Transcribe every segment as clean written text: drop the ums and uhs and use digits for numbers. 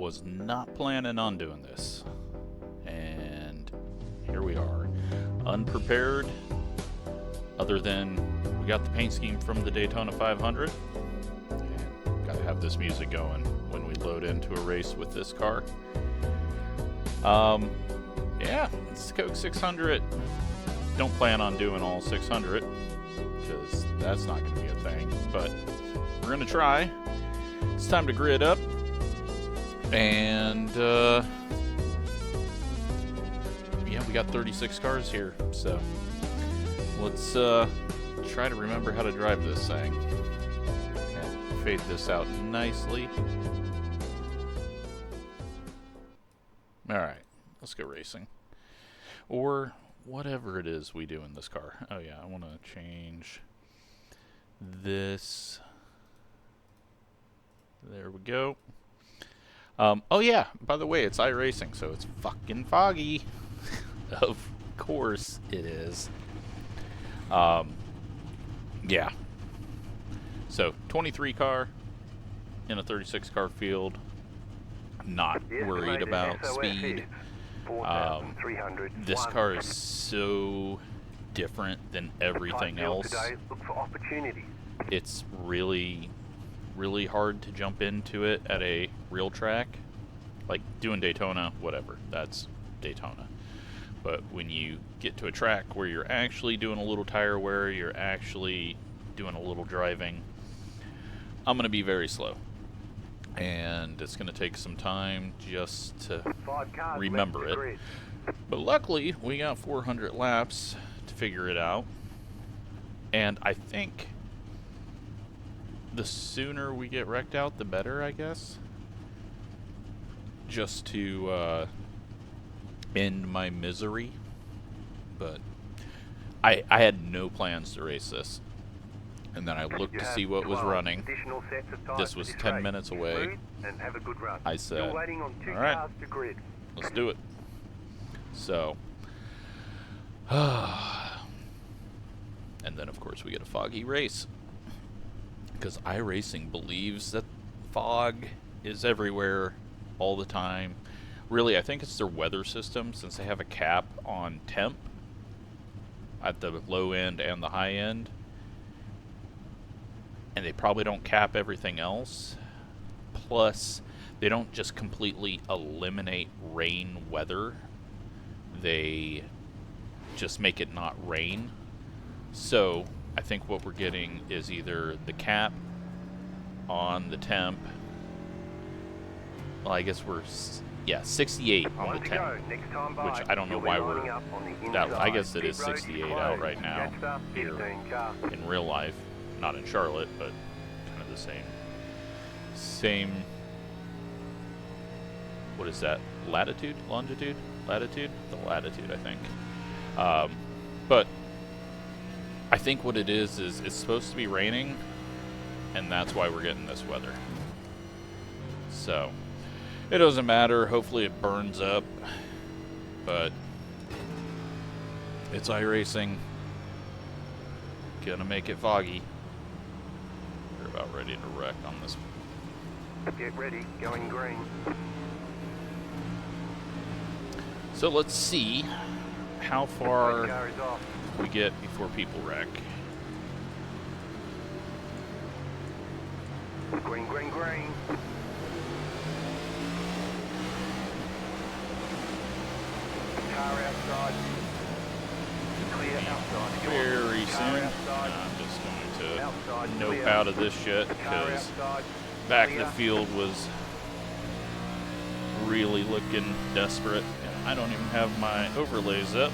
was not planning on doing this. And here we are, unprepared, other than we got the paint scheme from the Daytona 500. And gotta have this music going when we load into a race with this car. Yeah, it's Coke 600. Don't plan on doing all 600, because that's not going to be a thing, but we're going to try. It's time to grid up, and yeah, we got 36 cars here, so let's try to remember how to drive this thing. And fade this out nicely. Alright, let's go racing. Or whatever it is we do in this car. Oh yeah, I want to change this. There we go. Oh yeah, by the way, it's iRacing, so it's fucking foggy. Of course it is. Yeah. So, 23 car in a 36 car field. Not worried about speed. This car is so different than everything else. It's really hard to jump into it at a real track. Like doing Daytona, whatever, that's Daytona. But when you get to a track where you're actually doing a little tire wear, you're actually doing a little driving, I'm going to be very slow. And it's going to take some time just to remember it. But luckily, we got 400 laps to figure it out. And I think the sooner we get wrecked out, the better, I guess. Just to end my misery. But I had no plans to race this. And then I looked to see what was running. This was 10 minutes away. I said, alright, let's do it. So, and then of course we get a foggy race. Because iRacing believes that fog is everywhere all the time. Really, I think it's their weather system, since they have a cap on temp at the low end and the high end. And they probably don't cap everything else. Plus, they don't just completely eliminate rain weather. They just make it not rain. So, I think what we're getting is either the cap on the temp. Well, I guess we're, yeah, 68 on the temp. Which I don't know why we're, I guess it is 68 out right now here in real life. Not in Charlotte, but kind of the same, what is that, latitude, longitude, latitude, the latitude, I think. But I think what it is it's supposed to be raining, and that's why we're getting this weather. So, it doesn't matter, hopefully it burns up, but it's iRacing, gonna make it foggy. About ready to wreck on this. Get ready, going green. So let's see how far we get before people wreck. Green, green, green. Car outside. Clear outside. Very soon. I'm just going to nope out of this shit, because back in the field was really looking desperate. And I don't even have my overlays up.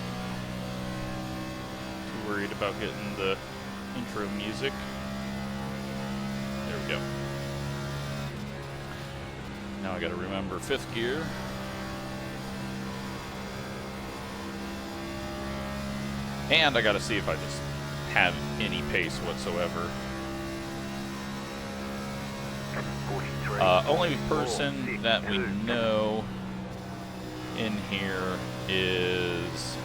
Too worried about getting the intro music. There we go. Now I gotta remember 5th gear. And I gotta see if I just have any pace whatsoever. Only person that we know in here is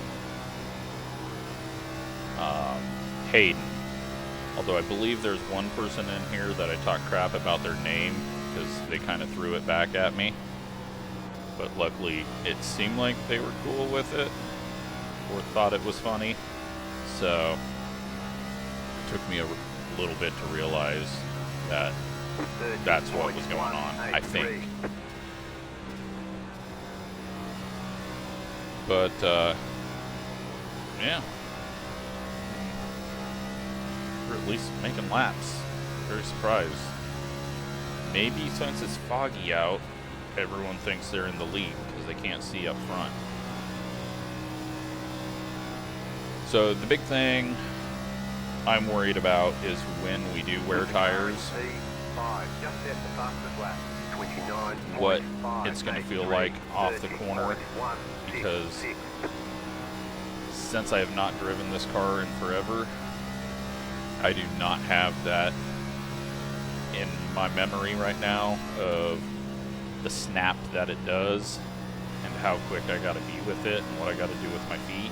Hayden. Although I believe there's one person in here that I talk crap about their name because they kind of threw it back at me. but luckily it seemed like they were cool with it, or thought it was funny, so it took me a little bit to realize that that's what was going on, I think. But, yeah. We're at least making laps. Very surprised. Maybe since it's foggy out, everyone thinks they're in the lead because they can't see up front. So the big thing I'm worried about is when we do wear tires, what it's going to feel like off the corner, because since I have not driven this car in forever, I do not have that in my memory right now of the snap that it does and how quick I gotta be with it and what I gotta do with my feet.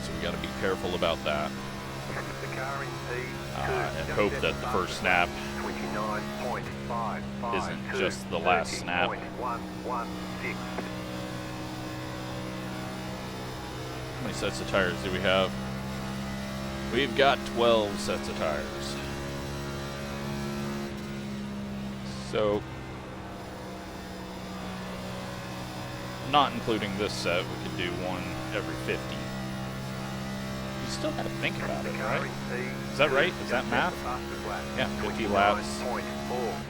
So we gotta be careful about that. And hope that the first snap isn't just the last snap. How many sets of tires do we have? We've got 12 sets of tires. So, not including this set, we could do one every 50. You still gotta think about it, right? Is that right? Is that math? Yeah, 50 laps.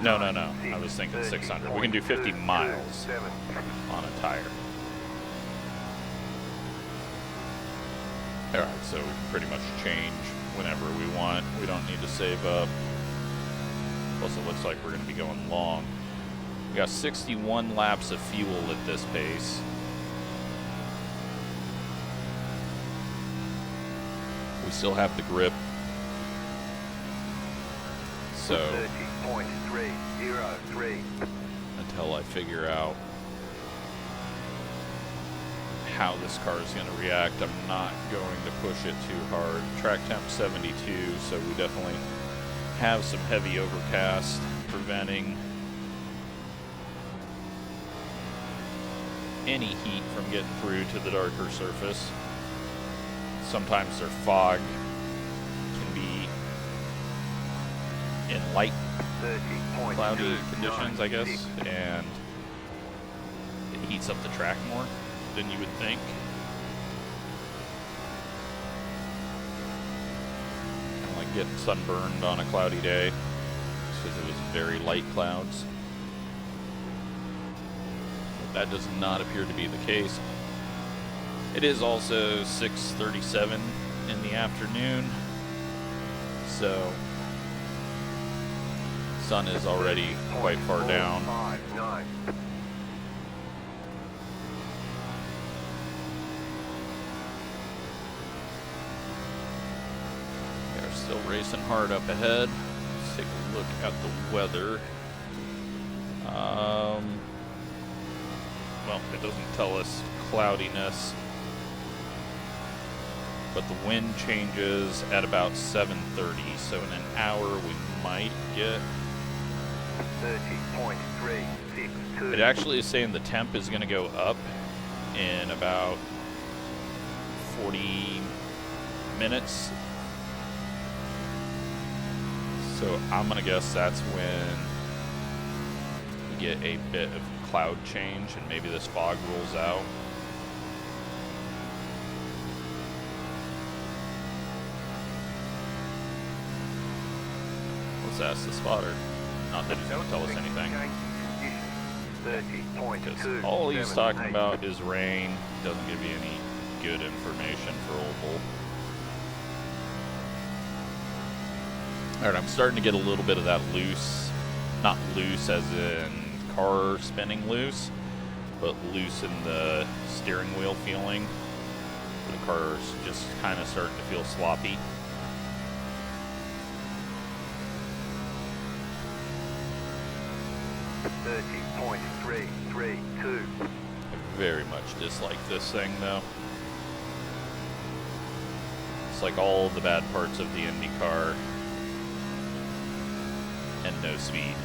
No. I was thinking 600. We can do 50 miles on a tire. Alright, so we can pretty much change whenever we want. We don't need to save up. Plus it looks like we're going to be going long. We got 61 laps of fuel at this pace. We still have the grip. So, until I figure out how this car is going to react, I'm not going to push it too hard. Track temp 72, so we definitely have some heavy overcast preventing any heat from getting through to the darker surface. Sometimes their fog can be in light cloudy conditions, I guess, and it heats up the track more than you would think. Kind of like getting sunburned on a cloudy day because it was very light clouds. But that does not appear to be the case. It is also 6:37 in the afternoon, so sun is already quite far down. Still racing hard up ahead. Let's take a look at the weather. Well, it doesn't tell us cloudiness, but the wind changes at about 7:30, so in an hour we might get 30.362. It actually is saying the temp is going to go up in about 40 minutes. So I'm going to guess that's when we get a bit of cloud change and maybe this fog rolls out. Let's ask the spotter. Not that he's going to tell us anything. Because all he's talking about is rain. Doesn't give you any good information for Old Bull. Alright, I'm starting to get a little bit of that loose, not loose as in car spinning loose, but loose in the steering wheel feeling. The car's just kind of starting to feel sloppy. .332. I very much dislike this thing though. It's like all the bad parts of the Indy car. And no speed.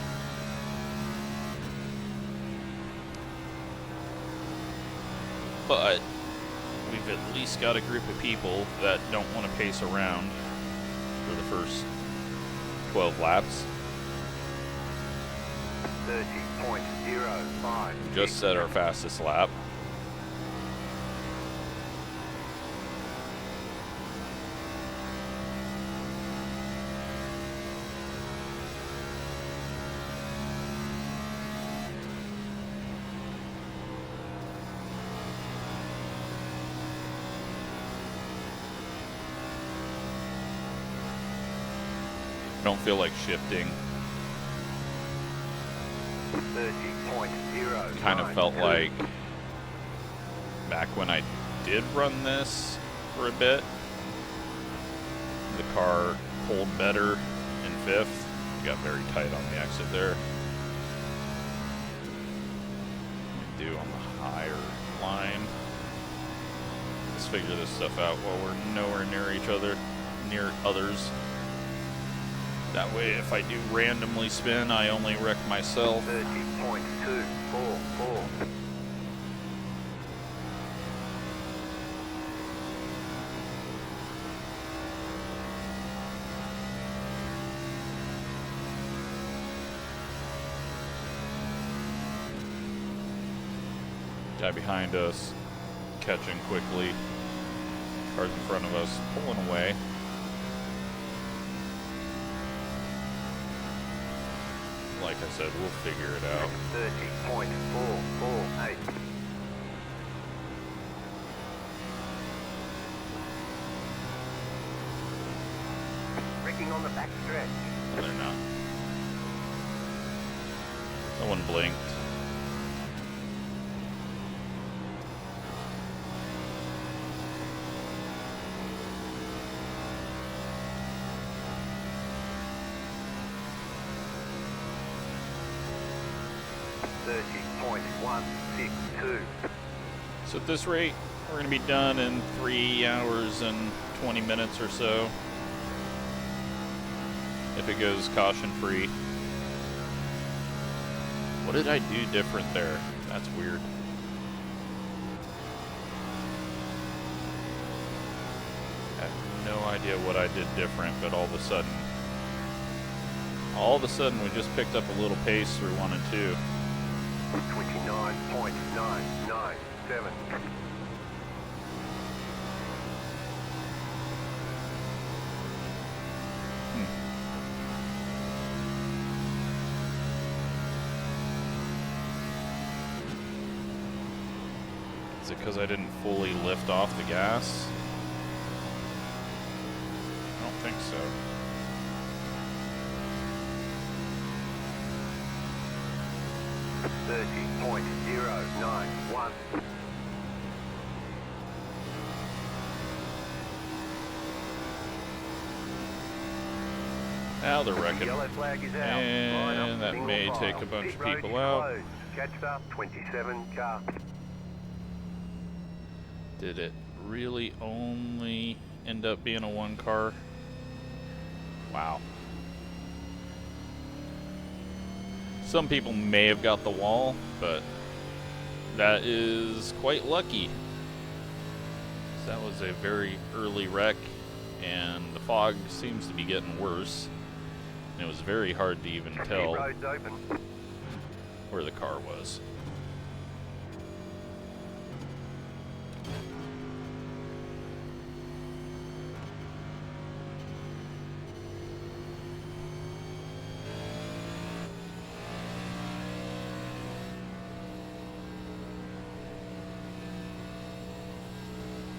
but we've at least got a group of people that don't want to pace around for the first 12 laps. 30.05. Just set our fastest lap. Don't feel like shifting. 30.0. Kind of felt like back when I did run this for a bit, the car pulled better in fifth. Got very tight on the exit there. Do on the higher line. Let's figure this stuff out while we're nowhere near each other, near others. That way, if I do randomly spin, I only wreck myself. 30.244. Guy behind us, catching quickly. Cars in front of us, pulling away. Like I said, we'll figure it out. 30.448. Wrecking on the back stretch. No, they're not. No one blinked. So at this rate, we're going to be done in 3 hours and 20 minutes or so. If it goes caution free. What did I do different there? That's weird. I have no idea what I did different, but all of a sudden we just picked up a little pace through 1 and 2. 29.997. Is it because I didn't fully lift off the gas? I don't think so. .091. Now they're wrecking. Yellow flag is out. Line And up, that single may file. take a bunch Pit of road people is out. closed. Catched up 27 car. Did it really only end up being a 1 car? Wow. Some people may have got the wall, but that is quite lucky. That was a very early wreck, and the fog seems to be getting worse. And it was very hard to even tell Road's open. where the car was.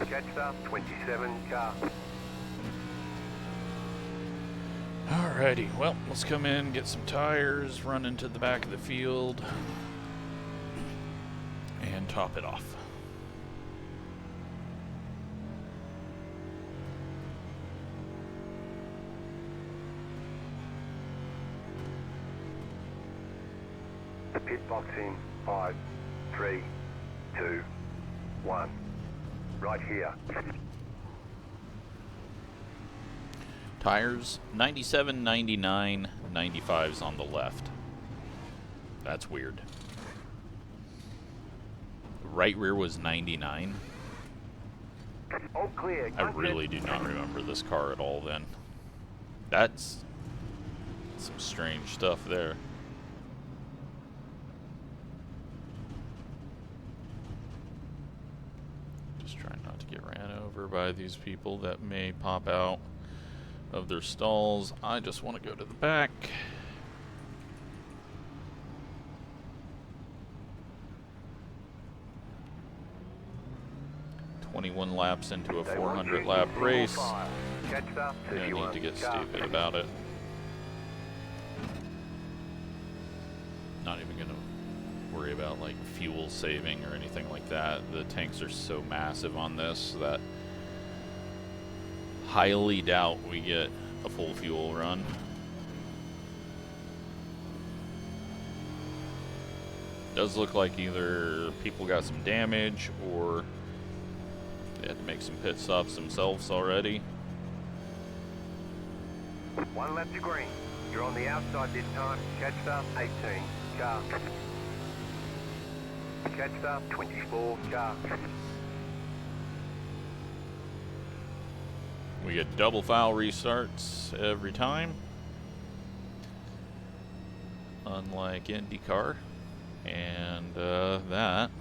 Catched up 27 car. Alrighty, well, let's come in, get some tires, run into the back of the field, and top it off. Pit box in 5, 3, 2, 1. Right here. Tires, 97, 99, 95's on the left. That's weird. right rear was 99. All clear. I really do not remember this car at all then. That's some strange stuff there. Just trying not to get ran over by these people that may pop out of their stalls. I just want to go to the back. "21 laps into a 400 lap race. No need to get stupid about it. Not even gonna worry about like fuel saving or anything like that. The tanks are so massive on this that highly doubt we get a full fuel run. Does look like either people got some damage or they had to make some pit stops themselves already. 1 lap to green. You're on the outside this time. Catch up 18. Car. Catch up 24. Car. We get double file restarts every time, unlike IndyCar, and that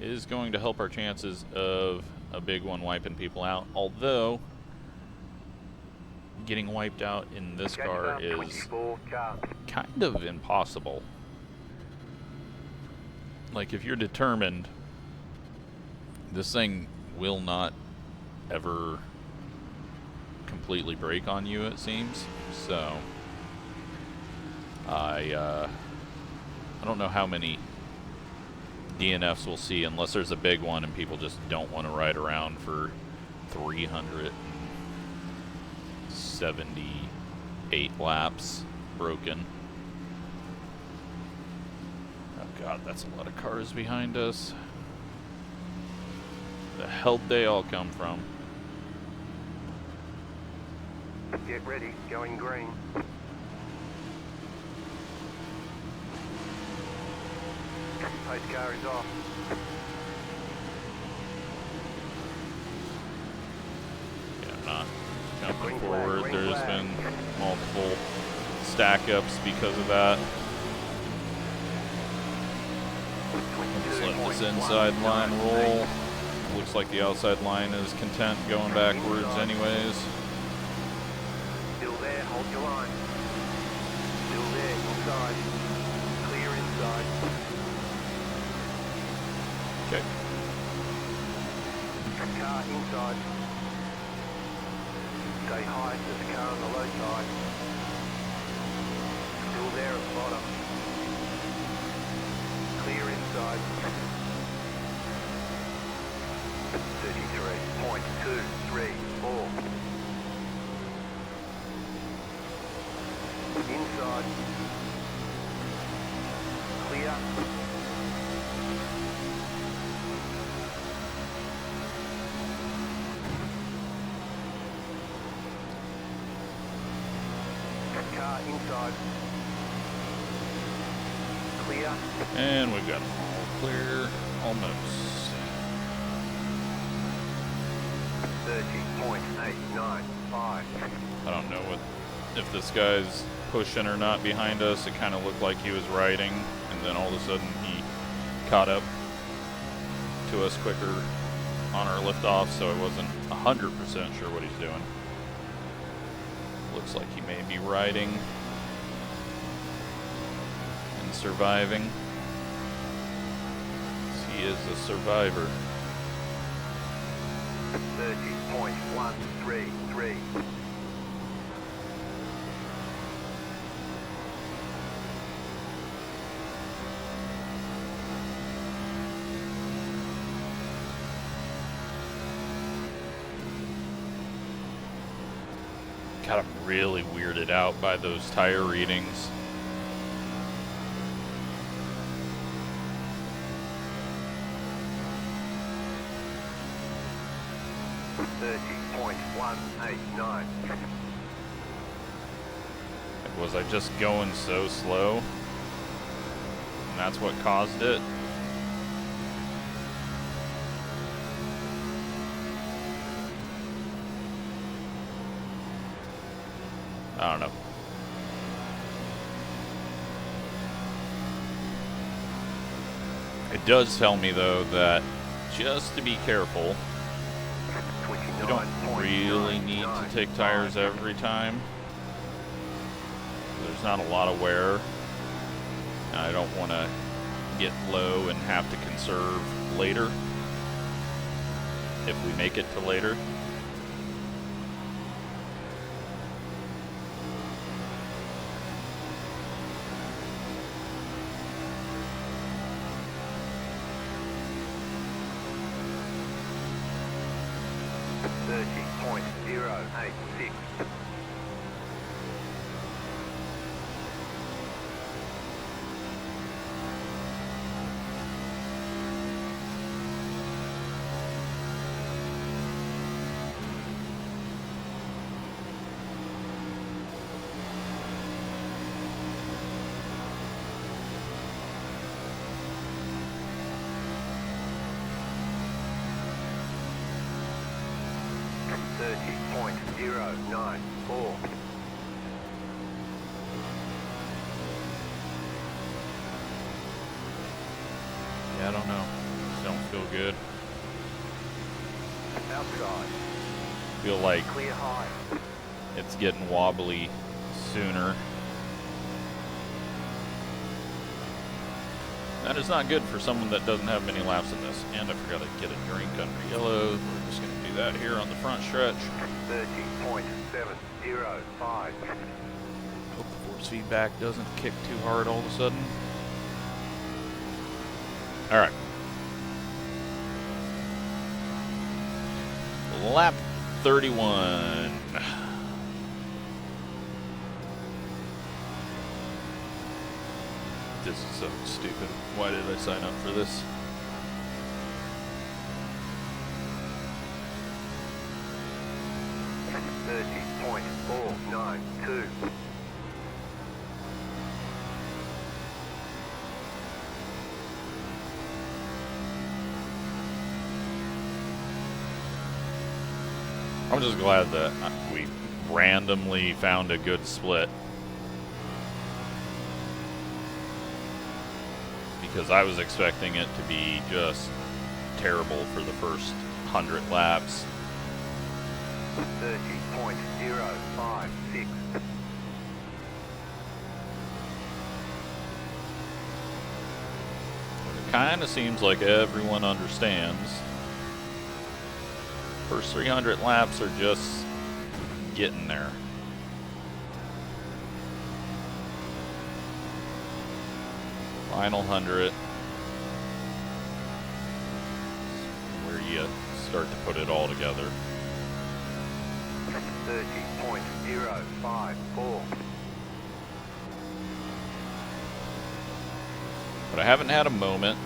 is going to help our chances of a big one wiping people out, although getting wiped out in this car is kind of impossible. Like, if you're determined, this thing will not ever completely break on you, it seems. So I don't know how many DNFs we'll see unless there's a big one and people just don't want to ride around for 378 laps broken. Oh god, that's a lot of cars behind us. The hell did they all come from? Get ready, going green. Pace car is off. Yeah, I'm not jumping forward. There's been multiple stack-ups because of that. Just let this inside line roll. Looks like the outside line is content going backwards anyways. Still there, hold your line. Still there, inside. Clear inside. Okay. Car inside. Stay high, there's a car on the low side. Still there at the bottom. Clear inside. 33.234. Inside. Clear. Car inside. Clear. And we've got them all clear, almost. 30.895. I don't know if this guy's pushing or not behind us. It kind of looked like he was riding, and then all of a sudden he caught up to us quicker on our liftoff, so I wasn't 100% sure what he's doing. Looks like he may be riding and surviving. He is a survivor. 30.133. God, I'm really weirded out by those tire readings. .189. Was I just going so slow? And that's what caused it? I don't know. It does tell me, though, that just to be careful, you don't really need to take tires every time. There's not a lot of wear. And I don't want to get low and have to conserve later, if we make it to later. Yeah, I don't know. Just don't feel good. Outside. Feel like Clear high. it's getting wobbly sooner. That is not good for someone that doesn't have many laps in this. And I forgot to get a drink under yellow. We're just going to do that here on the front stretch. 30.705. Hope the force feedback doesn't kick too hard all of a sudden. All right. Lap 31. This is so stupid. Why did I sign up for this? .492. I'm just glad that we randomly found a good split. Because I was expecting it to be just terrible for the first 100 laps. 30.056. It kind of seems like everyone understands. First 300 laps are just getting there. Final 100, where you start to put it all together. 30.054. But I haven't had a moment.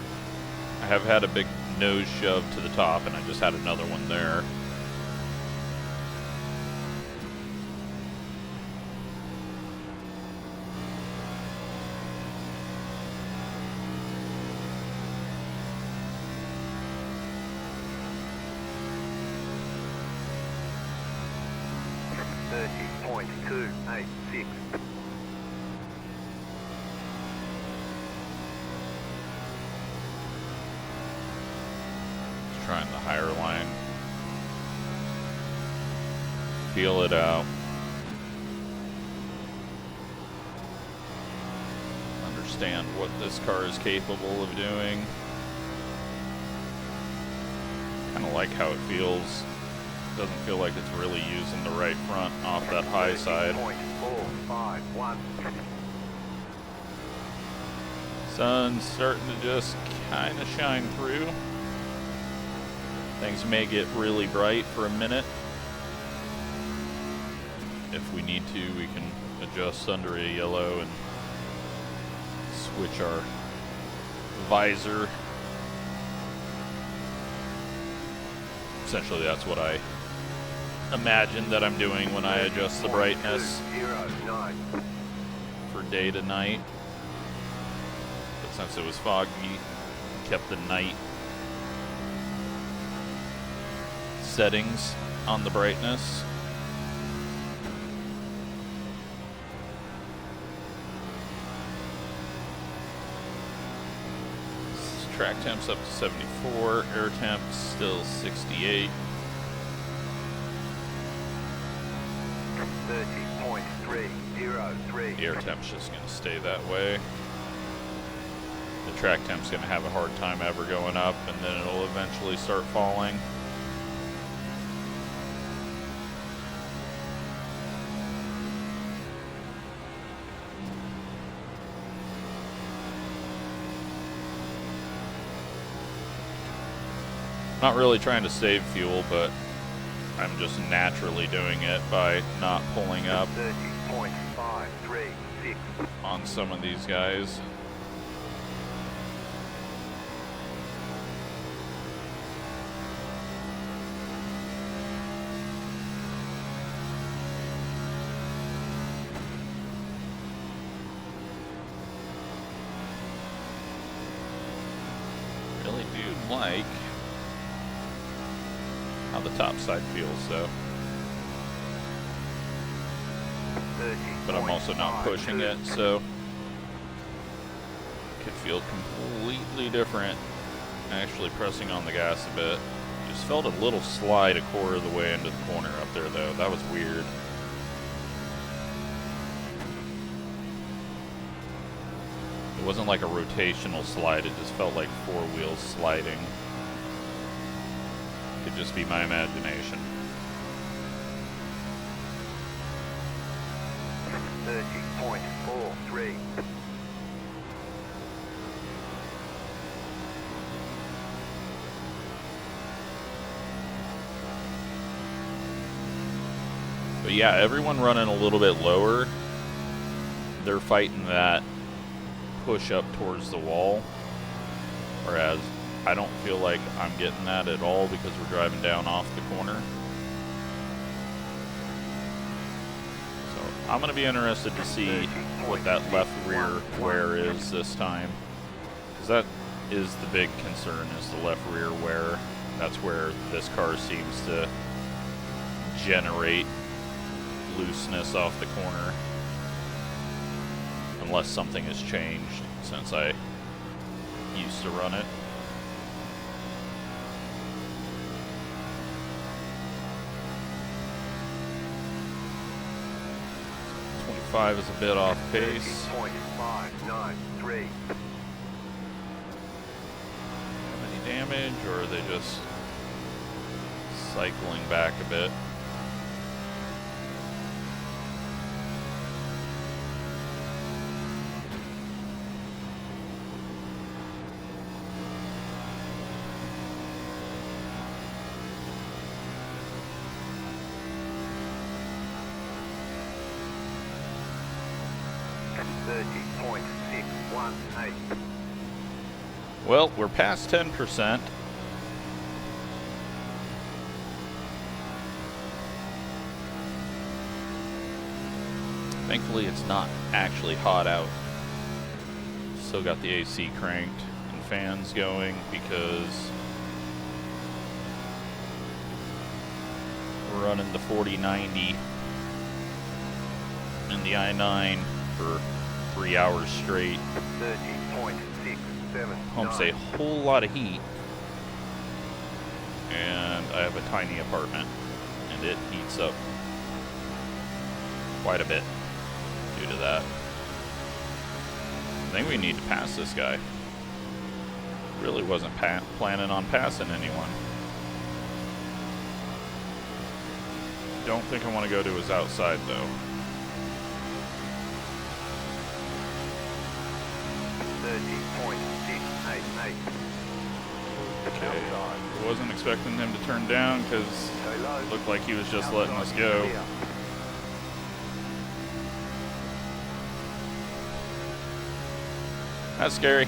I have had a big nose shove to the top, and I just had another one there. Trying the higher line. Feel it out. Understand what this car is capable of doing. Kind of like how it feels. Doesn't feel like it's really using the right front off that high side. Sun's starting to just kind of shine through. Things may get really bright for a minute. If we need to, we can adjust under a yellow and switch our visor. Essentially, that's what I imagine that I'm doing when I adjust the brightness for day to night. But since it was foggy, kept the night settings on the brightness. track temp's up to 74, air temp still 68. 30.303. The air temp's just going to stay that way. The track temp's going to have a hard time ever going up, and then it'll eventually start falling. Not really trying to save fuel, but I'm just naturally doing it by not pulling up 30.536. on some of these guys. Really do like how the top side feels, though. But I'm also not pushing it, so it could feel completely different actually pressing on the gas a bit. Just felt a little slide a quarter of the way into the corner up there, though. That was weird. It wasn't like a rotational slide, it just felt like four wheels sliding. Could just be my imagination. 30.43. But yeah, everyone running a little bit lower, they're fighting that push up towards the wall, whereas I don't feel like I'm getting that at all because we're driving down off the corner. So I'm going to be interested to see what that left rear wear is this time, because that is the big concern, is the left rear wear. That's where this car seems to generate looseness off the corner, unless something has changed since I used to run it. Is a bit off pace. 30.593. Any damage, or are they just cycling back a bit? Well, we're past 10%. Thankfully, it's not actually hot out. Still got the AC cranked and fans going because we're running the 4090 in the i9 for 3 hours straight. 30.679. Pumps a whole lot of heat, and I have a tiny apartment, and it heats up quite a bit due to that. I think we need to pass this guy. Really wasn't planning on passing anyone. Don't think I want to go to his outside, though. 30.688. Okay. I wasn't expecting him to turn down because it looked like he was just letting us go. That's scary.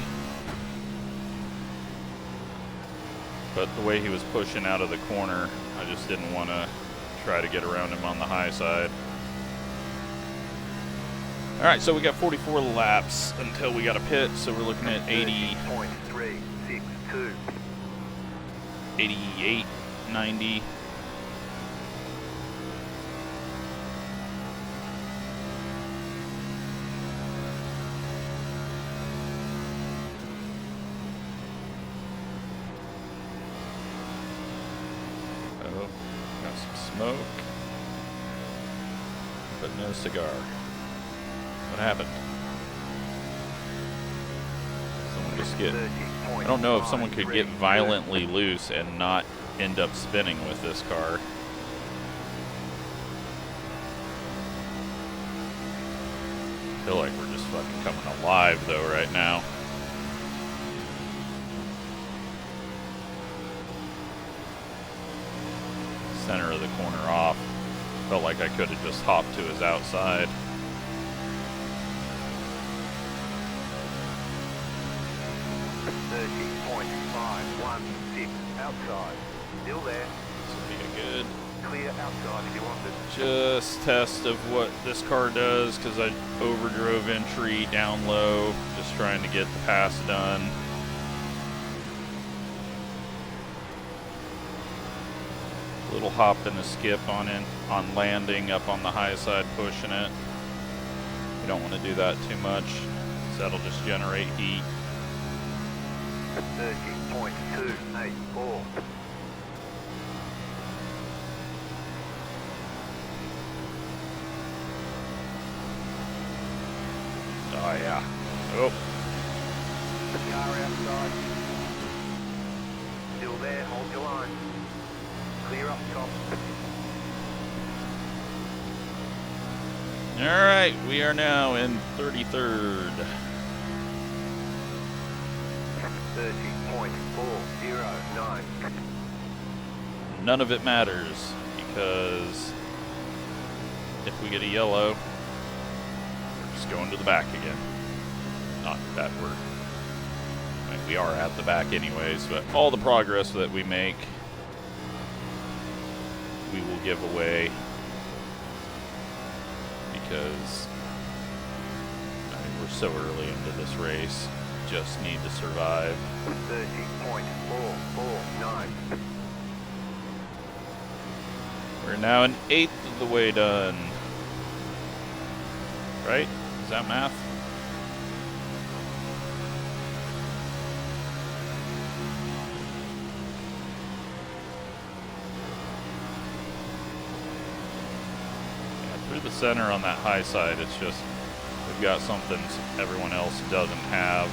But the way he was pushing out of the corner, I just didn't want to try to get around him on the high side. All right, so we got 44 laps until we got a pit, so we're looking at 80.362. 88, 90. smoke, but no cigar. What happened? Someone just get... I don't know if someone could get violently loose and not end up spinning with this car. I feel like we're just fucking coming alive though right now. Center of the corner off. Felt like I could have just hopped to his outside. Outside. Still there. This will be a good Clear outside if you want it. just test of what this car does, because I overdrove entry down low, just trying to get the pass done. Little hop and a skip on landing up on the high side, pushing it. You don't want to do that too much, because that'll just generate heat. 30.284. Oh yeah. Oh. The car outside. Still there, hold your line. Clear up top. Alright, we are now in 33rd. 30.409. None of it matters, because if we get a yellow, we're just going to the back again. Not that we're... I mean, we are at the back anyways, but all the progress that we make, we will give away, because I mean, we're so early into this race. Just need to survive. 30.449. We're now an eighth of the way done. Right? Is that math? Yeah, through the center on that high side, it's just we've got something everyone else doesn't have.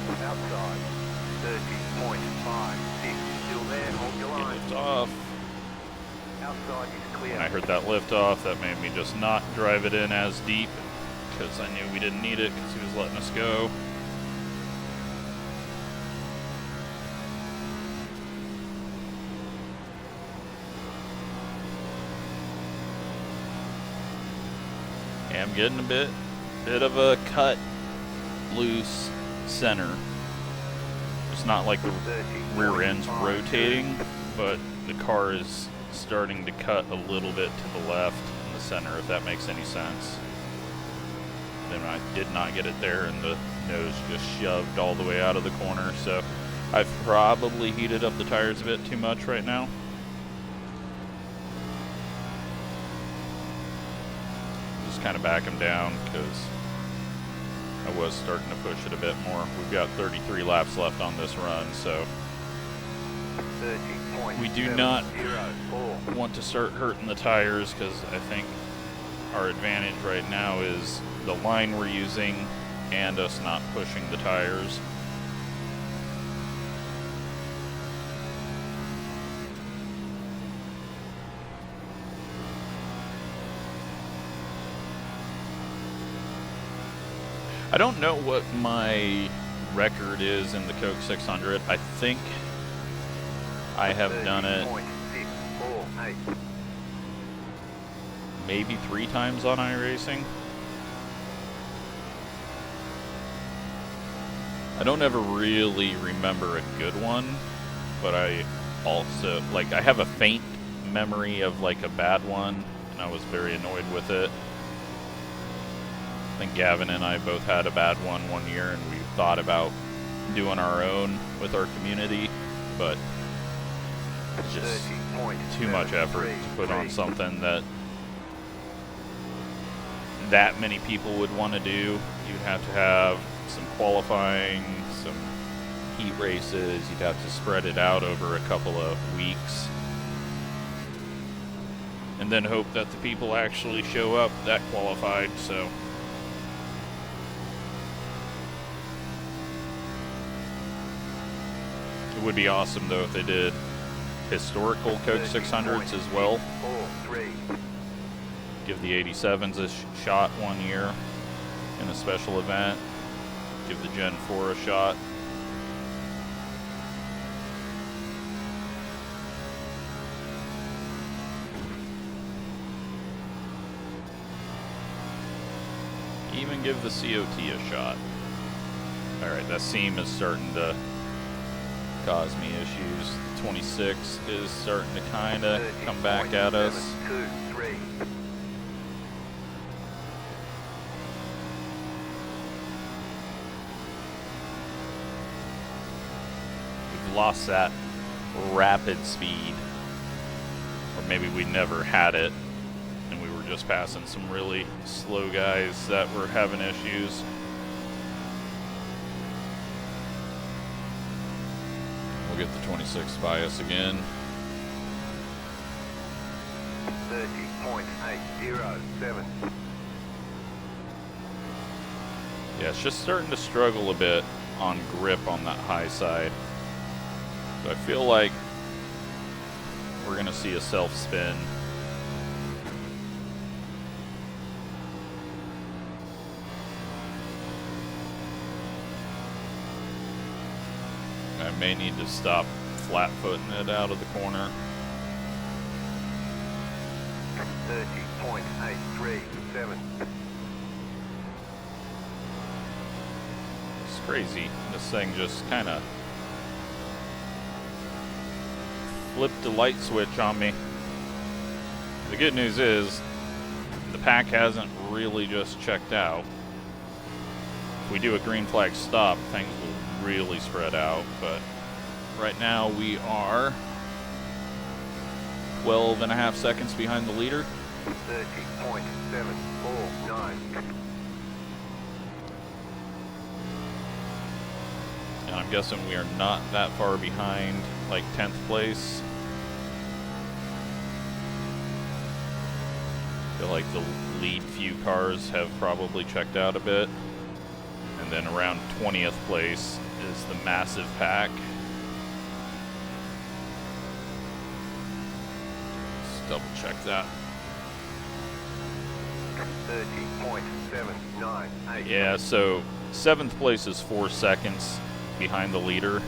Outside. 30.56. Still there, hold your Get line. lift off. Outside is clear. When I heard that lift off, that made me just not drive it in as deep, because I knew we didn't need it because he was letting us go. Yeah, I'm getting a bit of a cut loose center. It's not like the rear end's rotating, but the car is starting to cut a little bit to the left in the center, if that makes any sense. Then I did not get it there, and the nose just shoved all the way out of the corner, so I've probably heated up the tires a bit too much right now. Just kind of back them down, because I was starting to push it a bit more. We've got 33 laps left on this run, so we do not want to start hurting the tires, because I think our advantage right now is the line we're using and us not pushing the tires. I don't know what my record is in the Coke 600. I think I have done it maybe 3 times on iRacing. I don't ever really remember a good one, but I also, like, I have a faint memory of like a bad one, and I was very annoyed with it. I think Gavin and I both had a bad one year, and we thought about doing our own with our community, but it's just too much effort to put on something that many people would want to do. You'd have to have some qualifying, some heat races, you'd have to spread it out over a couple of weeks. and then hope that the people actually show up that qualified. So it would be awesome though if they did historical Coach 600s as well. Give the 87s a shot one year in a special event. Give the Gen 4 a shot. Even give the COT a shot. Alright, that seam is starting to cause me issues. The 26 is starting to kind of come back at us. We've lost that rapid speed. Or maybe we never had it, and we were just passing some really slow guys that were having issues. We'll get the 26 bias again. 30.807. Yeah, it's just starting to struggle a bit on grip on that high side. So I feel like we're going to see a self-spin. I may need to stop flat-footing it out of the corner. 30.837. It's crazy. This thing just kind of flipped the light switch on me. The good news is the pack hasn't really just checked out. If we do a green flag stop, things will really spread out, but right now we are 12.5 seconds behind the leader. 30.749. And I'm guessing we are not that far behind, like 10th place. I feel like the lead few cars have probably checked out a bit. And then around 20th place is the massive pack. Let's double check that. 30.798. Yeah, so 7th place is 4 seconds behind the leader.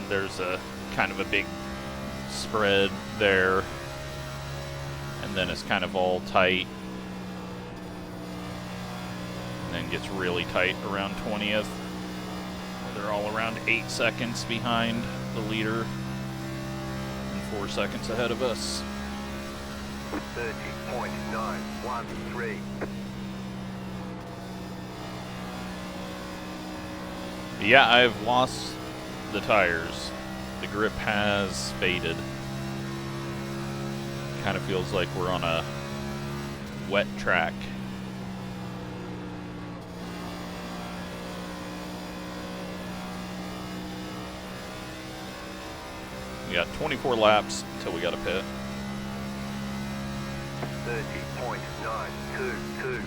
There's a kind of a big spread there. And then it's kind of all tight. Then gets really tight around 20th. They're all around 8 seconds behind the leader and 4 seconds ahead of us. 30.913. Yeah, I've lost the tires. The grip has faded. Kind of feels like we're on a wet track. We got 24 laps until we got a pit. 30.922.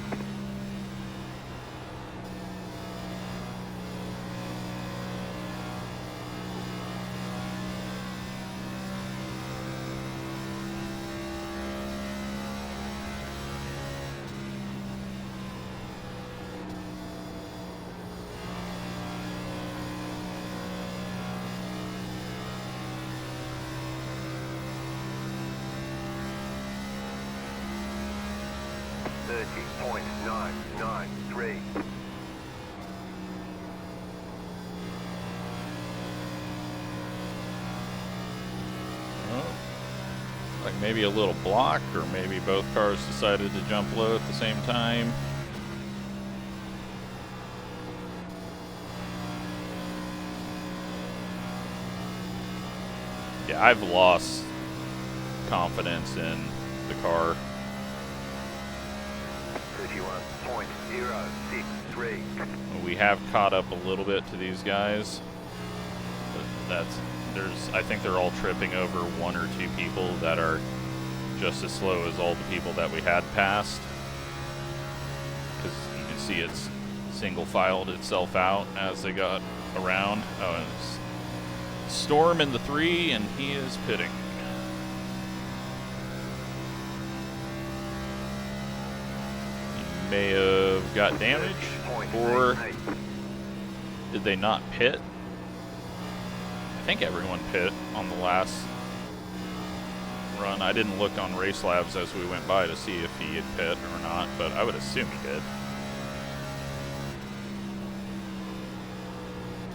.993. Well, like maybe a little block, or maybe both cars decided to jump low at the same time. Yeah, I've lost confidence in the car. 31.063. We have caught up a little bit to these guys, but I think they're all tripping over one or two people that are just as slow as all the people that we had passed. Because you can see it's single filed itself out as they got around. Oh, and it's Storm in the 3, and he is pitting. He may have got damage, or did they not pit? I think everyone pit on the last run. I didn't look on Racelabs as we went by to see if he had pit or not, but I would assume he did.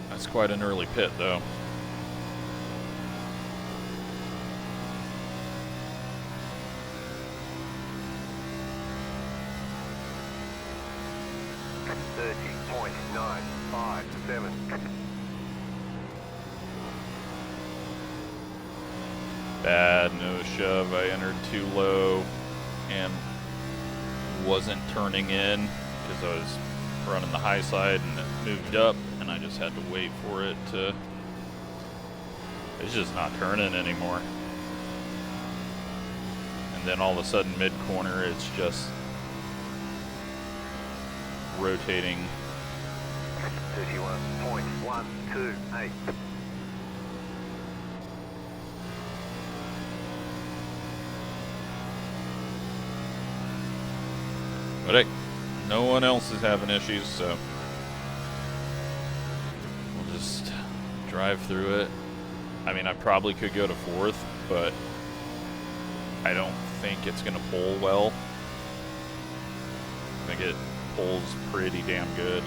That's quite an early pit, though. Bad nose shove. I entered too low and wasn't turning in because I was running the high side and it moved up, and I just had to wait for it to. It's just not turning anymore. And then all of a sudden, mid corner, it's just rotating. 31.128. But hey, no one else is having issues, so we'll just drive through it. I mean, I probably could go to 4th, but I don't think it's going to pull well. I think it pulls pretty damn good.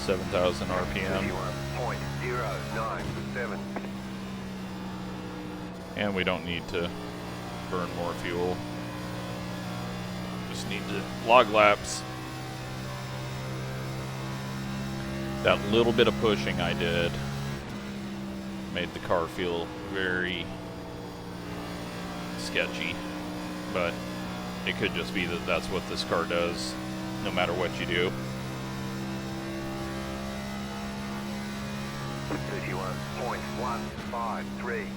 7,000 RPM. 31.097. And we don't need to burn more fuel. Just need to log laps. That little bit of pushing I did made the car feel very sketchy, but it could just be that that's what this car does no matter what you do. 31.153.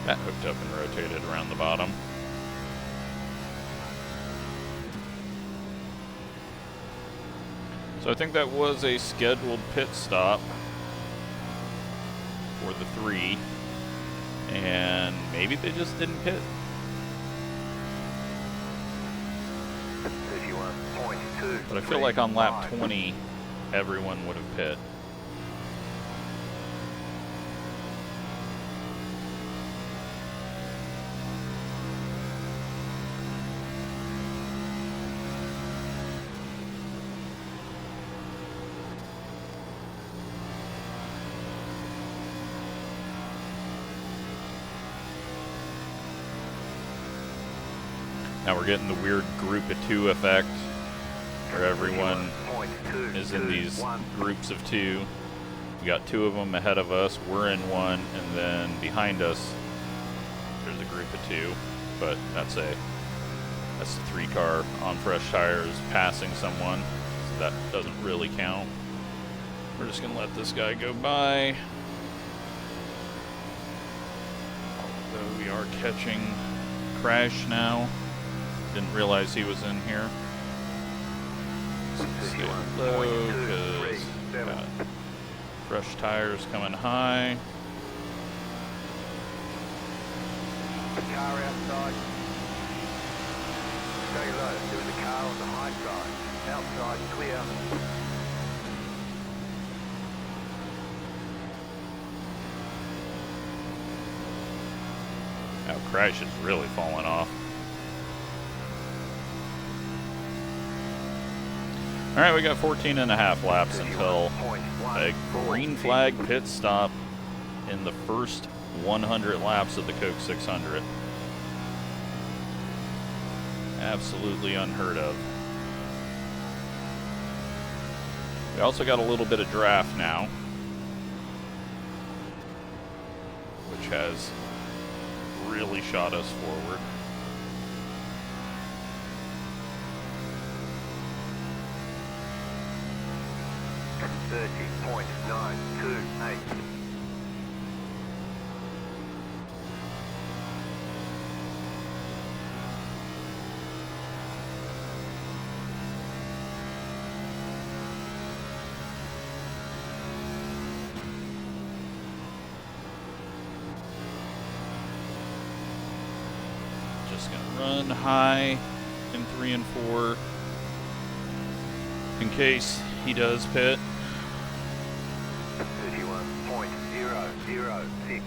That hooked up and rotated around the bottom. So I think that was a scheduled pit stop for the 3, and maybe they just didn't pit. 31.2. But I feel like on lap 20, everyone would have pit. Now we're getting the weird group of 2 effect, where everyone is in these groups of 2. We got 2 of them ahead of us, we're in one, and then behind us, there's a group of 2. But that's the 3 car on fresh tires passing someone, so that doesn't really count. We're just gonna let this guy go by. Although we are catching Crash now. Didn't realize he was in here. Stay low because got fresh tires coming high. Car outside. Stay low. There was a car on the high side. Outside, clear. Now Crash is really falling off. Alright, we got 14.5 laps until a green flag pit stop in the first 100 laps of the Coke 600. Absolutely unheard of. We also got a little bit of draft now, which has really shot us forward. 30.928. Just gonna run high in 3 and 4 in case he does pit. 31.006.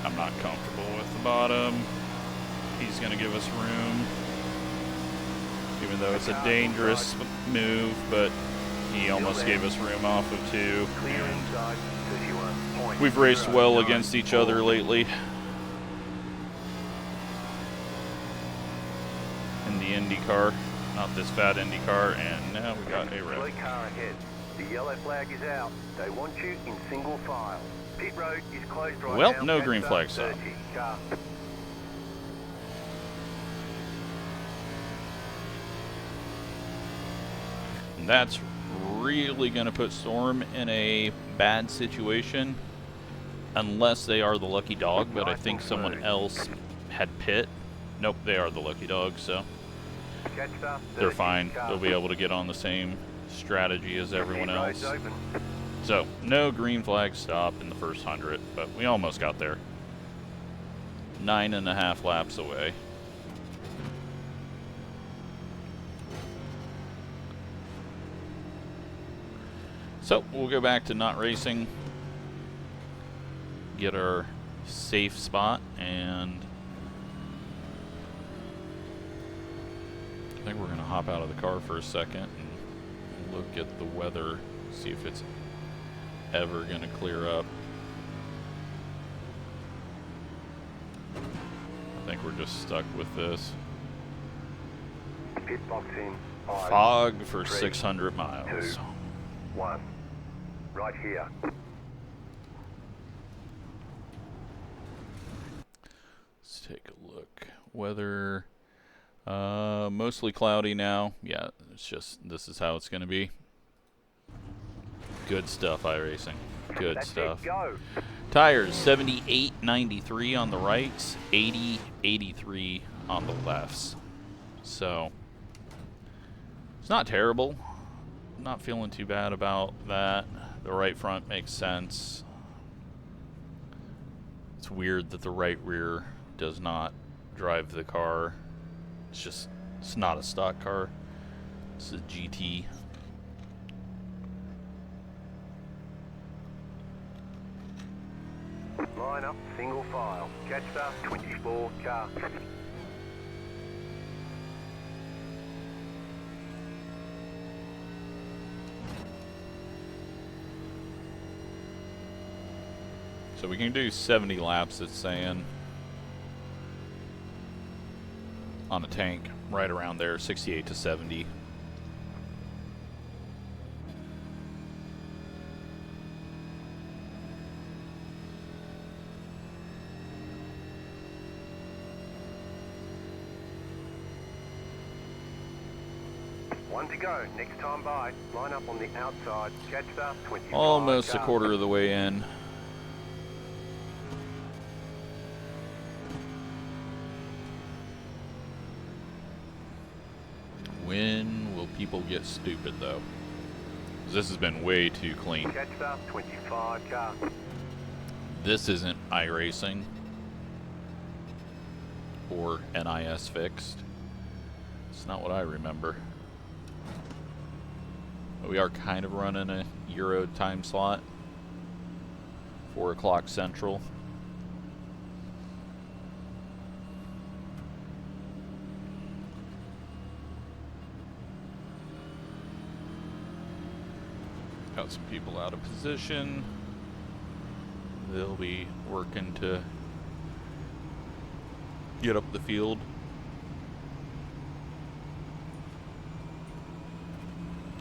I'm not comfortable with the bottom. He's going to give us room, even though it's a dangerous move, but he almost gave us room off of 2. And we've raced well against each other lately in the IndyCar, not this fat IndyCar, and now we got a wreck. Car ahead. The yellow flag is out. They want you in single file. Pit road is closed right Well, now. no green flag stop. And that's really going to put Storm in a bad situation, unless they are the lucky dog, but I think someone else had pit. Nope, they are the lucky dog, so they're fine. They'll be able to get on the same strategy as everyone else. So, no green flag stop in the first 100, but we almost got there. 9.5 laps away. So, we'll go back to not racing, get our safe spot, and I think we're going to hop out of the car for a second and look at the weather, see if it's ever going to clear up. I think we're just stuck with this. Pit box in. Fog for 600 miles. 2, 1. Right here. Let's take a look. Weather, mostly cloudy now. Yeah, it's just, this is how it's going to be. Good stuff, iRacing. Good That's stuff. it, go. Tires, 78/93 on the rights, 80/83 on the lefts. So, it's not terrible. Not feeling too bad about that. The right front makes sense. It's weird that the right rear does not drive the car. It's just, it's not a stock car. It's a GT. Line up, single file. Catch up, 24 car. So we can do 70 laps, it's saying, on a tank, right around there, 68 to 70. One to go. Next time by. Line up on the outside. Catch up, 25 Almost a car. quarter of the way in. When will people get stupid, though? 'Cause this has been way too clean. Catch up, 25 car. This isn't iRacing or NIS fixed. It's not what I remember. We are kind of running a Euro time slot. 4 o'clock Central. Got some people out of position. They'll be working to get up the field.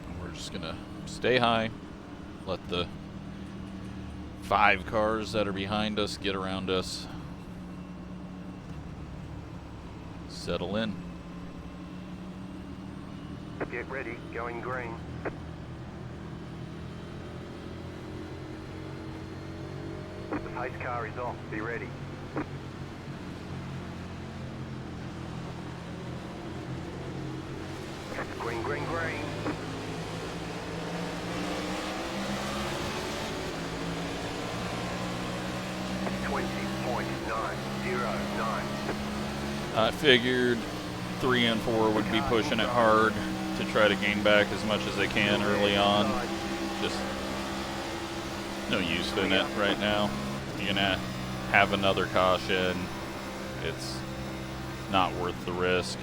And we're just gonna stay high, let the 5 cars that are behind us get around us, settle in. Get ready, going green. The pace car is off, be ready. Green, green, green. I figured 3 and 4 would be pushing it hard to try to gain back as much as they can early on. Just no use in it right now. You're gonna have another caution. It's not worth the risk.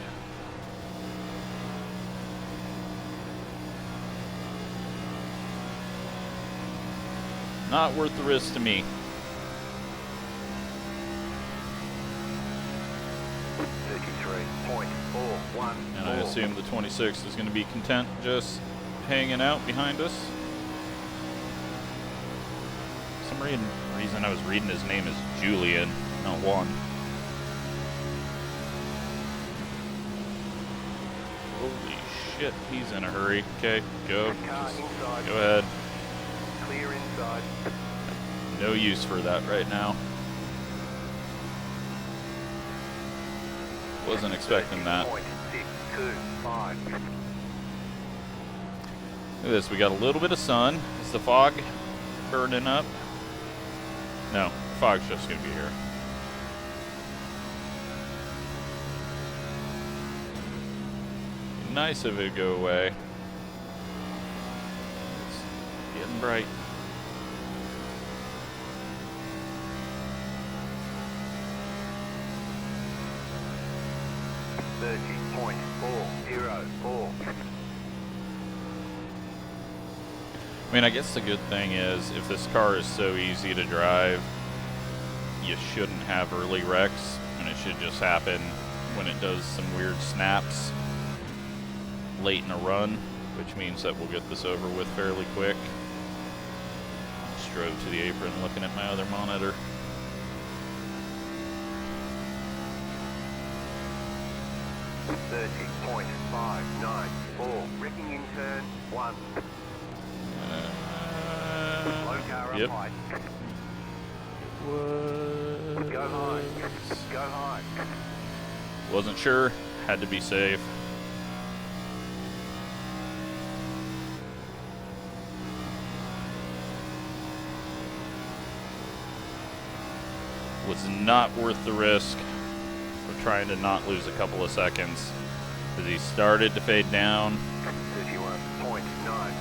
Not worth the risk to me. And I assume the 26 is going to be content just hanging out behind us. For some reason I was reading his name as Julian, not Juan. Holy shit, he's in a hurry. Okay, go. Just go ahead. Clear inside. No use for that right now. Wasn't expecting that. Look at this, we got a little bit of sun. Is the fog burning up? No, fog's just gonna be here. Nice if it go away. It's getting bright. I mean, I guess the good thing is, if this car is so easy to drive, you shouldn't have early wrecks, and it should just happen when it does some weird snaps late in a run, which means that we'll get this over with fairly quick. Just drove to the apron looking at my other monitor. Wrecking in turn 1. Yep. Go high. Go high. Wasn't sure. Had to be safe. Was not worth the risk of trying to not lose a couple of seconds, because he started to fade down,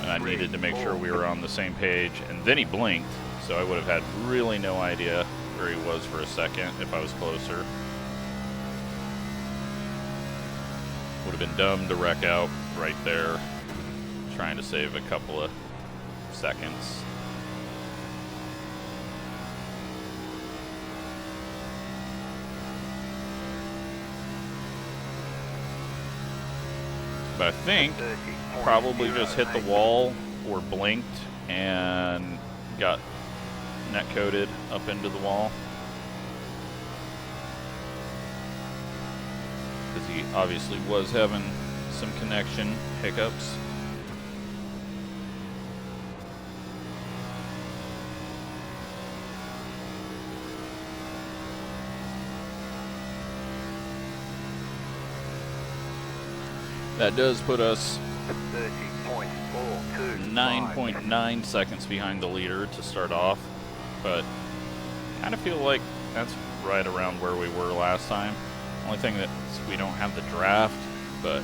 and I needed to make sure we were on the same page, and then he blinked, so I would have had really no idea where he was for a second if I was closer. Would have been dumb to wreck out right there, trying to save a couple of seconds. But I think probably just hit the wall or blinked and got net coated up into the wall. Because he obviously was having some connection hiccups. That does put us 9.9 seconds behind the leader to start off, but kind of feel like that's right around where we were last time. Only thing that we don't have the draft, but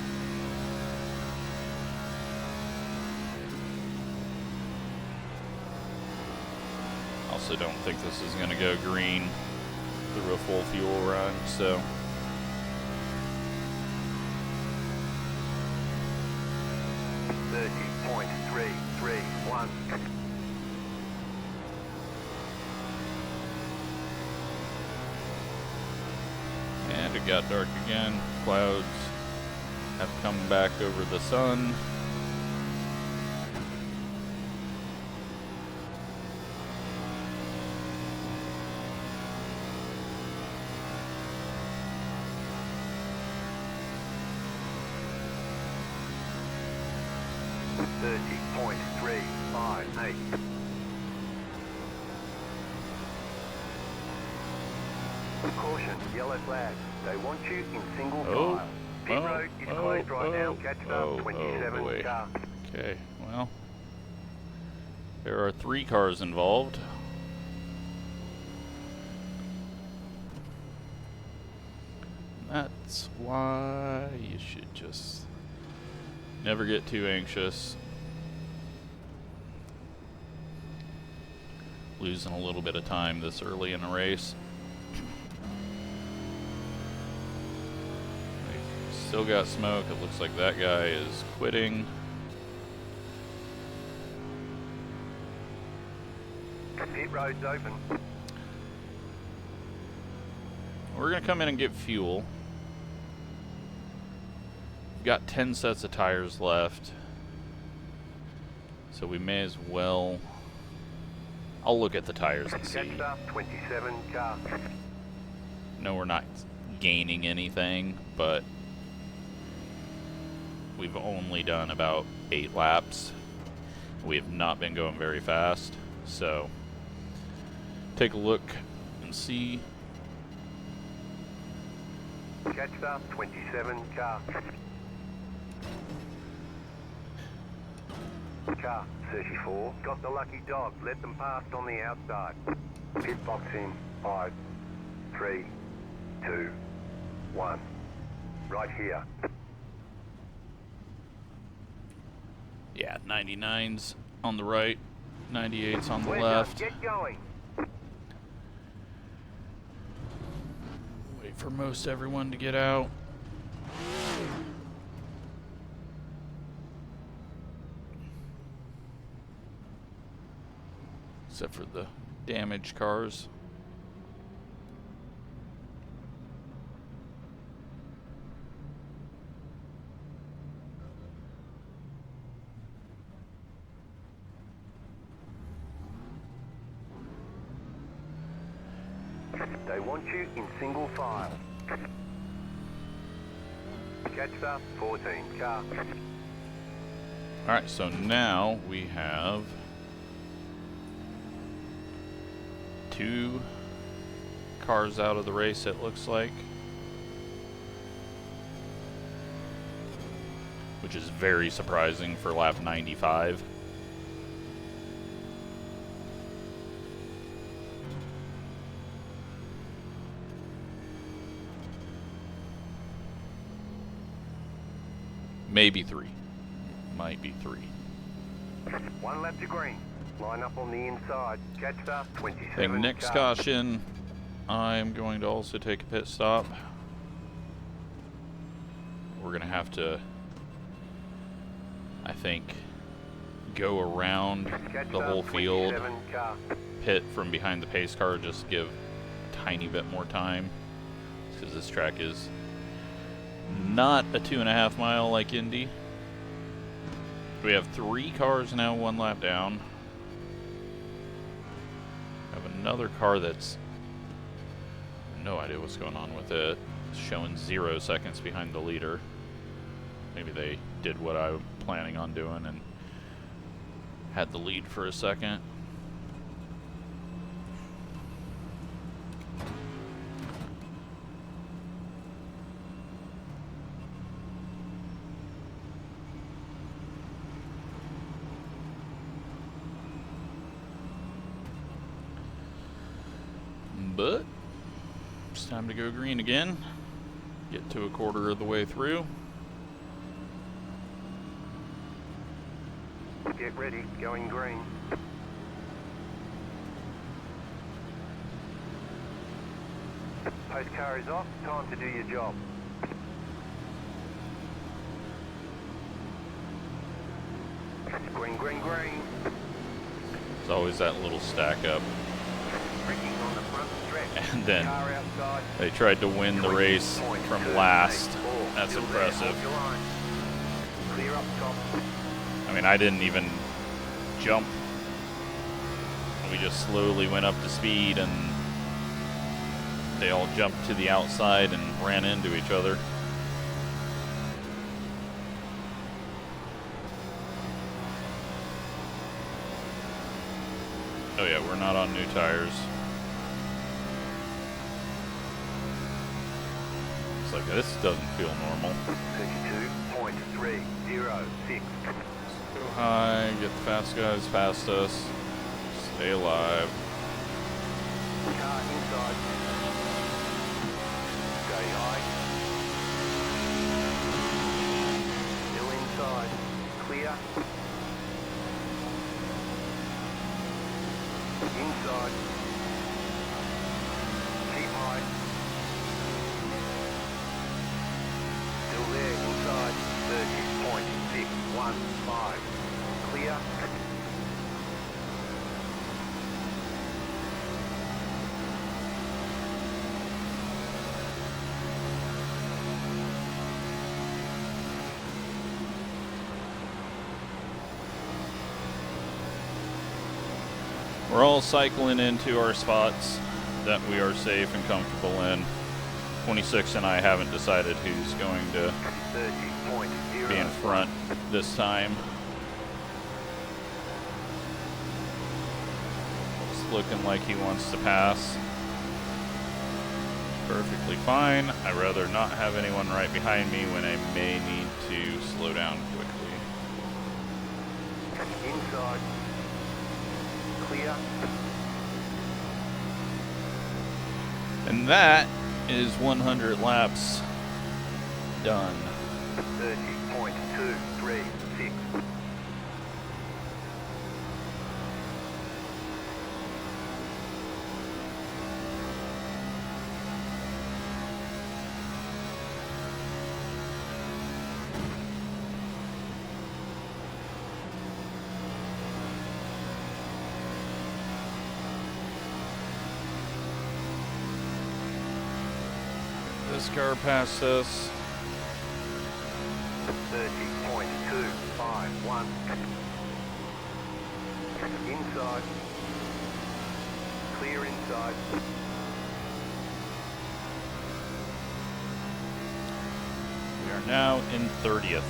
also don't think this is going to go green through a full fuel run, so. .331. And it got dark again. Clouds have come back over the sun. .358. Caution, yellow flag. They want you in single file. Pit road is closed right now. Catch up 27 car. Okay, well, there are 3 cars involved. That's why you should just never get too anxious. Losing a little bit of time this early in a race. Still got smoke. It looks like that guy is quitting. Pit road's open. We're gonna come in and get fuel. We've got 10 sets of tires left, so we may as well. I'll look at the tires and see. Catch up 27 car. No, we're not gaining anything, but we've only done about 8 laps. We have not been going very fast, so take a look and see. Catch up 27 car. Car 34 got the lucky dog. Let them past on the outside. Pit box in 5, 3, 2, 1. Right here. Yeah, 99's on the right, 98's on the Wedge left. up, get going. Wait for most everyone to get out. Except for the damaged cars. They want you in single file. Catch up 14 car. Alright, so now we have 2 cars out of the race, it looks like. Which is very surprising for lap 95. Maybe 3. Might be 3. 1 lap to green. Line up on the inside. Catch up 27 Okay, next car. caution. I'm going to also take a pit stop. We're going to have to, I think, go around Catch the up whole field. 27 car. Pit from behind the pace car, just give a tiny bit more time. Because this track is not a 2.5 mile like Indy. We have 3 cars now, 1 lap down. Have another car that's no idea what's going on with it. It's showing 0 seconds behind the leader. Maybe they did what I'm planning on doing and had the lead for a second. But it's time to go green again. Get to a quarter of the way through. Get ready, going green. Post car is off. Time to do your job. Green, green, green. There's always that little stack up. Braking on the front stretch. And then Car outside. they tried to win the race from last. That's Still impressive. there. Hold your line. Clear up top. I mean, I didn't even jump. We just slowly went up to speed, and they all jumped to the outside and ran into each other. Oh yeah, we're not on new tires. It's like, this doesn't feel normal. 32.306. Go high, get the fast guys past us. Stay alive. Car inside. Stay high. Still inside. Clear. Inside. Keep high. Still there, inside. 30.615. Clear. We're all cycling into our spots that we are safe and comfortable in. 26 and I haven't decided who's going to 30.0. be in front this time. It's looking like he wants to pass. Perfectly fine. I'd rather not have anyone right behind me when I may need to slow down quickly. Inside. Clear. And that is 100 laps done. 30.236. This car passed us. 30.251. Inside. Clear inside. We are now in 30th.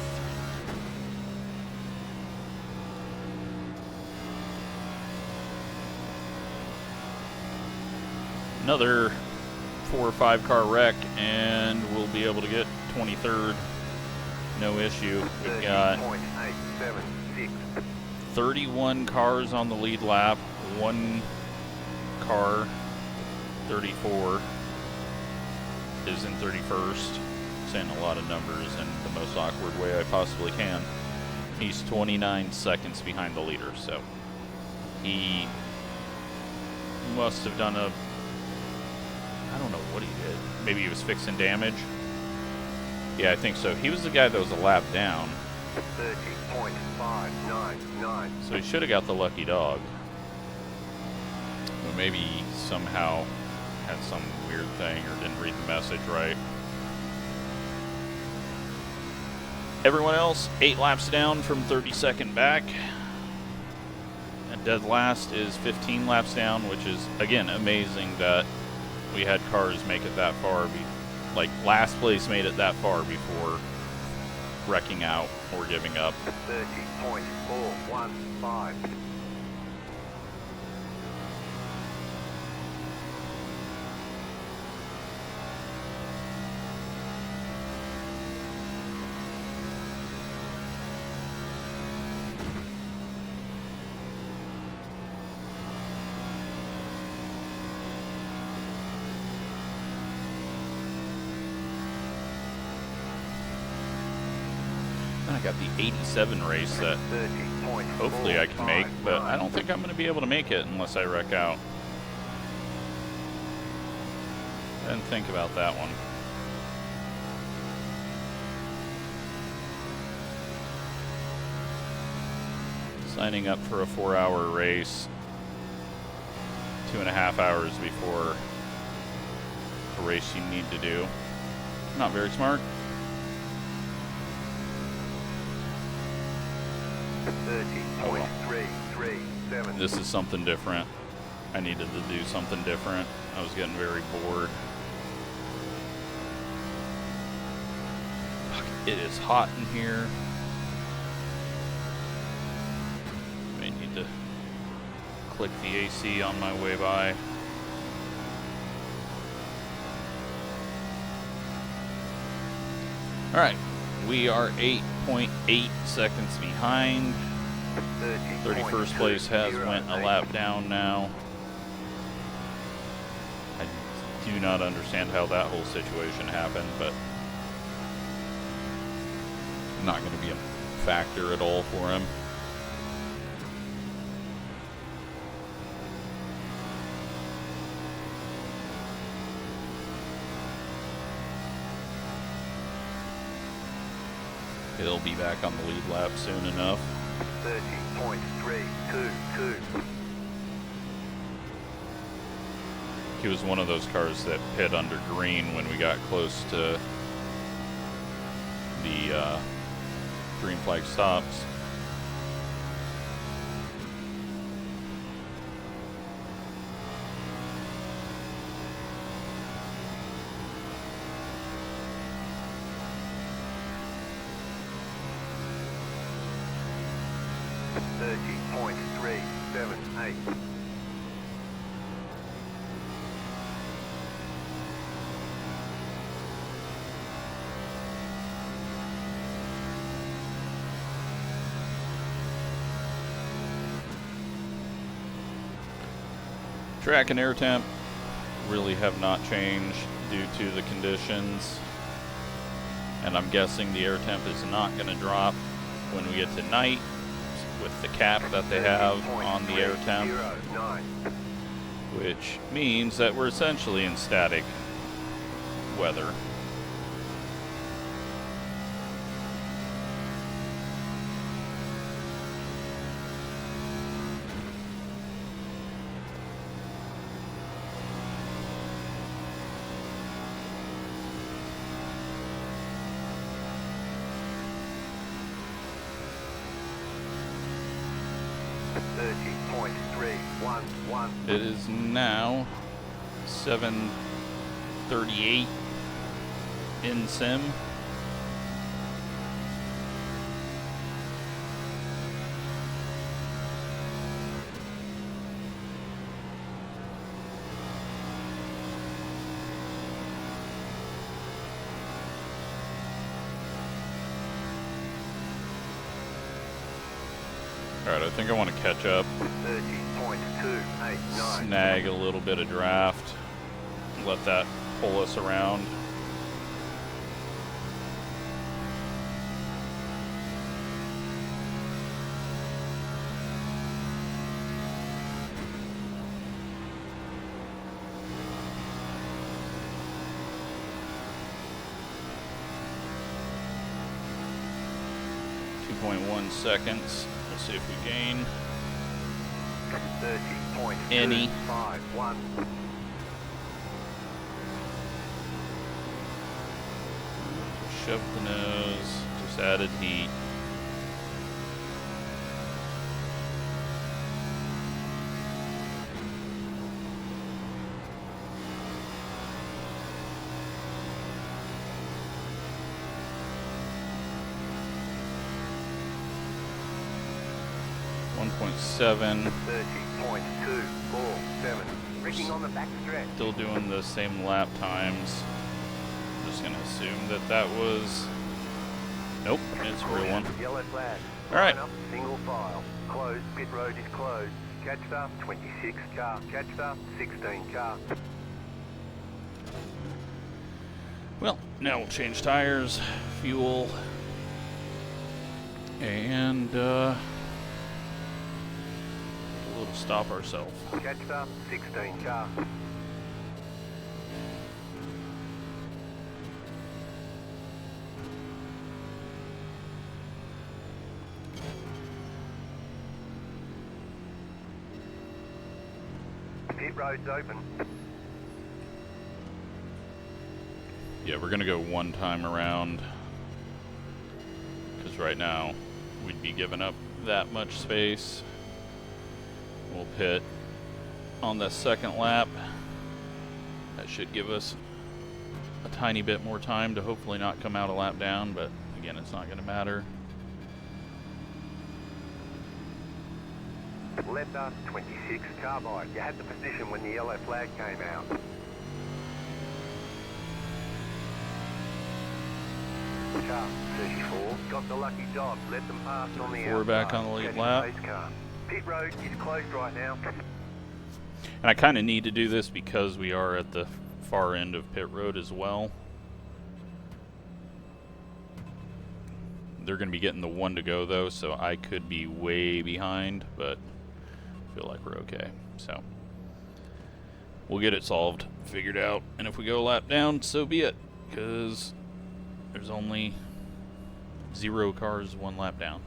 Another 4 or 5 car wreck, and we'll be able to get 23rd. No issue. We've got 30.876. 31 cars on the lead lap. One car, 34, is in 31st. Saying a lot of numbers in the most awkward way I possibly can. He's 29 seconds behind the leader, so he must have done a, I don't know what he did. Maybe he was fixing damage. Yeah, I think so. He was the guy that was a lap down. 30.599. So he should have got the lucky dog. But maybe he somehow had some weird thing or didn't read the message right. Everyone else, 8 laps down from 32nd back. And dead last is 15 laps down, which is, again, amazing that we had cars make it that far. Like, last place made it that far before wrecking out or giving up. 30.415. I got the 87 race that hopefully I can make, but I don't think I'm going to be able to make it unless I wreck out. I didn't think about that one. Signing up for a 4-hour race 2.5 hours before a race you need to do. Not very smart. 30.337. This is something different. I needed to do something different. I was getting very bored. Fuck, it is hot in here. May need to click the AC on my way by. Alright, we are 8.8 seconds behind. 31st place has went a lap down now. I do not understand how that whole situation happened, but not going to be a factor at all for him. He'll be back on the lead lap soon enough. 30.322. He was one of those cars that pit under green when we got close to the green flag stops. .378. Track and air temp really have not changed due to the conditions, and I'm guessing the air temp is not going to drop when we get to night with the cap that they have on the air temp, which means that we're essentially in static weather. It is now 7:38 in sim. Alright, I think I want to catch up. 30.289. Snag a little bit of draft. Let that pull us around. .1 seconds. Let's see if we gain any. 30.251. Shove the nose. Just added heat. .7. 30.247. Rigging on the back stretch. Still doing the same lap times. I'm just gonna assume that that was. Nope, it's a real one. Yellow flag. All right. Line up, single file. Closed. Pit road is closed. Catch up. 26 car. Catch up. 16 car. Well, now we'll change tires, fuel, and we'll stop ourselves. Catch up. 16 car. Pit road's open. Yeah, we're gonna go one time around, because right now we'd be giving up that much space. We'll pit on the second lap. That should give us a tiny bit more time to hopefully not come out a lap down, but again, it's not gonna matter. Letter 26 Carbide. You had the position when the yellow flag came out. Car 34. Got the lucky dog. Let them pass on the outside. We're back on the lead lap. Pit road is closed right now. And I kind of need to do this because we are at the far end of pit road as well. They're going to be getting the one to go though, so I could be way behind, but I feel like we're okay. So we'll get it solved, figured out, and if we go a lap down, so be it, because there's only 0 cars 1 lap down.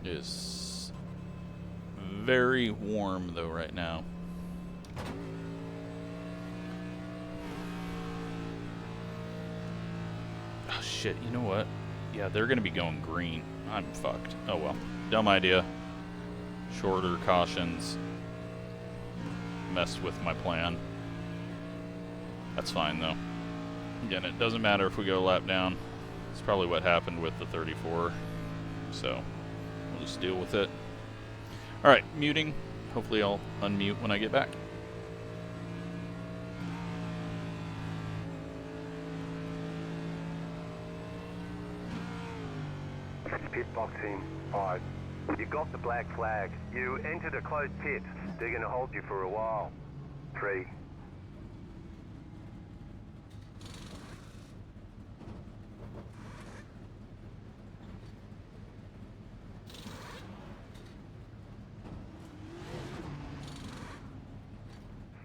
It is very warm though right now. Oh shit, you know what? Yeah, they're gonna be going green. I'm fucked. Oh well. Dumb idea. Shorter cautions. Messed with my plan. That's fine though. Again, it doesn't matter if we go a lap down. It's probably what happened with the 34. So we'll just deal with it. Alright, muting. Hopefully I'll unmute when I get back. Pit box in 5. You got the black flag. You entered a closed pit. They're going to hold you for a while. 3.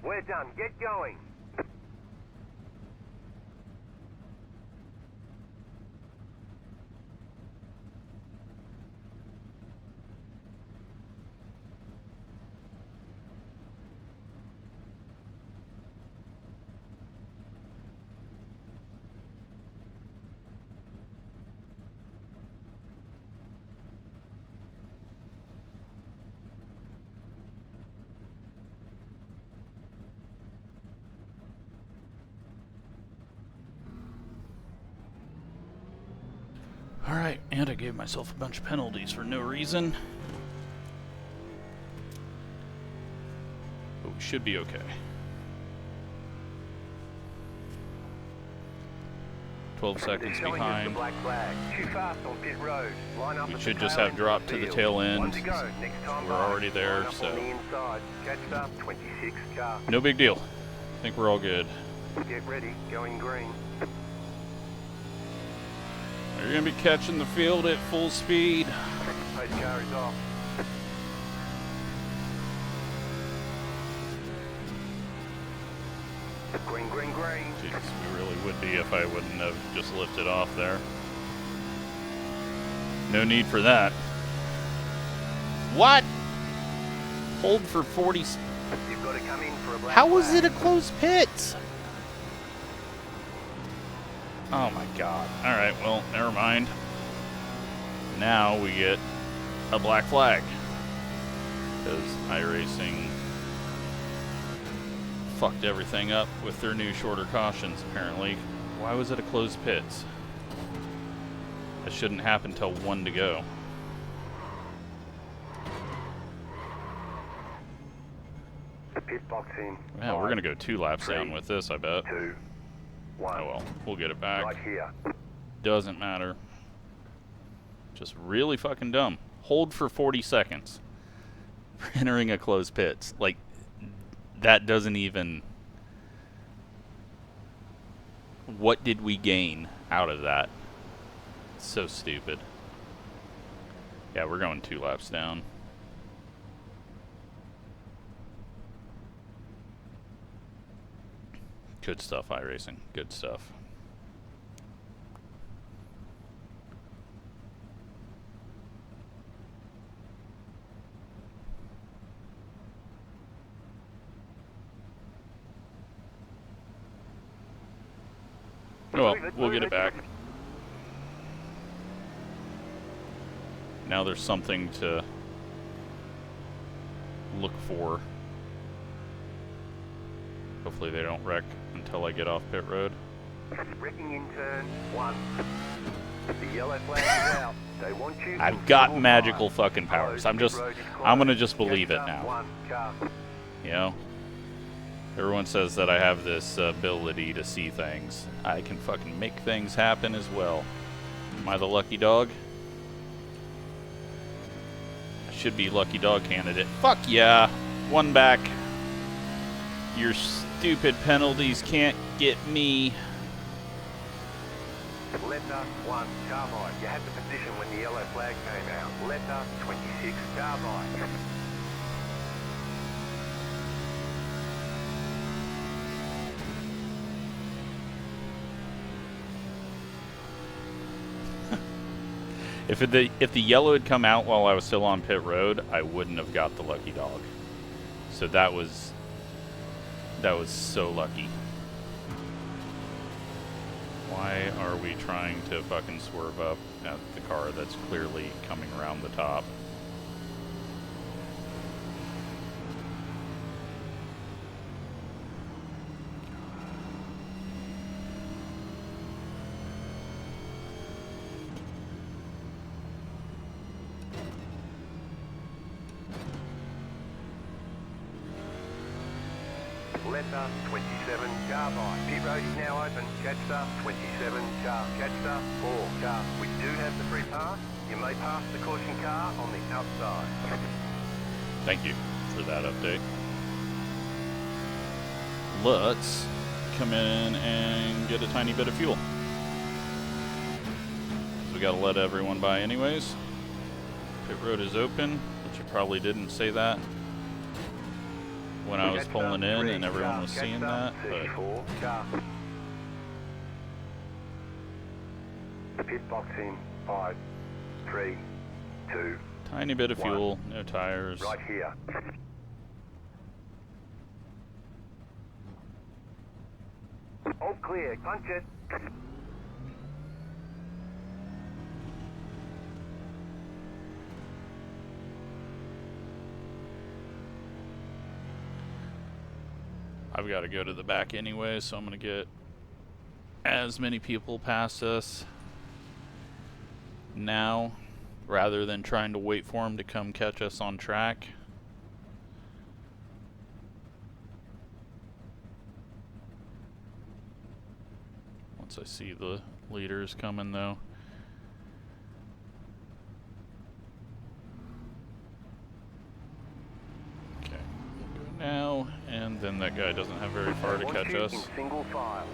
We're done. Get going. Alright, and I gave myself a bunch of penalties for no reason. But we should be okay. 12 seconds behind. Black flag. Too fast on pit road. Line up We at should the just tail have end dropped of to the field. tail end. One to go. Next time We're by. already there, Line up so on the inside. Catch up 26 car. no big deal. I think we're all good. Get ready. Going green. You're going to be catching the field at full speed. Pace car is off. Green, green, green. Jeez, we really would be if I wouldn't have just lifted off there. No need for that. What? Hold for 40. You've got to come in for a black How was flag. it a closed pit? Oh my god. Alright, well, never mind. Now we get a black flag. Because iRacing fucked everything up with their new shorter cautions, apparently. Why was it a closed pit? That shouldn't happen till 1 to go. Pit box in. Yeah, we're gonna go 2 laps down with this, I bet. 2, 1. Oh well, we'll get it back. Right here. Doesn't matter. Just really fucking dumb. Hold for 40 seconds. For entering a closed pit. Like, that doesn't even... What did we gain out of that? So stupid. Yeah, we're going 2 laps down. Good stuff, iRacing. Good stuff. Oh well, we'll get it back. Now there's something to look for. Hopefully they don't wreck until I get off pit road. Wrecking in turn 1. The yellow flag is out. They want you. I've got magical fucking powers. I'm gonna just believe it now. You know? Everyone says that I have this ability to see things. I can fucking make things happen as well. Am I the lucky dog? I should be lucky dog candidate. Fuck yeah! One back. Your stupid penalties can't get me. Letter 1, carbide. You had the position when the yellow flag came out. Letter 26, carbide. If the yellow had come out while I was still on pit road, I wouldn't have got the lucky dog. So that was so lucky. Why are we trying to fucking swerve up at the car that's clearly coming around the top? Letter 27, carbide. Pit road is now open. Catster 27, car. Catster 4, car. We do have the free pass. You may pass the caution car on the outside. Thank you for that update. Let's come in and get a tiny bit of fuel. So we gotta let everyone by anyways. Pit road is open, which I probably didn't say that when I was pulling in and everyone was seeing that, but pit box in 5, 3, 2. Tiny bit of fuel, no tires. Right here. All clear, punch it. I've got to go to the back anyway, so I'm going to get as many people past us now rather than trying to wait for them to come catch us on track. Once I see the leaders coming though. Okay, we'll go now, and then that guy doesn't have very far to catch us. Single file.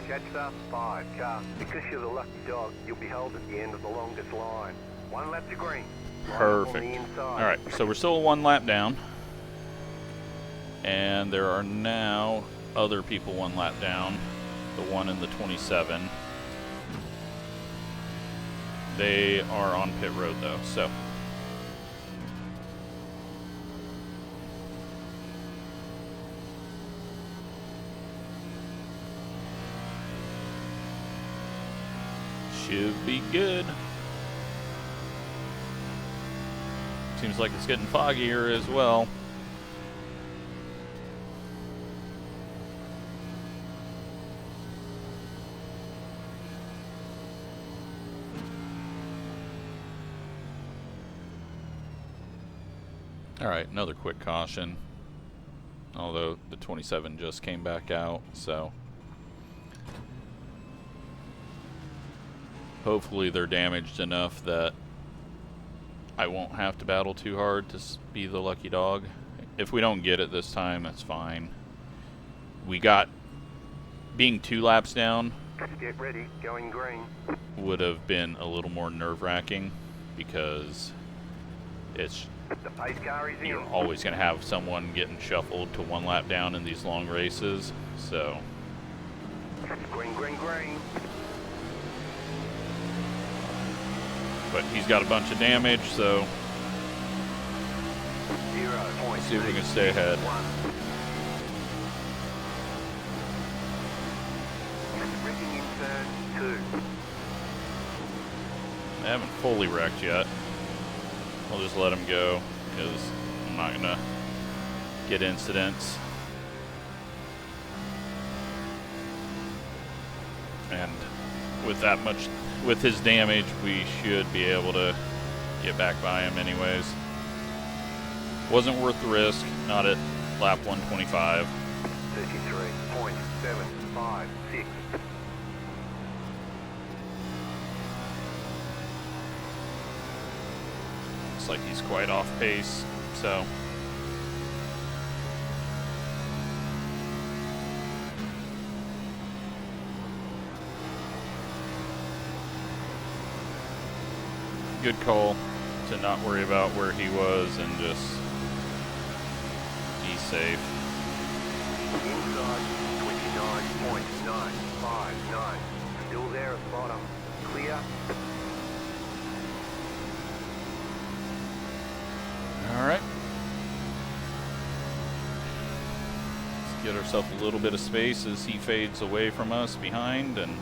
Catcher 5, car. Because you're the lucky dog, you'll be held at the end of the longest line. 1 lap to green. Perfect. Alright, so we're still 1 lap down. And there are now other people 1 lap down. The one in the 27. They are on pit road though, so. Should be good. Seems like it's getting foggier as well. Alright, another quick caution. Although the 27 just came back out, so hopefully they're damaged enough that I won't have to battle too hard to be the lucky dog. If we don't get it this time, that's fine. We got, being 2 laps down, get ready, going green, would have been a little more nerve-wracking because it's, the pace car is in. You're always going to have someone getting shuffled to 1 lap down in these long races, so. Green, green, green. But he's got a bunch of damage, so 0. see if we can stay ahead. Rigging in turn 2. I haven't fully wrecked yet. I'll just let him go because I'm not gonna get incidents. And with that much, with his damage, we should be able to get back by him anyways. Wasn't worth the risk, not at lap 125. 33.756. Looks like he's quite off pace, so. Good call to not worry about where he was and just be safe. Inside 29.959. Still there at bottom. Clear. Alright. Let's get ourselves a little bit of space as he fades away from us behind and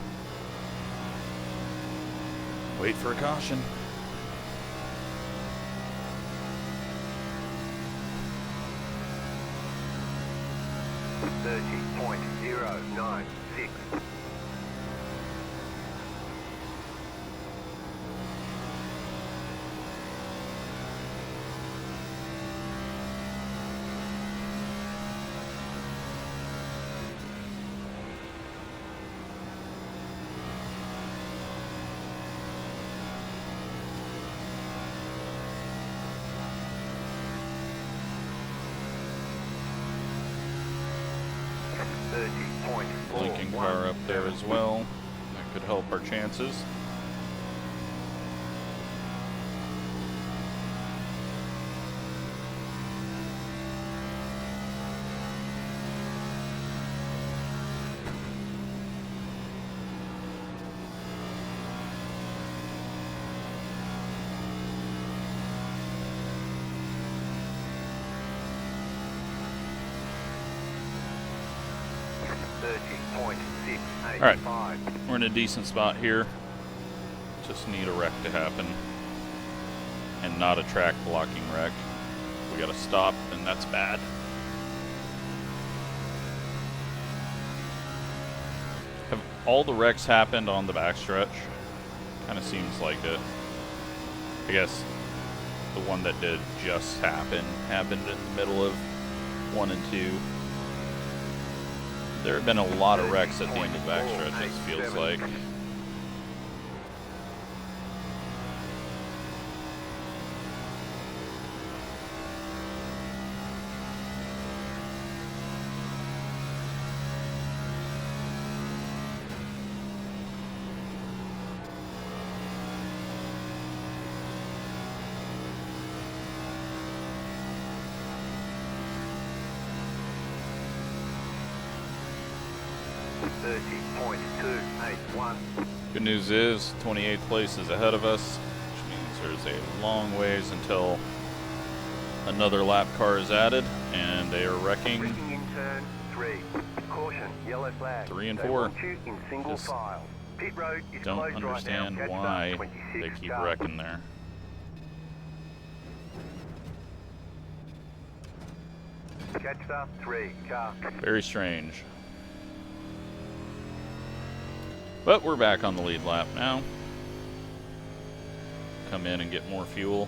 wait for a caution. 30.096. Blinking car up there as well. That could help our chances. Alright, we're in a decent spot here. Just need a wreck to happen. And not a track blocking wreck. We gotta stop, and that's bad. Have all the wrecks happened on the backstretch? Kinda seems like it. I guess the one that did just happened in the middle of 1 and 2. There have been a lot of wrecks at the end of the backstretch, it feels like. Good news is 28th place is ahead of us, which means there's a long ways until another lap car is added, and they are wrecking. In turn 3. Caution, yellow flag. 3 and They 4. want you in single Just file. Pit road is don't closed understand right now. why Catch they 26 keep cars. wrecking there. Catch up 3 car. Very strange. But we're back on the lead lap now. Come in and get more fuel.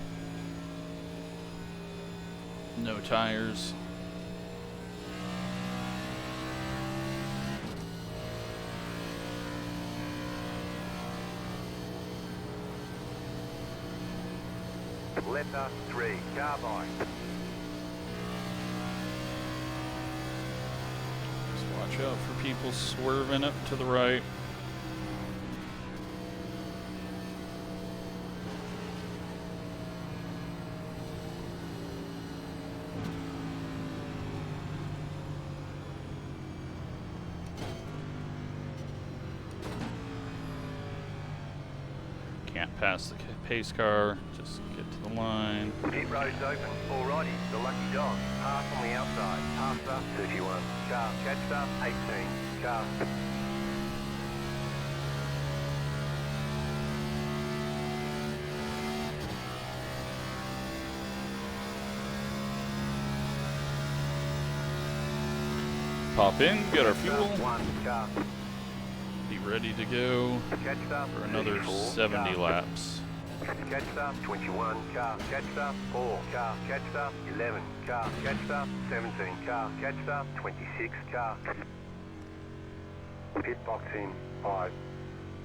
No tires. Letter 3 carbine. Just watch out for people swerving up to the right. Can't pass the pace car, just get to the line. Pit road's open. Alrighty, the lucky dog. Pass on the outside. Pass up 31. Car. Catch up 18. Car. Pop in, get our fuel, One car. be ready to go Catch up. for another 34 70 car. laps. Catch up. 21 car. Catch up. 4 car. Catch up. 11 car. Catch up. 17 car. Catch up. 26 car. Pit box in 5,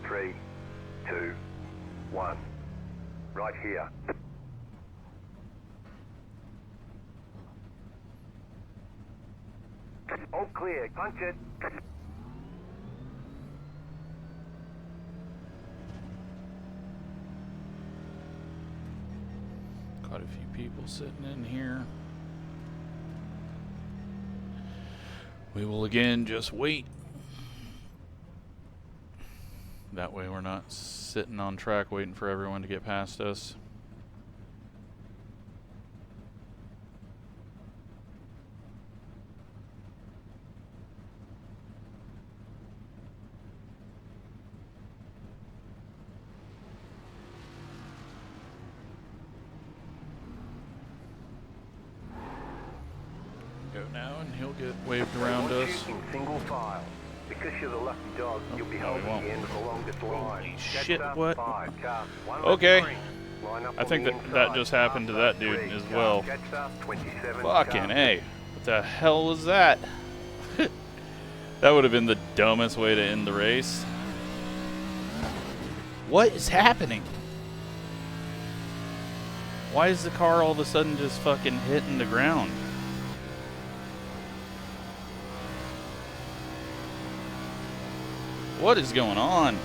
3, 2, 1. Right here. All clear. Punch it. Quite a few people sitting in here. We will again just wait. That way we're not sitting on track waiting for everyone to get past us. Go now and he'll get waved around us. In single file. Because you're the lucky dog, you'll be no, held we at won't. the end of the longest line. Holy Catch shit, up. what? 5 car. One Okay. left green. Line up I on think the that inside. just happened to that dude 3 as car. well. Catch up. 27 Fucking car. A. What the hell was that? That would have been the dumbest way to end the race. What is happening? Why is the car all of a sudden just fucking hitting the ground? What is going on?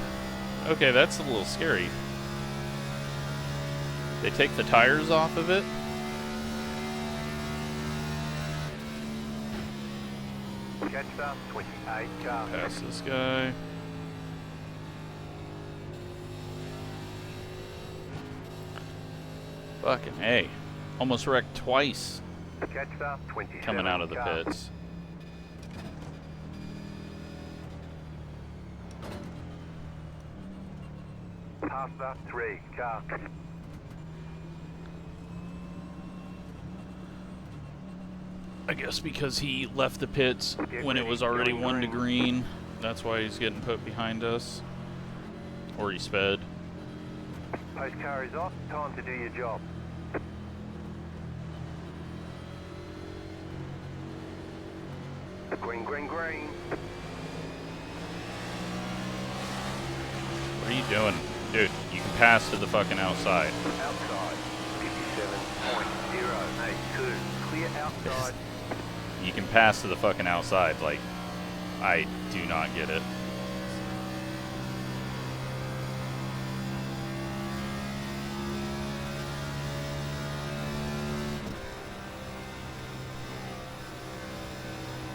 Okay, that's a little scary. They take the tires off of it? Catch up. 28 car. Pass this guy. Fucking A. Almost wrecked twice Catch up. 27 coming out of the car. pits. Pass up. 3 car. I guess because he left the pits when it was already 1 to green. That's why he's getting put behind us. Or he sped. Post car is off. Time to do your job. Green, green, green. What are you doing? Dude, you can pass to the fucking outside. Outside. 57.082. Clear outside. You can pass to the fucking outside. Like, I do not get it.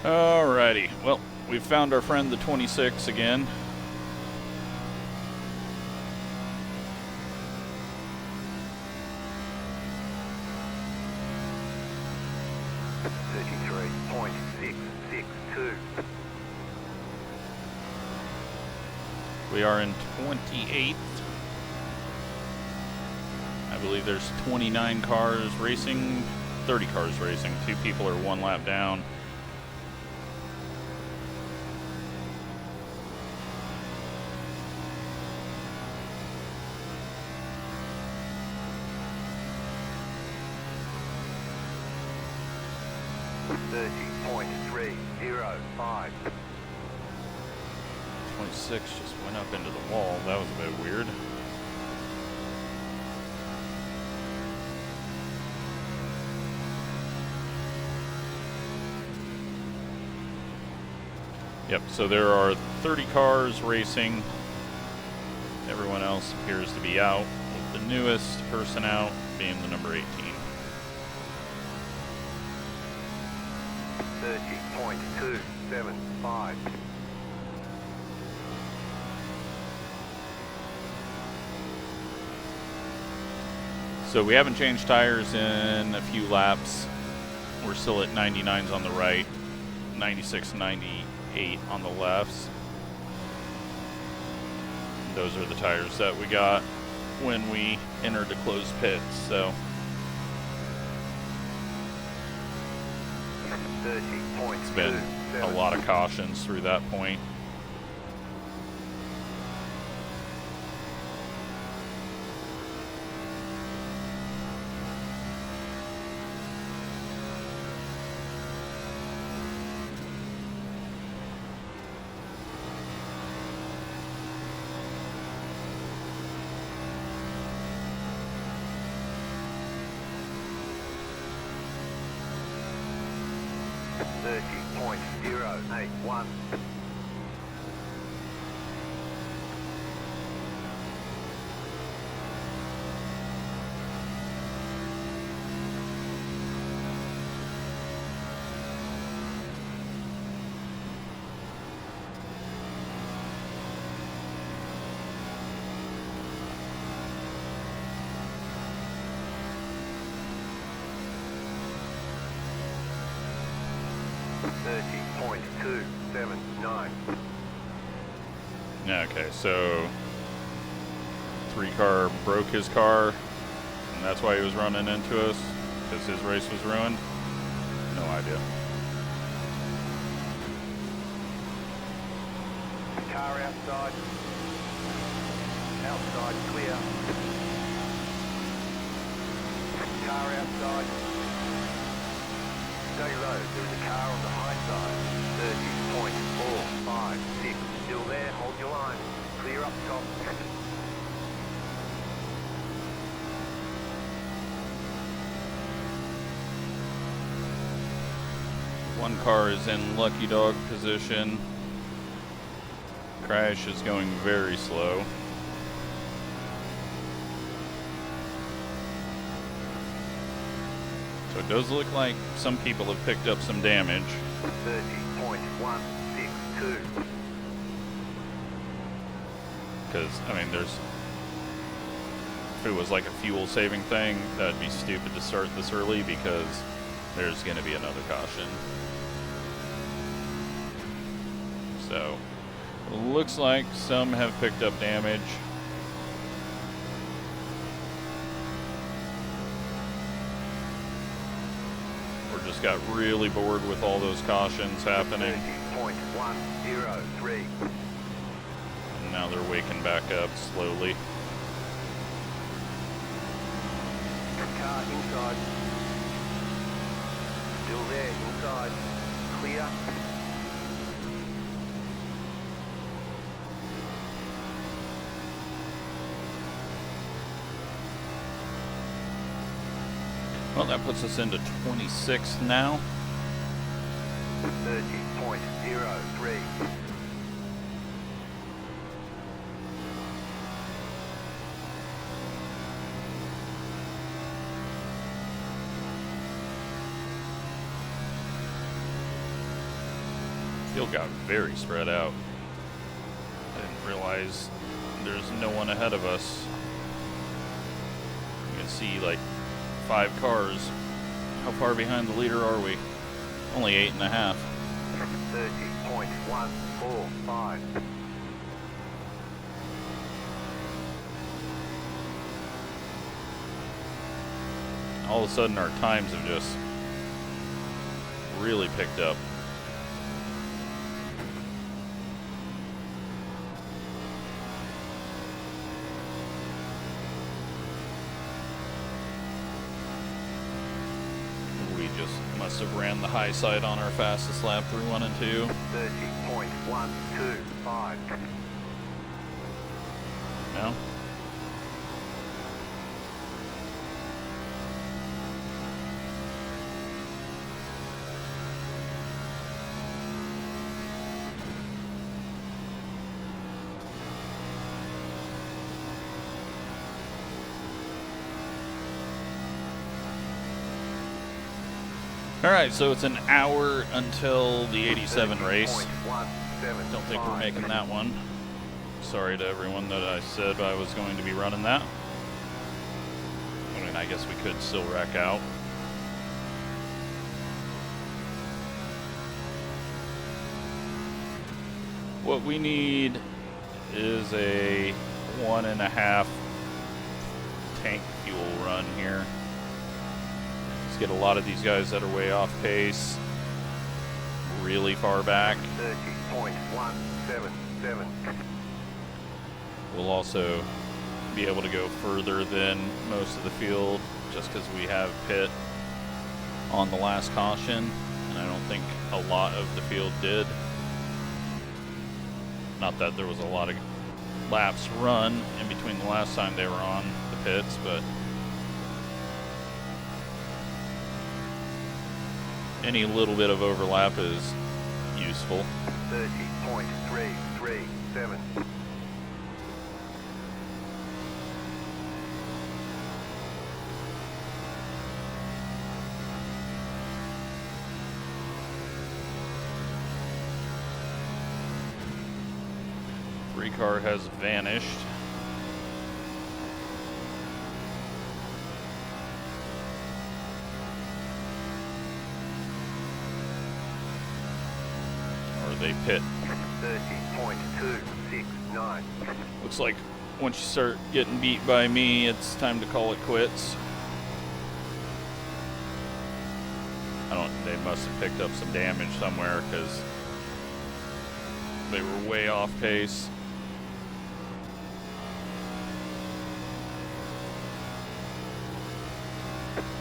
Alrighty. Well, we've found our friend the 26 again. We are in 28th. I believe there's 29 cars racing, 30 cars racing. 2 people are 1 lap down. .305. 26 just went up into the wall. That was a bit weird. Yep, so there are 30 cars racing. Everyone else appears to be out, with the newest person out being the number 18. 30.275. So we haven't changed tires in a few laps. We're still at 99s on the right, 96, 98 on the lefts. Those are the tires that we got when we entered the closed pits, so. 30.275. It's been a lot of cautions through that point. .081. Okay, so 3-car broke his car, and that's why he was running into us, because his race was ruined? No idea. Car outside. Outside clear. Car outside. Stay low, there's a car on the high side. 30.456. Still there, hold your line. Clear up top. One car is in lucky dog position. Crash is going very slow. So it does look like some people have picked up some damage. 30.162. Because, I mean, if it was like a fuel saving thing, that'd be stupid to start this early because there's going to be another caution. So, it looks like some have picked up damage. Or just got really bored with all those cautions happening. 30.103. And now they're waking back up slowly. Car inside. Still there, inside. Clear. Well, that puts us into 26th now. 30.03. Field got very spread out. I didn't realize there's no one ahead of us. You can see like 5 cars. How far behind the leader are we? Only 8.5. 30.145. All of a sudden our times have just really picked up. Must have ran the high side on our fastest lap through 1 and 2. 30.125. No? Alright, so it's an hour until the 87 race. Don't think we're making that one. Sorry to everyone that I said I was going to be running that. I mean, I guess we could still wreck out. What we need is a 1.5 tank fuel run here. Get a lot of these guys that are way off pace. really far back. 30.177. We'll also be able to go further than most of the field just because we have pit on the last caution, and I don't think a lot of the field did. Not that there was a lot of laps run in between the last time they were on the pits, but any little bit of overlap is useful. 30.337. Three car has vanished. Or they pit. 30.269. Looks like once you start getting beat by me, it's time to call it quits. They must have picked up some damage somewhere because they were way off pace.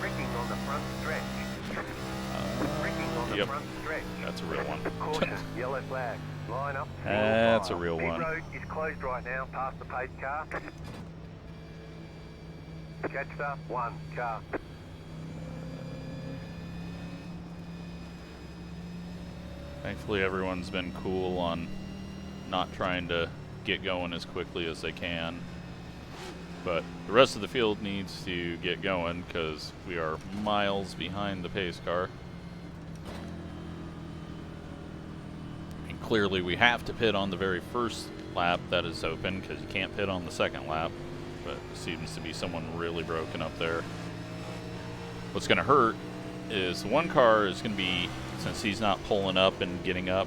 Braking on the front stretch. Braking on the Yep. front stretch. That's a real one. Caution, yellow flag. Line up. That's single a real file. one. Pit road is closed right now, past the pace car. Catch up, one car. Thankfully, everyone's been cool on not trying to get going as quickly as they can. But the rest of the field needs to get going because we are miles behind the pace car. And clearly we have to pit on the very first lap that is open because you can't pit on the second lap. But it seems to be someone really broken up there. What's going to hurt is the one car is going to be, since he's not pulling up and getting up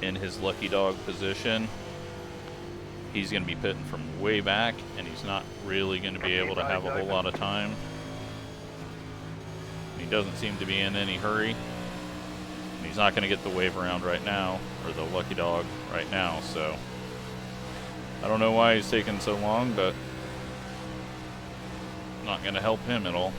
in his lucky dog position, he's going to be pitting from way back, and he's not really going to be able to have a whole lot of time. He doesn't seem to be in any hurry. And he's not going to get the wave around right now, or the lucky dog right now, so I don't know why he's taking so long, but not going to help him at all.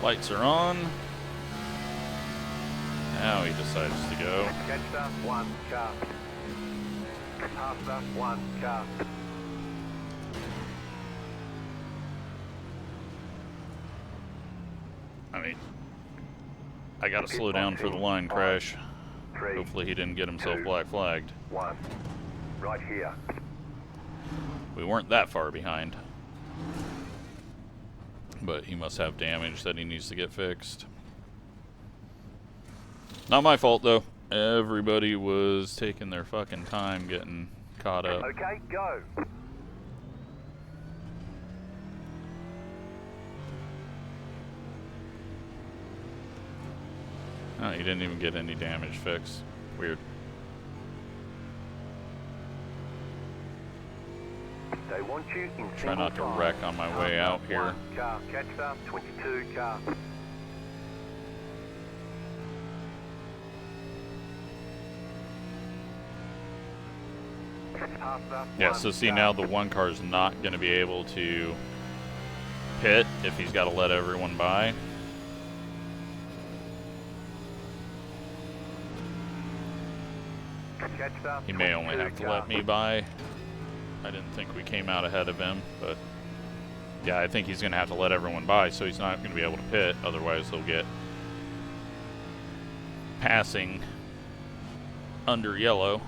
Lights are on. Now he decides to go. Catch up, one car. Pass up, one car. I mean, I gotta slow down for the line crash. 3, Hopefully he didn't get himself 2, black flagged. 1. Right here. We weren't that far behind. But he must have damage that he needs to get fixed. Not my fault, though. Everybody was taking their fucking time getting caught up. Okay, go. Oh, he didn't even get any damage fixed. Weird. They want you in Try not to single wreck file. on my way out here. 1 car. Catch up, 22 car. Pass up, Yeah, 1 so see car. now the one car is not going to be able to pit if he's got to let everyone by. Catch up, He may only 22 have to car. let me by. I didn't think we came out ahead of him, but yeah, I think he's going to have to let everyone by, so he's not going to be able to pit. Otherwise, he'll get passing under yellow.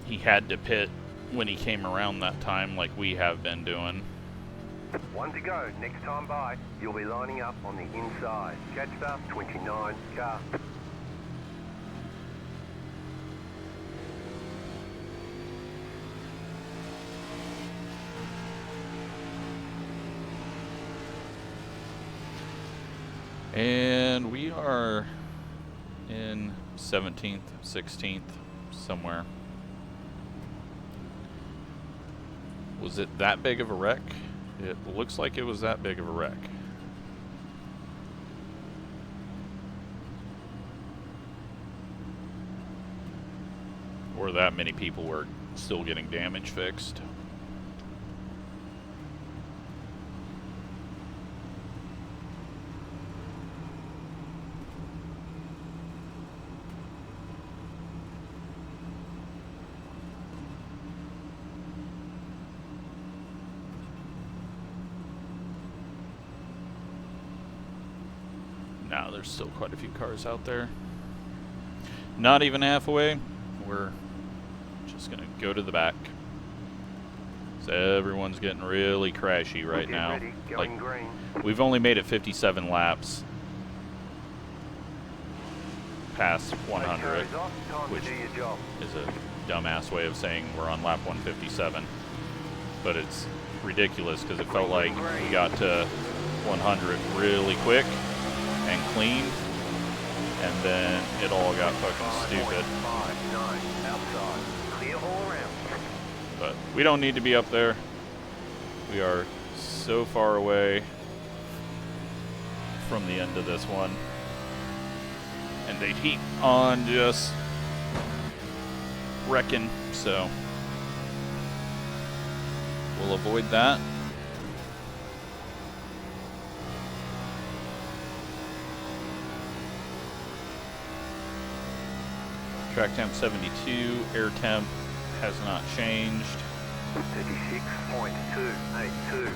He had to pit when he came around that time like we have been doing. 1 to go. Next time by, you'll be lining up on the inside. Catch up, 29 car. And we are in 17th, 16th, somewhere. Was it that big of a wreck? It looks like it was that big of a wreck. Or that many people were still getting damage fixed. Now there's still quite a few cars out there. Not even halfway. We're just gonna go to the back. So everyone's getting really crashy right now. Like, we've only made it 57 laps past 100, which is a dumbass way of saying we're on lap 157. But it's ridiculous because it felt like we got to 100 really quick and clean, and then it all got fucking stupid. But we don't need to be up there. We are so far away from the end of this one. And they keep on just wrecking, so we'll avoid that. Track temp 72, air temp has not changed. 36.282.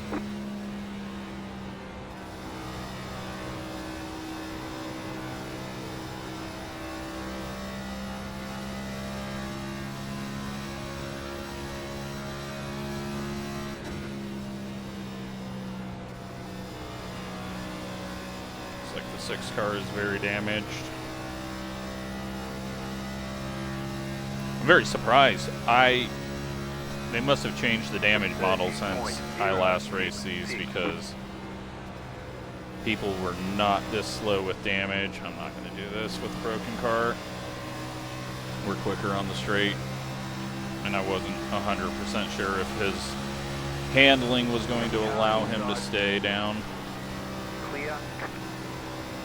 Looks like the 6 car is very damaged. I'm very surprised. They must have changed the damage model since I last raced these, because people were not this slow with damage. I'm not going to do this with a broken car. We're quicker on the straight, and I wasn't 100% sure if his handling was going to allow him to stay down.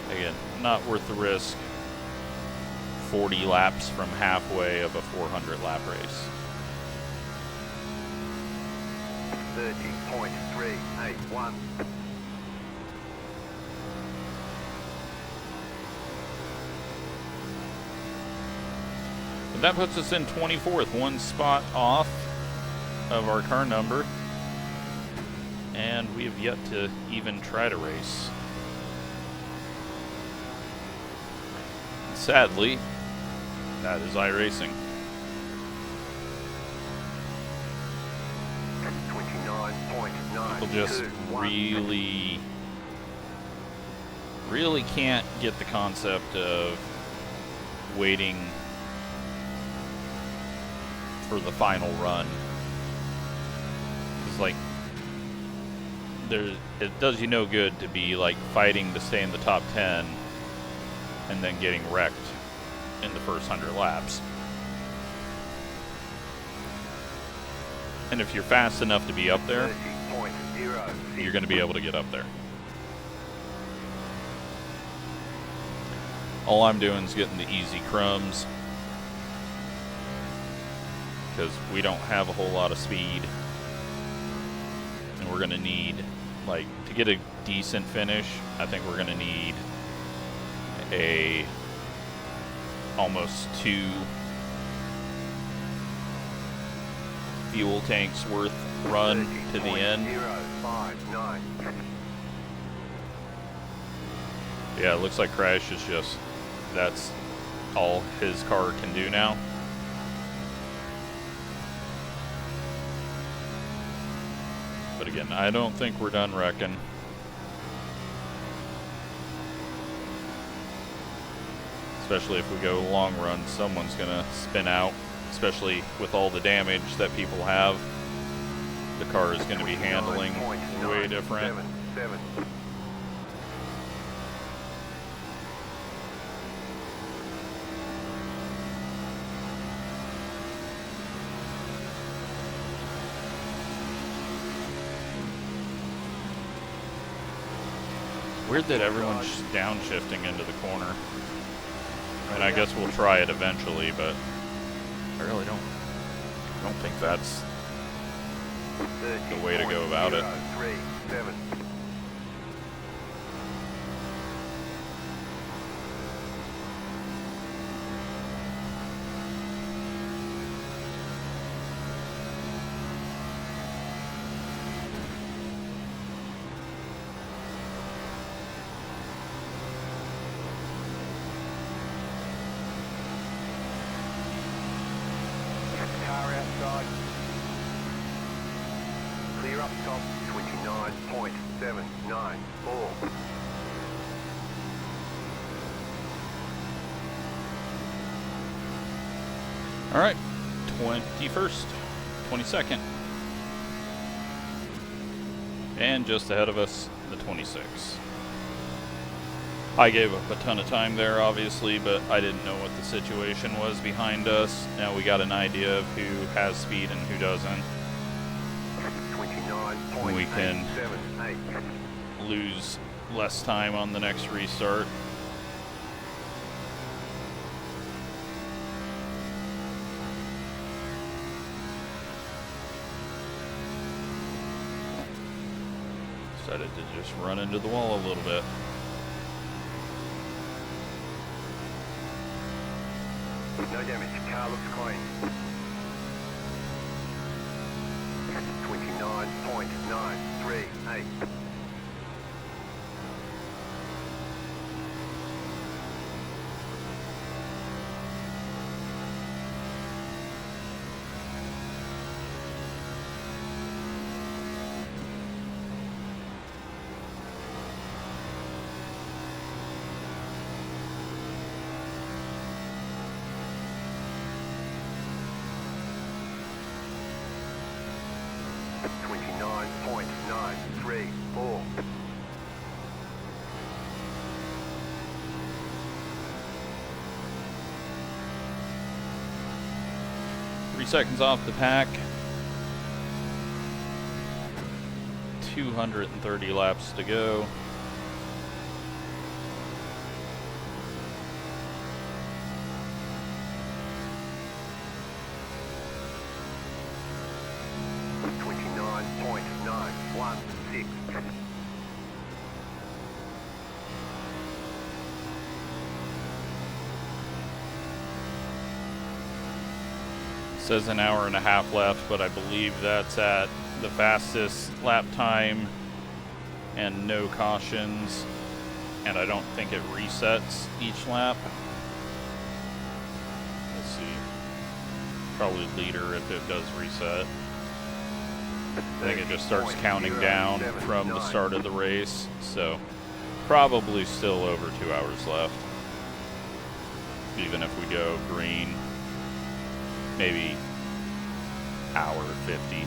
Again, not worth the risk. 40 laps from halfway of a 400 lap race. 30.381. But that puts us in 24th, one spot off of our car number. And we have yet to even try to race. Sadly, that is iRacing. 29.9. People just really can't get the concept of waiting for the final run. It's like, it does you no good to be like fighting to stay in the top 10 and then getting wrecked in the first 100 laps. And if you're fast enough to be up there, you're going to be able to get up there. All I'm doing is getting the easy crumbs, because we don't have a whole lot of speed. And we're going to need, like, to get a decent finish, I think we're going to need a almost 2 fuel tanks worth run to the end. Yeah, it looks like Crash is just, that's all his car can do now. But again, I don't think we're done wrecking. Especially if we go long run, someone's gonna spin out, especially with all the damage that people have. The car is gonna be handling way different. Weird that everyone's downshifting into the corner. And I guess we'll try it eventually, but I really don't think that's the way to go about it. 30.037. Car outside. Clear up top, 29.794. All right, 21st, 22nd. And just ahead of us, the 26th. I gave up a ton of time there, obviously, but I didn't know what the situation was behind us. Now we got an idea of who has speed and who doesn't. 29.878. We can lose less time on the next restart. Decided to just run into the wall a little bit. No damage, car looks clean. 29.938. .934. 3 seconds off the pack. 230 laps to go. Says an hour and a half left, but I believe that's at the fastest lap time and no cautions, and I don't think it resets each lap. Let's see. Probably leader if it does reset. I think it just starts counting down from the start of the race, so probably still over 2 hours left. Even if we go green, maybe hour 50.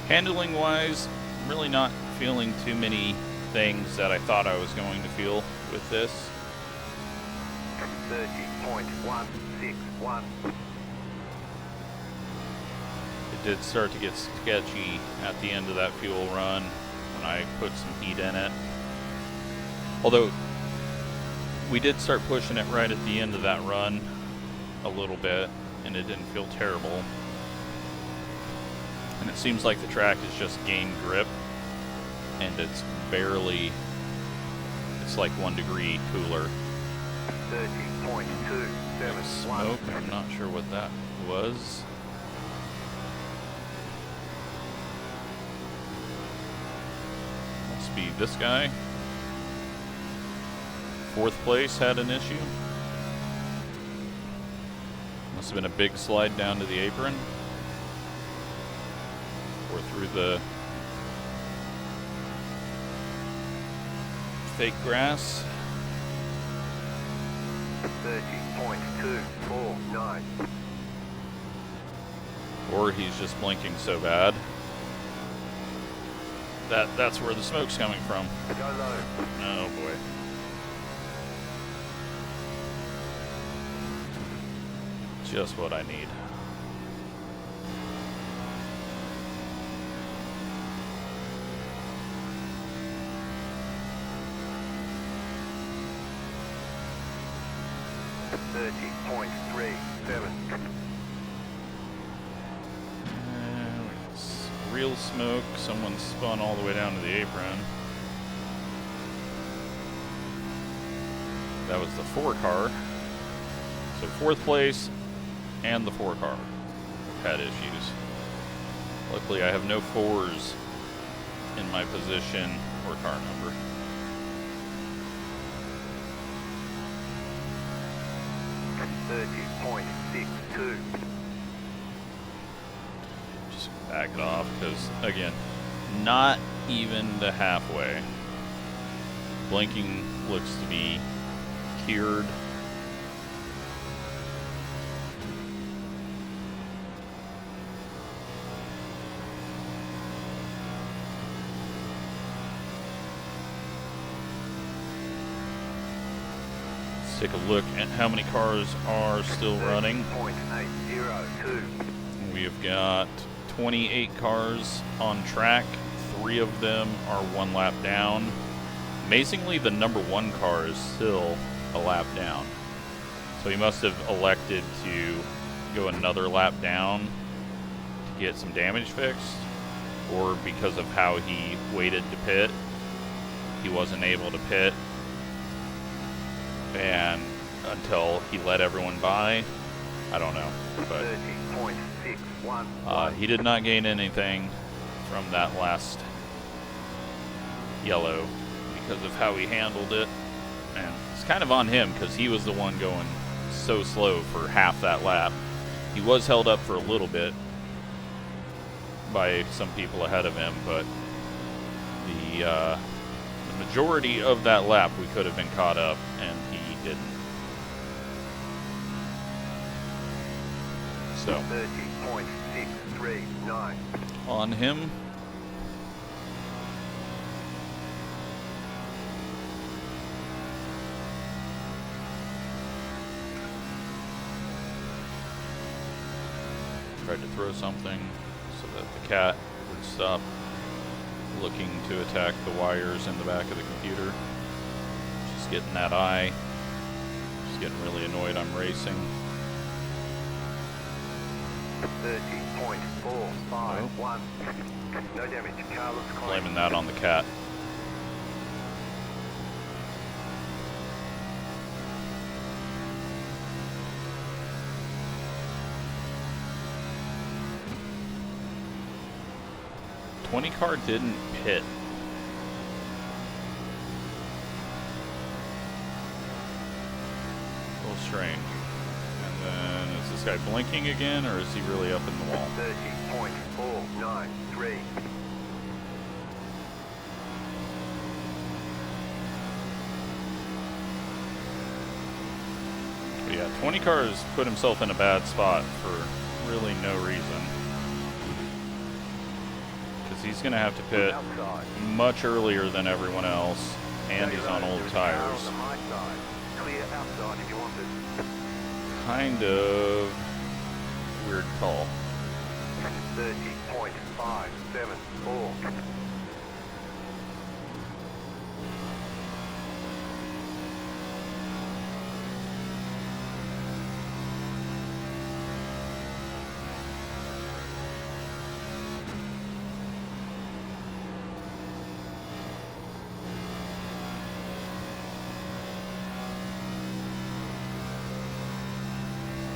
Handling wise, I'm really not feeling too many things that I thought I was going to feel with this. 30.161. It did start to get sketchy at the end of that fuel run when I put some heat in it. Although we did start pushing it right at the end of that run a little bit, and it didn't feel terrible. And it seems like the track has just gained grip, and it's barely, it's like 1 degree cooler. 30.271. Smoke, I'm not sure what that was. Must be this guy. 4th place had an issue. Must have been a big slide down to the apron. Or through the fake grass. 30.249. Or he's just blinking so bad. That's where the smoke's coming from. Go low. Oh boy. Just what I need. 30.37. Real smoke. Someone spun all the way down to the apron. That was the 4 car. So 4th place and the 4 car had issues. Luckily, I have no 4s in my position or car number. .62. Just back it off, because again, not even the halfway. Blinking looks to be cured. Take a look at how many cars are still running. We have got 28 cars on track. 3 of them are 1 lap down. Amazingly, the number 1 car is still a lap down. So he must have elected to go another lap down to get some damage fixed, or because of how he waited to pit, he wasn't able to pit. And until he let everyone by, I don't know. But he did not gain anything from that last yellow because of how he handled it. And it's kind of on him because he was the one going so slow for half that lap. He was held up for a little bit by some people ahead of him, but the majority of that lap we could have been caught up, and he didn't. So 30.639 on him. Tried to throw something so that the cat would stop looking to attack the wires in the back of the computer. Just getting that eye. Just getting really annoyed I'm racing. 30.451. No damage. Car looks clean. Blaming that on the cat. '20 car didn't pit. A little strange. And then is this guy blinking again, or is he really up in the wall? 30.493. But yeah, 20 cars put himself in a bad spot for really no reason. He's going to have to pit much earlier than everyone else, and he's on old tires. Kind of weird call. 30.574.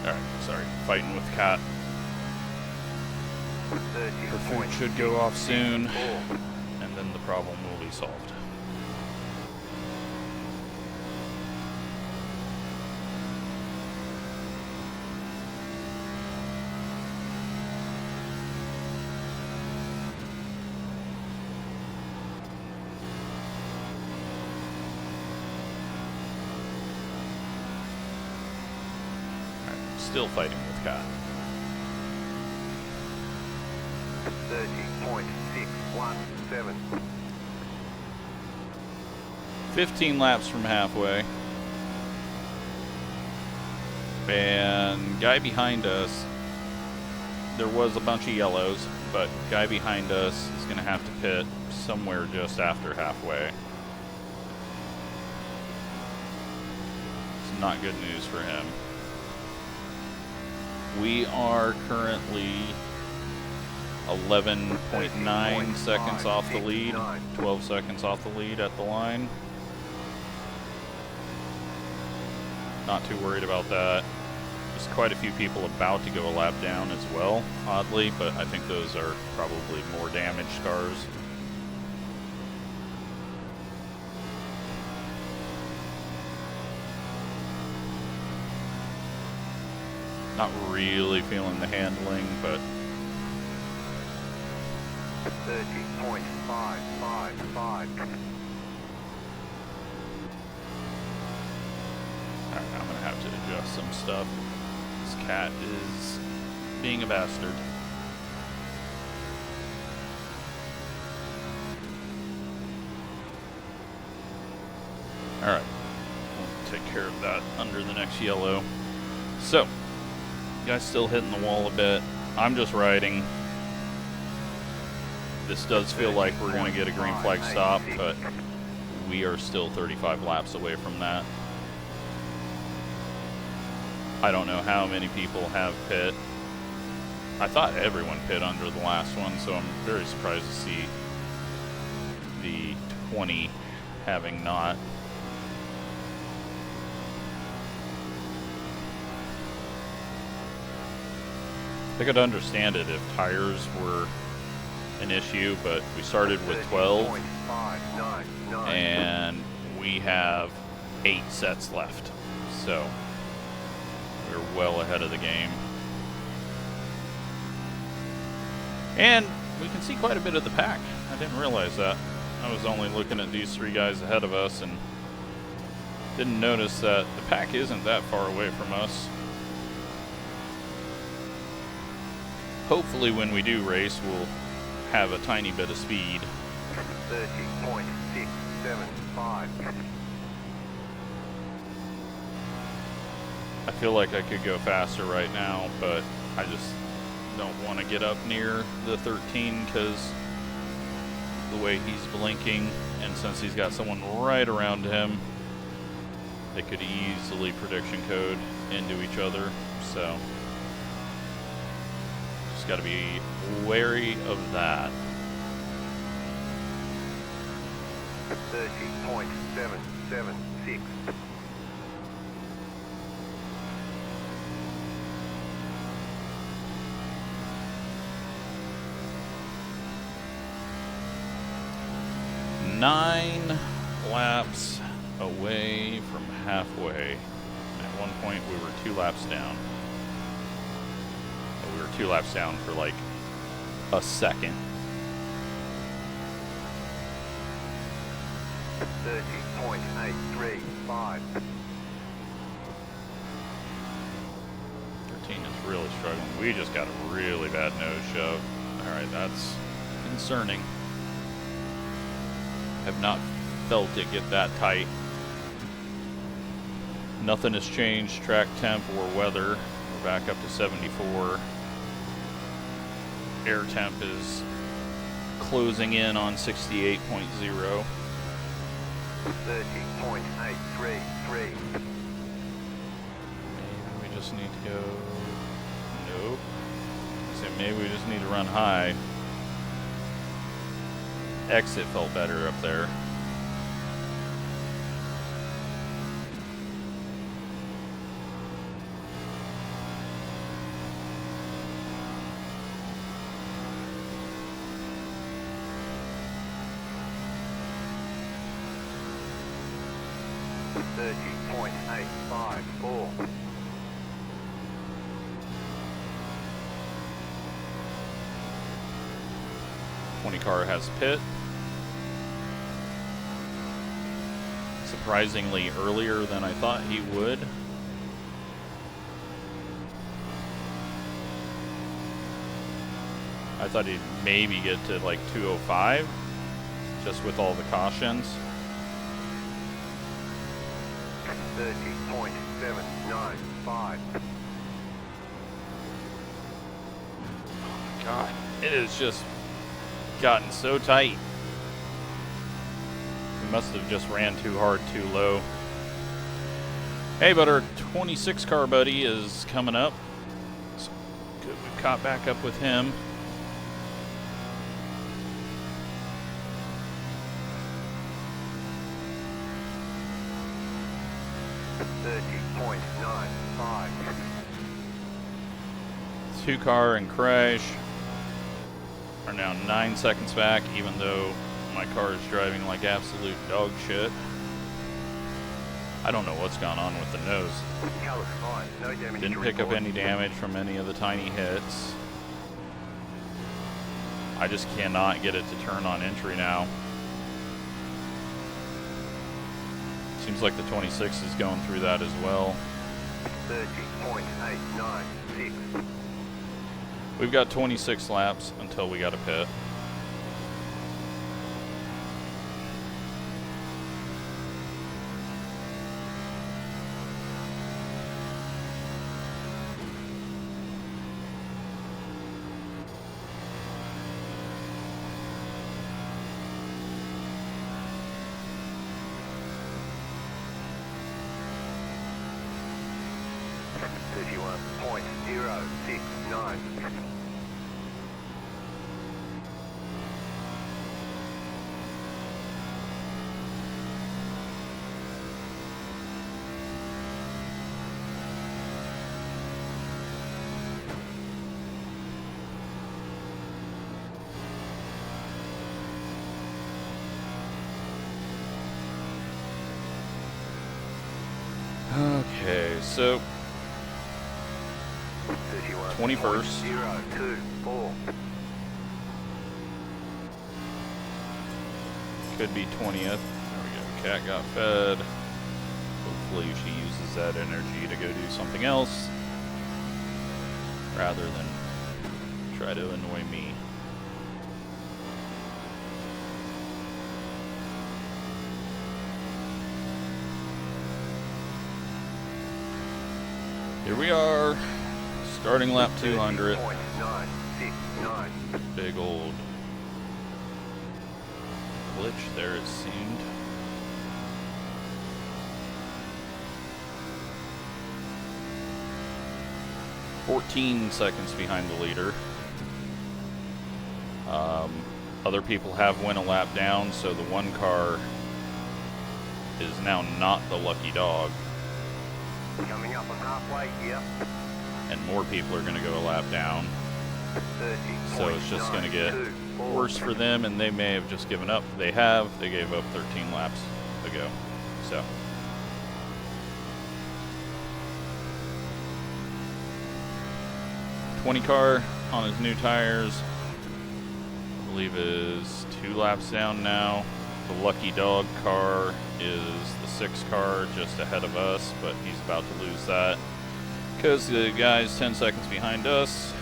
Alright, sorry, fighting with Cat. Her food should go off soon, and then the problem will be solved. Still fighting with Cat. 30.617. 15 laps from halfway. And guy behind us, there was a bunch of yellows, but guy behind us is going to have to pit somewhere just after halfway. It's not good news for him. We are currently 11.9 seconds off the lead, 12 seconds off the lead at the line. Not too worried about that. There's quite a few people about to go a lap down as well, oddly, but I think those are probably more damaged cars. Not really feeling the handling, but 30.555. Alright, I'm gonna have to adjust some stuff. This cat is being a bastard. Alright, we'll take care of that under the next yellow. So, you guys still hitting the wall a bit. I'm just riding. This does feel like we're going to get a green flag stop, but we are still 35 laps away from that. I don't know how many people have pit. I thought everyone pit under the last one, so I'm very surprised to see the 20 having not. I could understand it if tires were an issue, but we started with 12 and we have 8 sets left, so we're well ahead of the game. And we can see quite a bit of the pack. I didn't realize that. I was only looking at these 3 guys ahead of us and didn't notice that the pack isn't that far away from us. Hopefully when we do race, we'll have a tiny bit of speed. 30.675. I feel like I could go faster right now, but I just don't want to get up near the 13 because the way he's blinking, and since he's got someone right around him, they could easily prediction code into each other, so just got to be wary of that. 30.776. Nine laps away from halfway. At one point we were 2 laps down. We were 2 laps down for like a second. 30.835. 13 is really struggling. We just got a really bad nose shove. Alright, that's concerning. Have not felt it get that tight. Nothing has changed, track temp or weather. We're back up to 74. Air temp is closing in on 68.0. 30.833. Maybe we just need to go... Nope. So maybe we just need to run high. Exit felt better up there. .854. 20 car has pit. Surprisingly earlier than I thought he would. I thought he'd maybe get to like 205 just with all the cautions. 30.795. God, it has just gotten so tight. We must have just ran too hard, too low. Hey, but our 26 car buddy is coming up. So good, we caught back up with him. Two car and Crash are now 9 seconds back, even though my car is driving like absolute dog shit. I don't know what's gone on with the nose. Didn't pick up any damage from any of the tiny hits. I just cannot get it to turn on entry now. Seems like the 26 is going through that as well. 30.896. We've got 26 laps until we got a pit. Okay, so 21st. Could be 20th. There we go. Cat got fed. Hopefully she uses that energy to go do something else rather than try to annoy me. Here we are, starting lap 200. Big old glitch there, it seemed. "14 seconds behind the leader. Other people have went a lap down, so the one car is now not the lucky dog. Coming up on halfway here. And more people are going to go a lap down. So it's just going to get worse for them, and they may have just given up. They have. They gave up 13 laps ago. So. "20 car on his new tires. I believe is 2 laps down now. The lucky dog car is the 6 car just ahead of us, but he's about to lose that because the guys 10 seconds behind us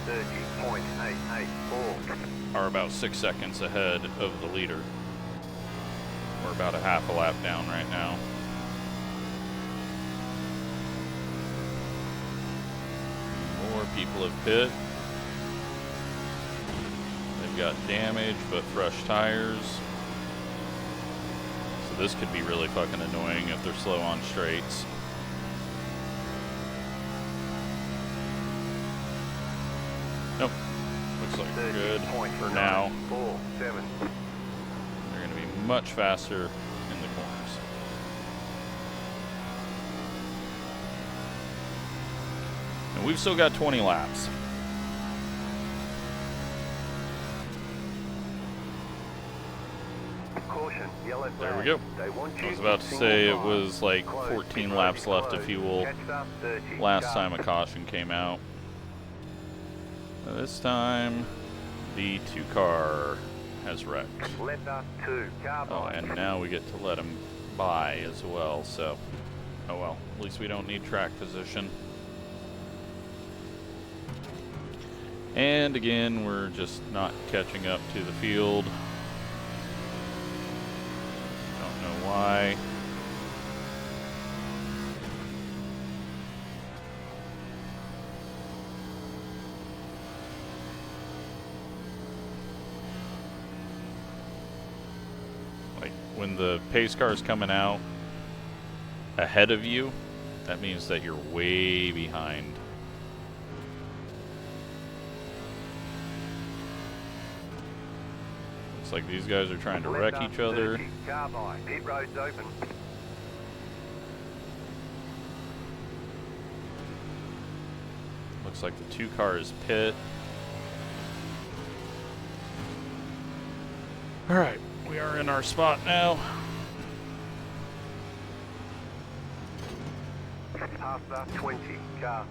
30.884 are about 6 seconds ahead of the leader. We're about a half a lap down right now. More people have pit. They've got damage but fresh tires. So this could be really fucking annoying if they're slow on straights. Nope. Looks like we're good for now. They're going to be much faster in the corners. And we've still got 20 laps. There we go. I was about to say it was like 14 laps left of fuel last time a caution came out. This time, the 2 car has wrecked. Oh, and now we get to let him by as well, so, oh well, at least we don't need track position. And again, we're just not catching up to the field. Don't know why. When the pace car is coming out, ahead of you, that means that you're way behind. Looks like these guys are trying to wreck each other. Car by. Pit road's open. Looks like the 2 cars pit. Alright, we are in our spot now. Past the 20 car.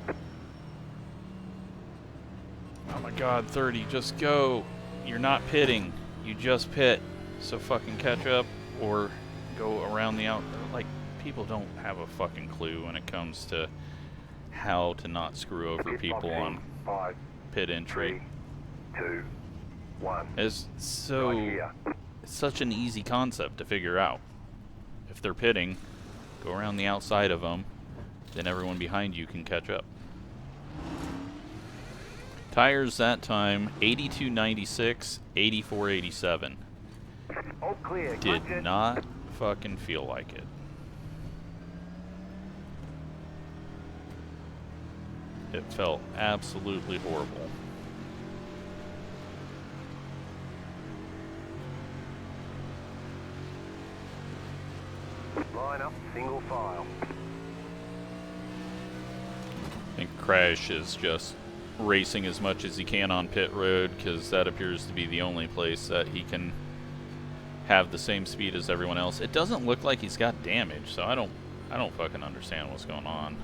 Oh my god, 30, just go. You're not pitting. You just pit. So fucking catch up or go around the out. Like, people don't have a fucking clue when it comes to how to not screw over people on pit entry. 3, 2, 1. It's so... Right here. It's such an easy concept to figure out. If they're pitting, go around the outside of them, then everyone behind you can catch up. Tires that time, 82.96, 84.87. All clear. Did not fucking feel like it. It felt absolutely horrible. Line up, single file. I think Crash is just racing as much as he can on pit road because that appears to be the only place that he can have the same speed as everyone else. It doesn't look like he's got damage, so I don't fucking understand what's going on.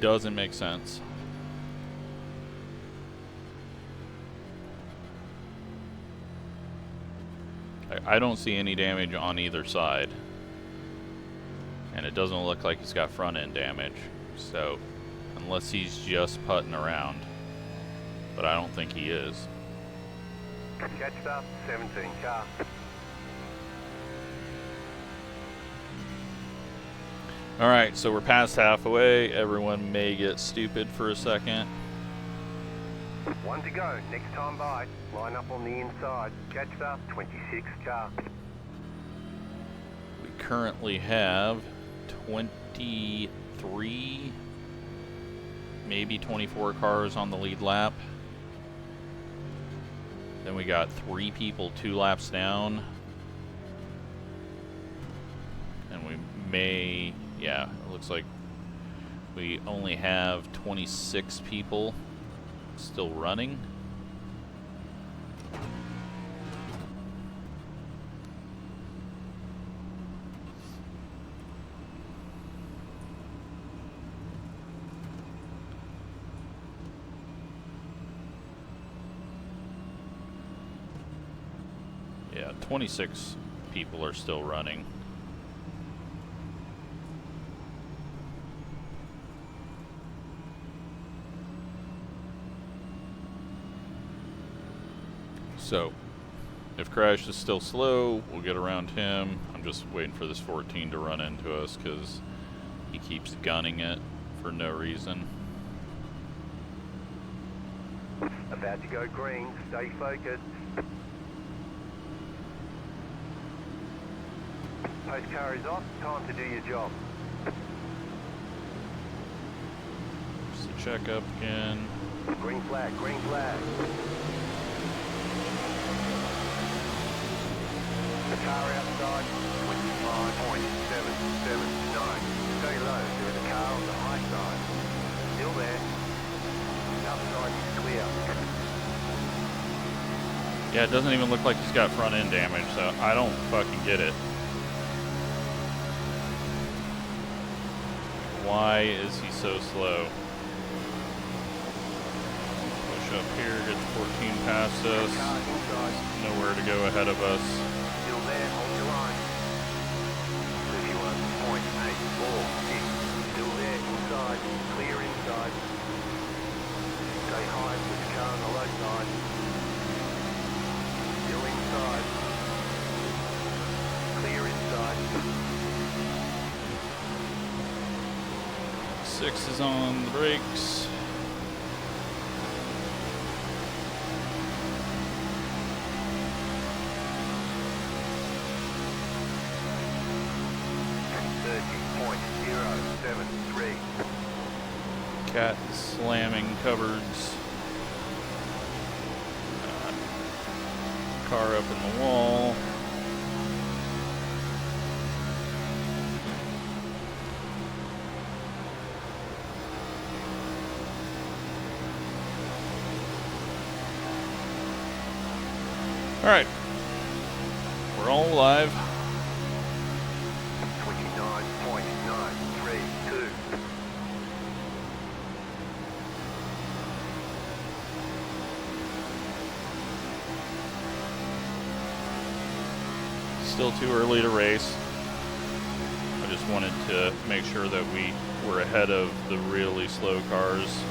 Doesn't make sense. I don't see any damage on either side. And it doesn't look like he's got front end damage. So, unless he's just putting around. But I don't think he is. Catched up, 17 car. Alright, so we're past halfway. Everyone may get stupid for a second. 1 to go, next time by. Line up on the inside. Catched up, 26 car. We currently have 23, maybe 24 cars on the lead lap. Then we got 3 people 2 laps down. And we may, yeah, it looks like we only have 26 people still running. Yeah, 26 people are still running. So, if Crash is still slow, we'll get around him. I'm just waiting for this 14 to run into us because he keeps gunning it for no reason. About to go green, stay focused. Post car is off, time to do your job. Just to check up again. Green flag, green flag. The car outside, 25.779. Stay low, there is a car on the high side. Still there. Outside is clear. Yeah, it doesn't even look like he's got front end damage, so I don't fucking get it. Why is he so slow? Push up here, get the 14 past us. Nowhere to go ahead of us. Still there, hold your line. 31.846. Still there, inside, clear inside. Stay high with the car on the low side. Still inside. Clear inside. 6 is on the brakes. .73. Cat slamming cupboards. Car up in the wall. All right, we're all live. 29.932. Still too early to race. I just wanted to make sure that we were ahead of the really slow cars,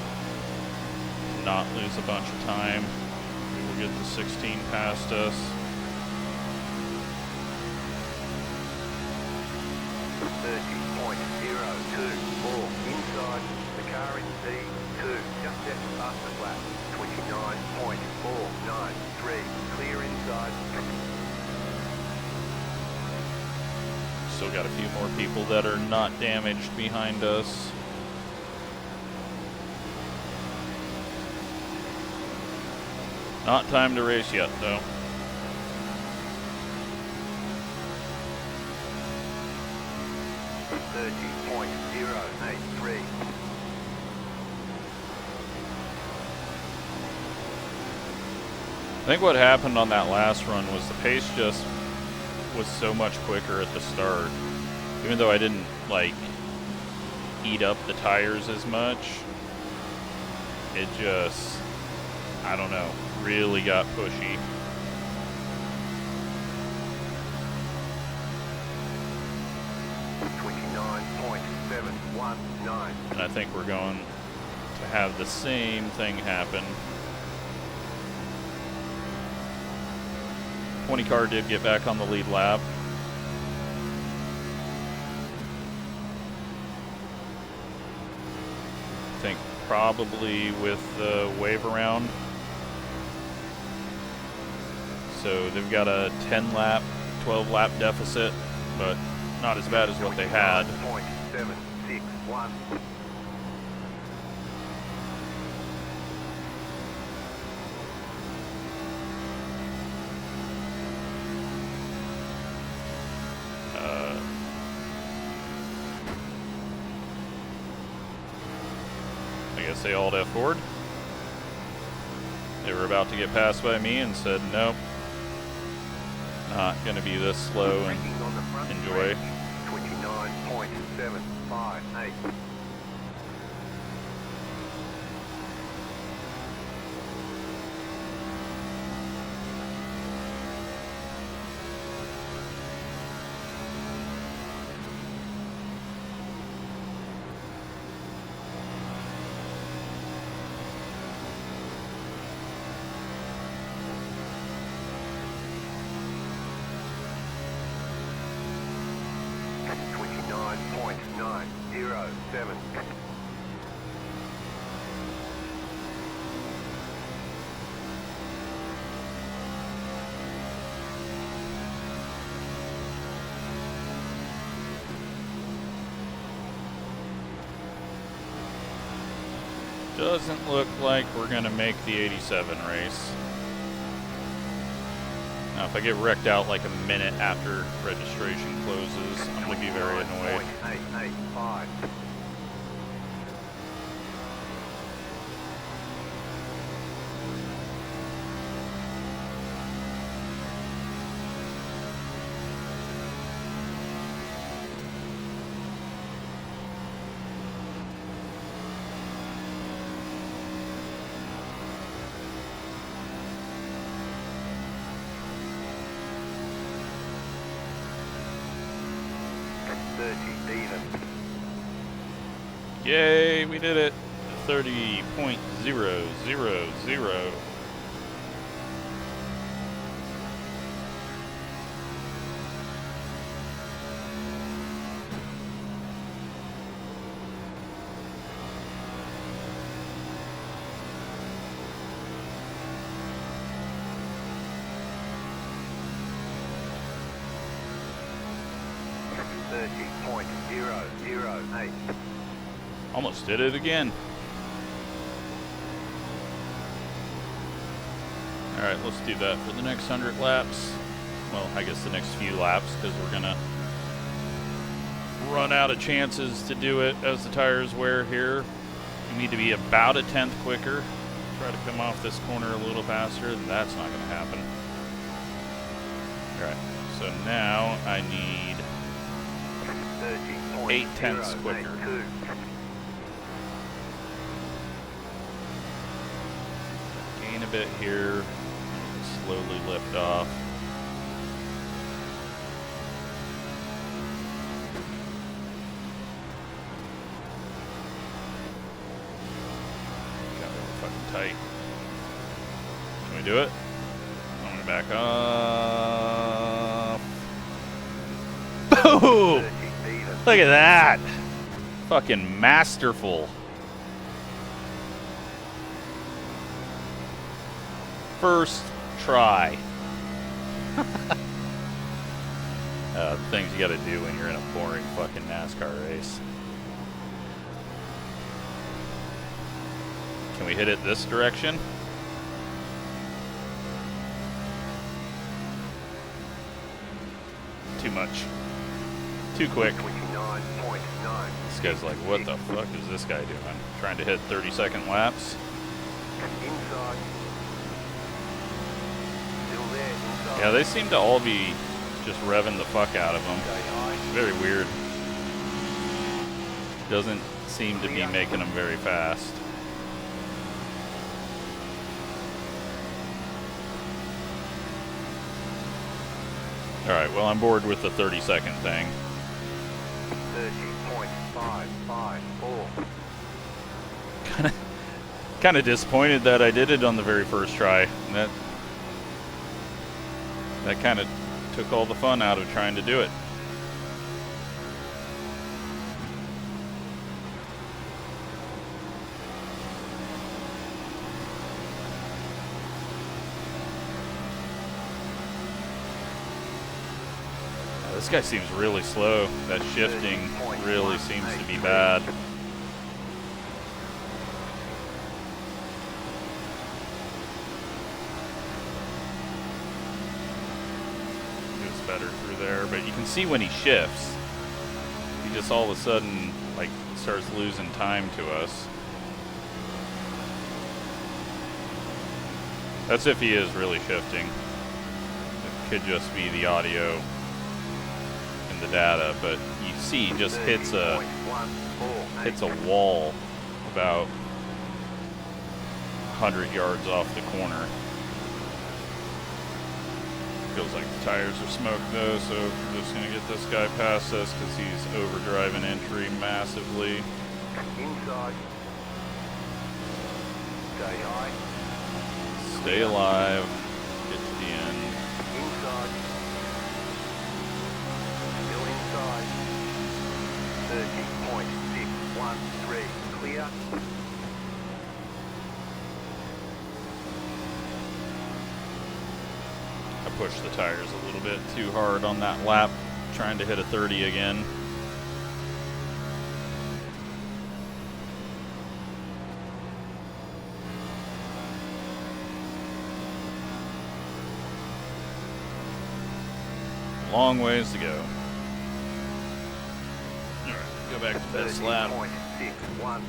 not lose a bunch of time. We will get the 16 past us. 30.024 inside the car in C2, just set past the flat. 29.493 clear inside. Still got a few more people that are not damaged behind us. Not time to race yet, though. .083. I think what happened on that last run was the pace just was so much quicker at the start. Even though I didn't, like, eat up the tires as much, it just, I don't know, really got pushy. And I think we're going to have the same thing happen. 20 car did get back on the lead lap. I think probably with the wave around. So they've got a 10 lap, 12 lap deficit, but not as bad as what they had. 29.761. I guess they all F forward. They were about to get passed by me and said, nope, not going to be this slow and enjoy. 29.758. .907. Doesn't look like we're going to make the 87 race. Now, if I get wrecked out like a minute after registration closes, I'm going to be very annoyed. 29.885. Even. Yay, we did it. 30.000. .008. Almost did it again. Alright, let's do that for the next 100 laps. Well, I guess the next few laps, because we're gonna run out of chances to do it as the tires wear here. You need to be about a tenth quicker. Try to come off this corner a little faster. That's not gonna happen. Alright, so now I need 8 tenths quicker. Gain a bit here. Slowly lift off. Got really fucking tight. Can we do it? I'm gonna back off. Boom! Look at that! Fucking masterful. First try. Things you gotta do when you're in a boring fucking NASCAR race. Can we hit it this direction? Too much. Too quick. 29.9. This guy's like, what the fuck is this guy doing? Trying to hit 30-second laps? Inside. Still there, inside. Yeah, they seem to all be just revving the fuck out of them. Stay high. Very weird. Doesn't seem to be making them very fast. Alright, well, I'm bored with the 30-second thing. 30.554. Kind of disappointed that I did it on the very first try. And that kind of took all the fun out of trying to do it. This guy seems really slow. That shifting really seems to be bad. It's better through there, but you can see when he shifts, he just all of a sudden like starts losing time to us. That's if he is really shifting. It could just be the audio in the data, but you see he just hits a wall about 100 yards off the corner. Feels like the tires are smoked though, so we're just gonna get this guy past us because he's overdriving entry massively. Inside. Stay high. Stay alive. Get to the end. Inside. Still inside. 30.613. Clear. I pushed the tires a little bit too hard on that lap, trying to hit a 30 again. Long ways to go. Alright, go back to this lap. 30.61.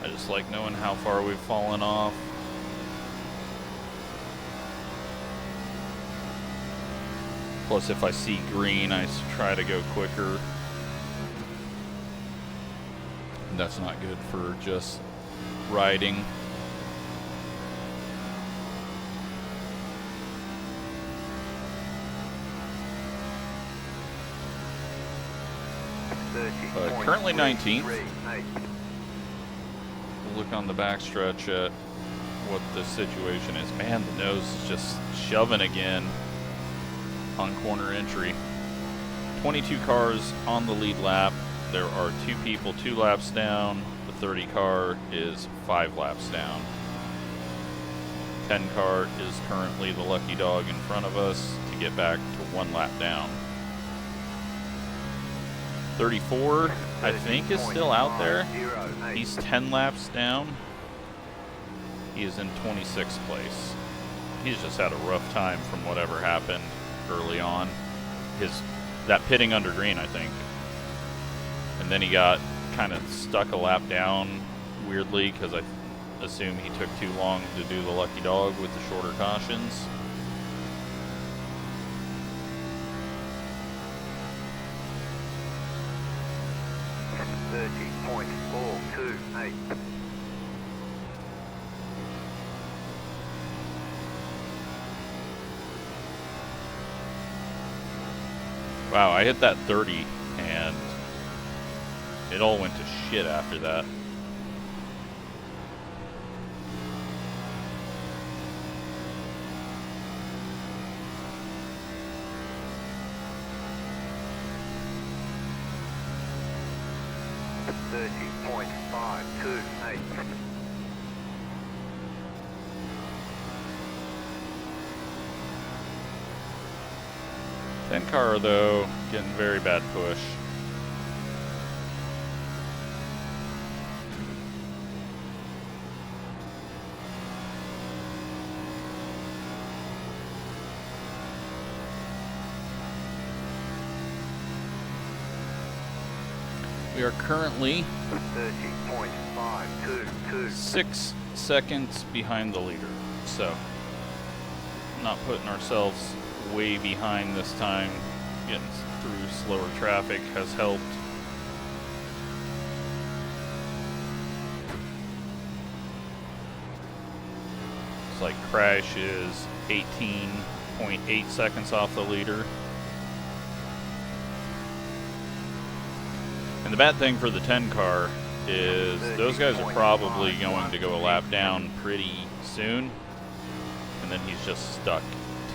I just like knowing how far we've fallen off. Plus, if I see green, I try to go quicker. And that's not good for just riding. Currently 19th. We'll look on the backstretch at what the situation is. Man, the nose is just shoving again on corner entry. 22 cars on the lead lap. There are 2 people 2 laps down. The 30 car is 5 laps down. 10 car is currently the lucky dog in front of us to get back to 1 lap down. 34, I think, is still out there. He's 10 laps down. He is in 26th place. He's just had a rough time from whatever happened early on. That pitting under green, I think. And then he got kind of stuck a lap down weirdly because I assume he took too long to do the lucky dog with the shorter cautions. .428. Wow, I hit that 30 and it all went to shit after that. .528. Car though, getting very bad push. We are currently 30.522. 6 seconds behind the leader, so not putting ourselves way behind this time. Getting through slower traffic has helped. It's like Crash is 18.8 seconds off the leader. And the bad thing for the 10 car is those guys are probably going to go a lap down pretty soon. And then he's just stuck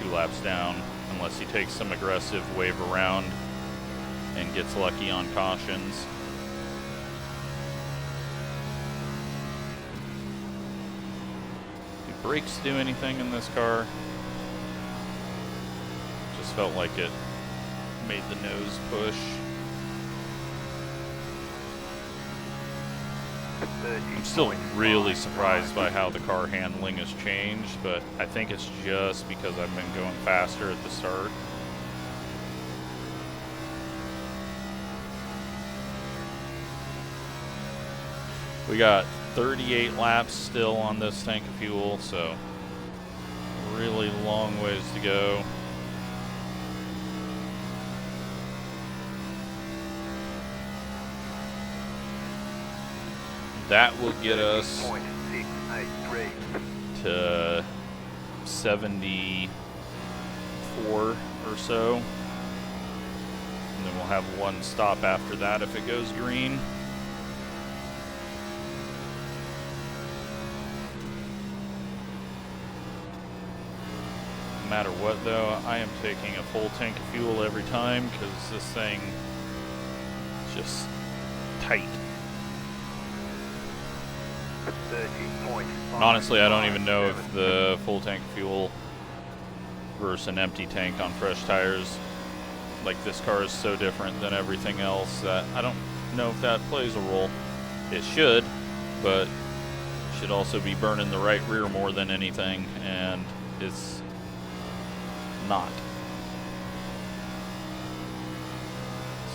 2 laps down unless he takes some aggressive wave around and gets lucky on cautions. Do brakes do anything in this car? Just felt like it made the nose push. I'm still really surprised by how the car handling has changed, but I think it's just because I've been going faster at the start. We got 38 laps still on this tank of fuel, so really long ways to go. That will get us to 74 or so. And then we'll have one stop after that if it goes green. No matter what though, I am taking a full tank of fuel every time because this thing is just tight. And honestly, I don't even know if the full tank of fuel versus an empty tank on fresh tires, like this car is so different than everything else that I don't know if that plays a role. It should, but it should also be burning the right rear more than anything, and it's not.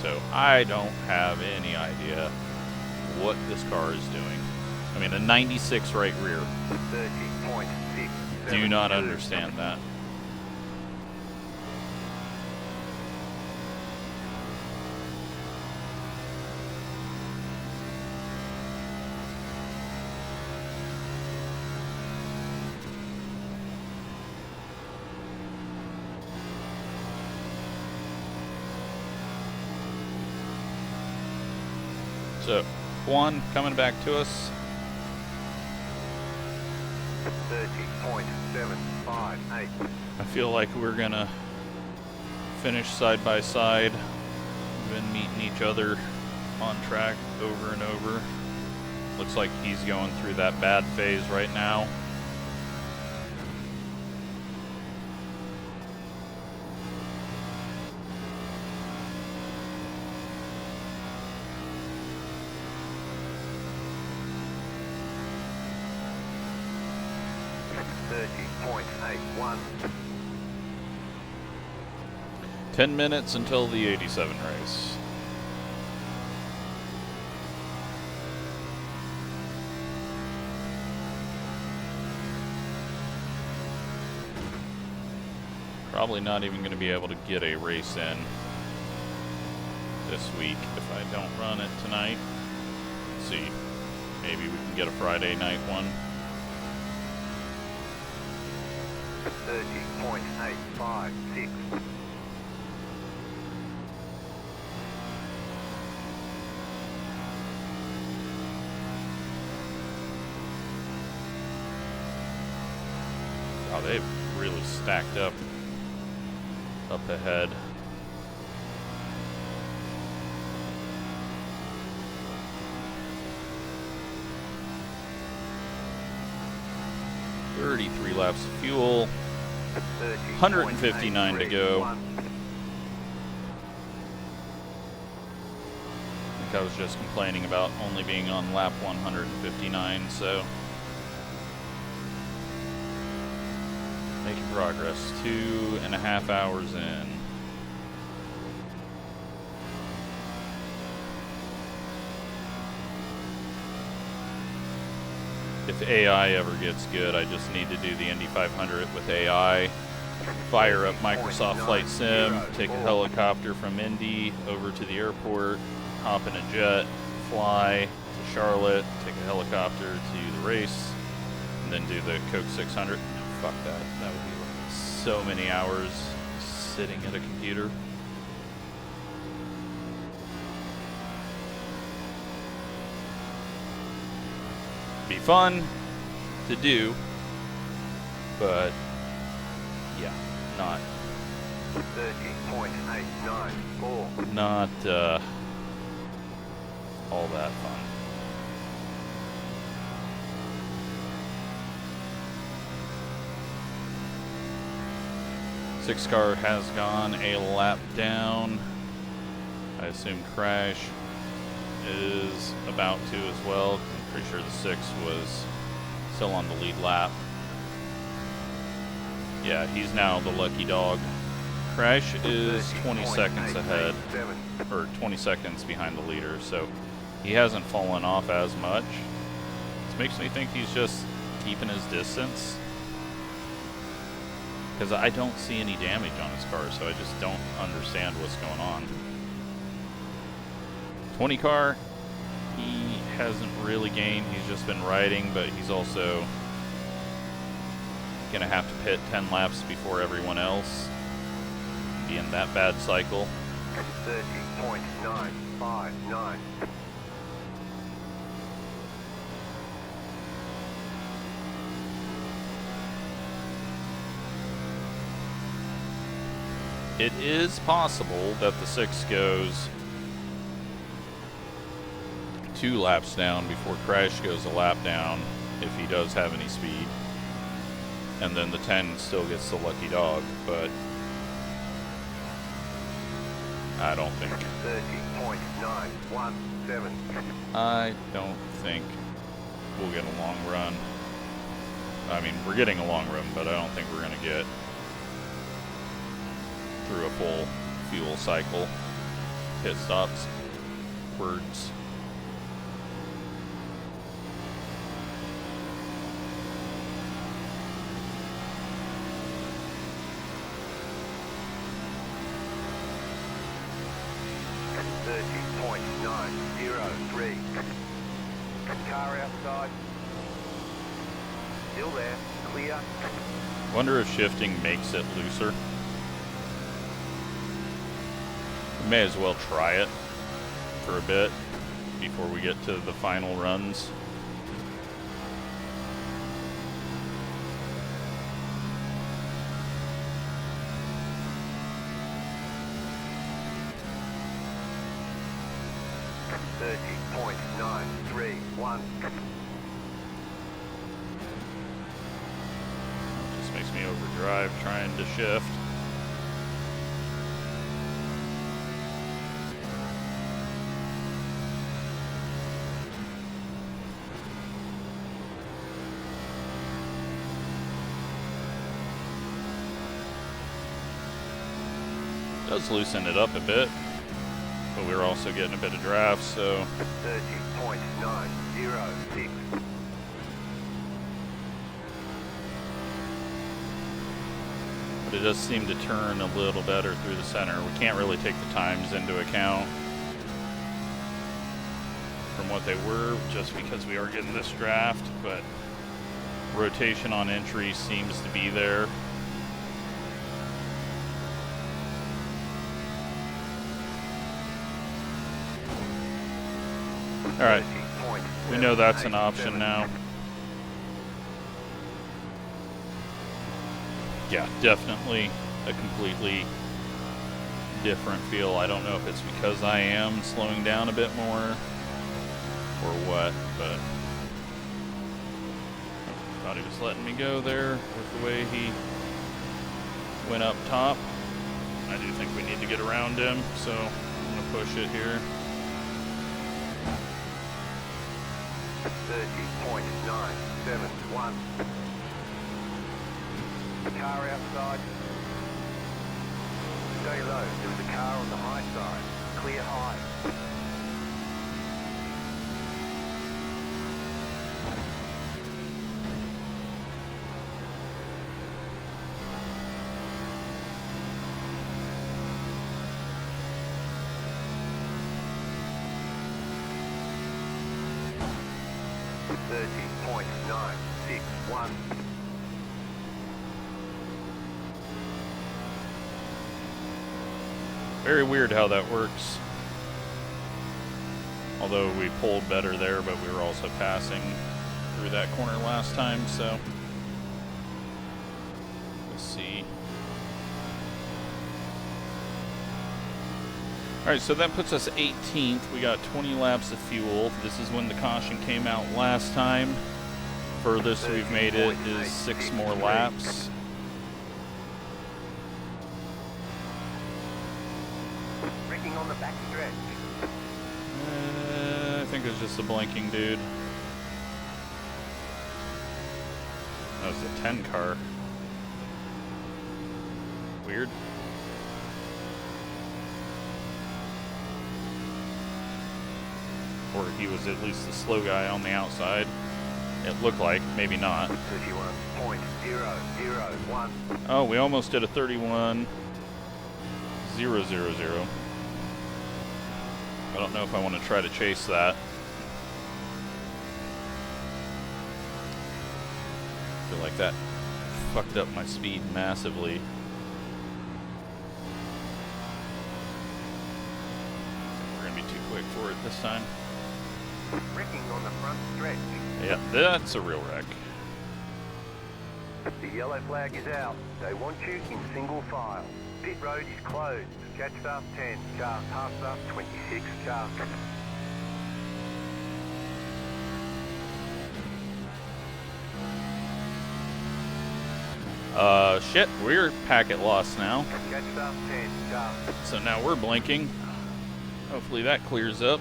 So I don't have any idea what this car is doing. I mean, a 96 right rear. 30.6. Do not understand that. So, Juan coming back to us. 30.758. I feel like we're gonna finish side by side. We've been meeting each other on track over and over. Looks like he's going through that bad phase right now. 30.81. 10 minutes until the 87 race. Probably not even going to be able to get a race in this week if I don't run it tonight. Let's see. Maybe we can get a Friday night one. 30.856. Wow, they've really stacked up ahead. "33 laps of fuel, 159 to go." I think I was just complaining about only being on lap 159, so making progress. 2.5 hours in. If AI ever gets good, I just need to do the Indy 500 with AI. Fire up Microsoft Flight Sim, take a helicopter from Indy over to the airport, hop in a jet, fly to Charlotte, take a helicopter to the race, and then do the Coke 600. Fuck that. That would be like so many hours sitting at a computer. Be fun to do, but yeah, not 30.894. Not all that fun. Six car has gone a lap down. I assume Crash is about to as well. I'm pretty sure the 6 was still on the lead lap. Yeah, he's now the lucky dog. Crash is 20 seconds ahead, or 20 seconds behind the leader, so he hasn't fallen off as much. This makes me think he's just keeping his distance, because I don't see any damage on his car, so I just don't understand what's going on. 20 car, he hasn't really gained. He's just been riding, but he's also gonna have to pit 10 laps before everyone else. Be in that bad cycle. 30.959. It is possible that the 6 goes 2 laps down before Crash goes a lap down, if he does have any speed. And then the 10 still gets the lucky dog, but I don't think. 30.917. I don't think we'll get a long run. I mean, we're getting a long run, but I don't think we're going to get through a full fuel cycle. Pit stops. Words. Car outside. Still there. Clear. Wonder if shifting makes it looser. We may as well try it for a bit before we get to the final runs. Just makes me overdrive trying to shift. Does loosen it up a bit, but we were also getting a bit of draft, so 30.906. but it does seem to turn a little better through the center. We can't really take the times into account from what they were, just because we are getting this draft, but rotation on entry seems to be there. Alright, we know that's an option now. Yeah, definitely a completely different feel. I don't know if it's because I am slowing down a bit more or what, but thought he was letting me go there with the way he went up top. I do think we need to get around him, so I'm going to push it here. 30.971. Car outside. Stay low. There's a car on the high side. Clear high. .961. Very weird how that works. Although we pulled better there, but we were also passing through that corner last time, so we'll see. Alright, so that puts us 18th. We got 20 laps of fuel. This is when the caution came out last time. Furthest we've made it is 6 more laps. Braking on the back stretch. I think it was just a blinking dude. That was a 10 car. Weird. Or he was at least the slow guy on the outside. It looked like, maybe not. 31.001. Oh, we almost did a 31.000. I don't know if I want to try to chase that. I feel like that fucked up my speed massively. We're gonna be too quick for it this time. Braking on the front stretch. Yeah, that's a real wreck. The yellow flag is out. They want you in single file. Pit road is closed. Catch fast 10, car pass up 26, car. Shit, we're packet lost now. Catch fast 10, car. So now we're blinking. Hopefully that clears up.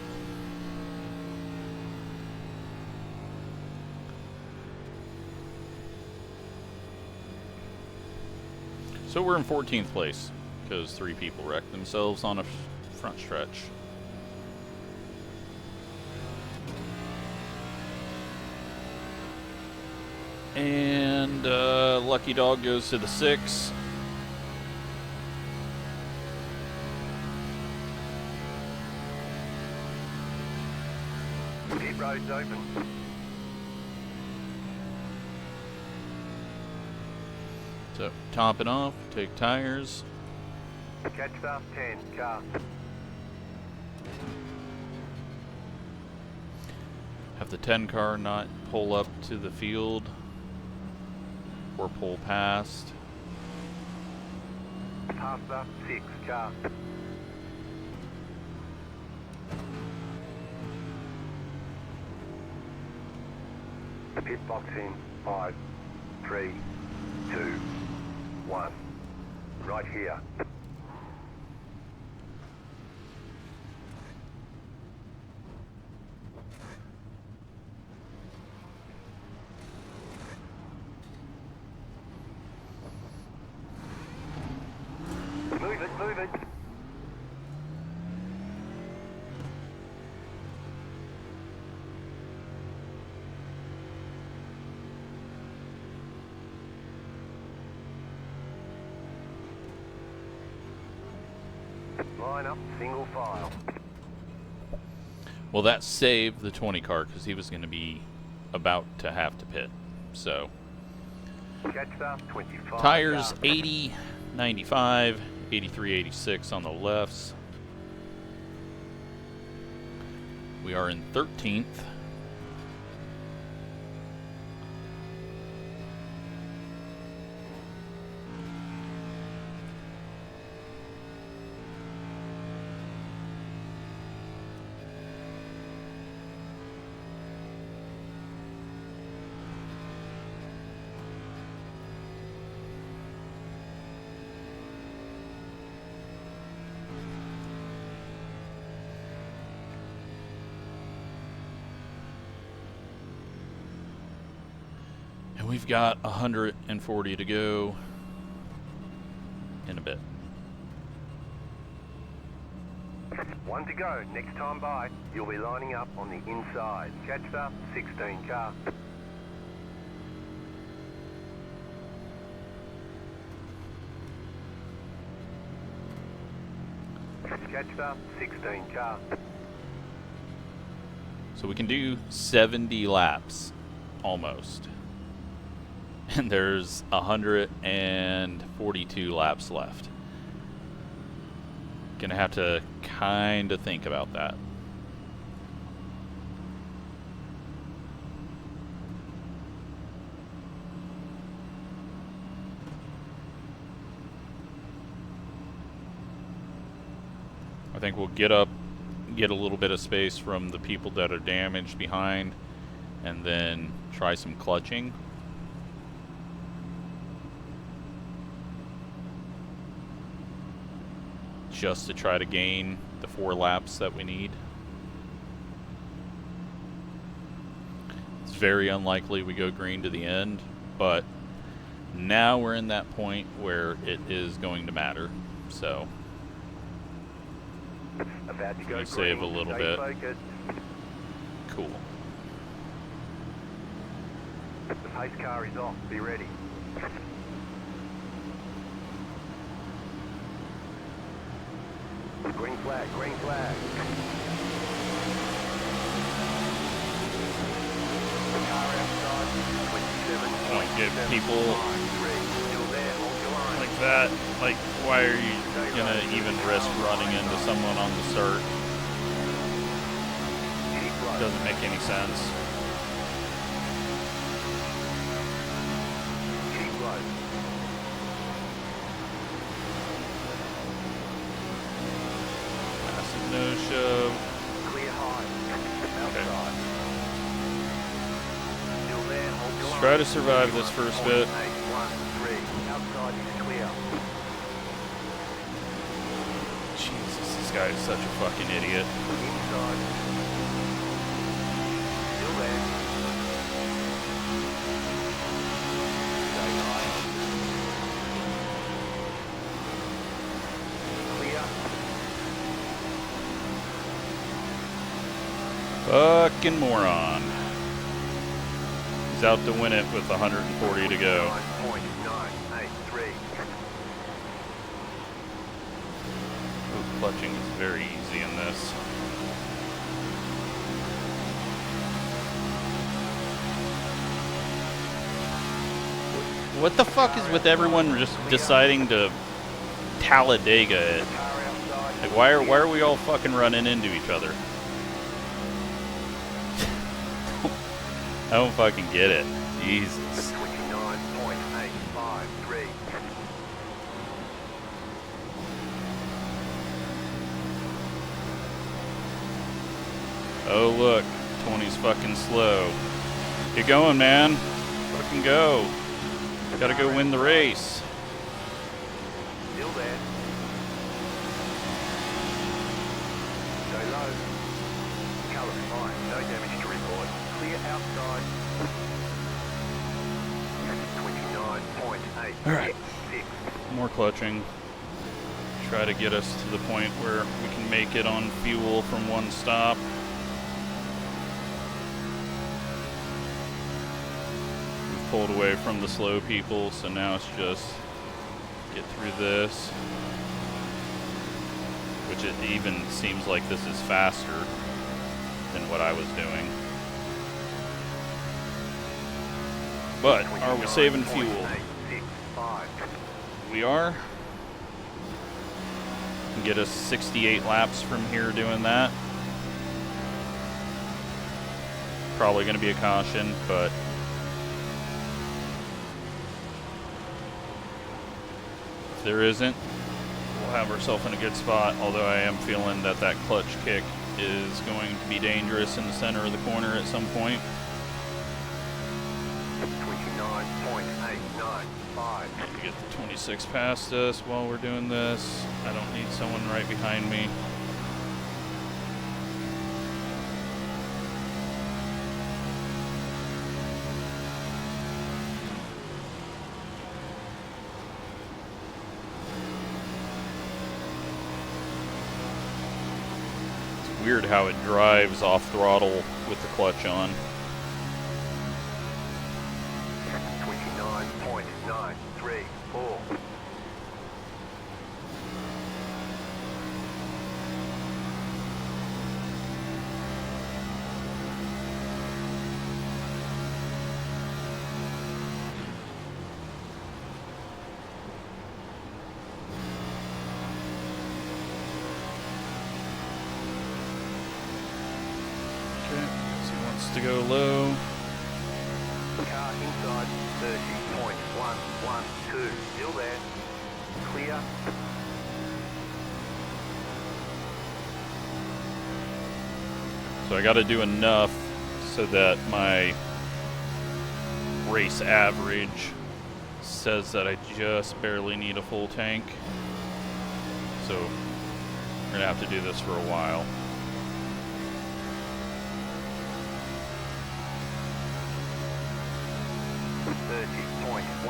So we're in 14th place because 3 people wrecked themselves on a front stretch. And Lucky Dog goes to the 6. Pit road's open. So top it off, take tires. Catch fast 10, car. Have the 10 car not pull up to the field or pull past. Pass up 6, car. Pit box in 5, 3, 2, 1. Right here. Move it, move it. Line up single file. Well, that saved the 20 car because he was going to be about to have to pit. So, Catch up 25. tires 80, 95, 83, 86 on the lefts. We are in 13th. And we've got 140 to go in a bit. 1 to go. Next time by, you'll be lining up on the inside. Catch up 16 car. Catch up 16 car. So we can do 70 laps, almost. And there's 142 laps left. Gonna have to kind of think about that. I think we'll get a little bit of space from the people that are damaged behind, and then try some clutching. Just to try to gain the 4 laps that we need. It's very unlikely we go green to the end, but now we're in that point where it is going to matter. So About to go green. save a little Stay bit. focused. Cool. The pace car is off. Be ready. Green flag, green flag. The car outside, 27. I don't get people Still there, hold your line. like that. Like, why are you gonna even risk running into someone on the start? Keep low. Doesn't make any sense. Keep low. Massive no shove. Clear high. Outside. Still there, hold your Let's line. try to survive this first bit. 813. Outside is clear. Jesus, this guy is such a fucking idiot. Inside. Still there. Stay high. Clear. Fucking moron. He's out to win it with 140 to go. 9.983. Ooh, clutching is very easy in this. What the fuck is with everyone just deciding to Talladega it? Car outside. Like, why are we all fucking running into each other? I don't fucking get it. Jesus. 29.853. Oh look, 20's fucking slow. Get going, man. Fucking go. Gotta go win the race. Still there. Stay low. Colour fine. No damage to report. Clear outside. 29.8. All right. More clutching. Try to get us to the point where we can make it on fuel from one stop. We've pulled away from the slow people, so now it's just get through this. which it even seems like this is faster than what I was doing. But are we saving fuel? We are. Can get us 68 laps from here doing that. Probably going to be a caution, but if there isn't, we'll have ourselves in a good spot, although I am feeling that that clutch kick is going to be dangerous in the center of the corner at some point. 29.895. Get the 26 past us while we're doing this. I don't need someone right behind me. Weird how it drives off throttle with the clutch on. 29.934. To go low. Car inside 30.112. Still there. Clear. So I got to do enough so that my race average says that I just barely need a full tank. So we're going to have to do this for a while.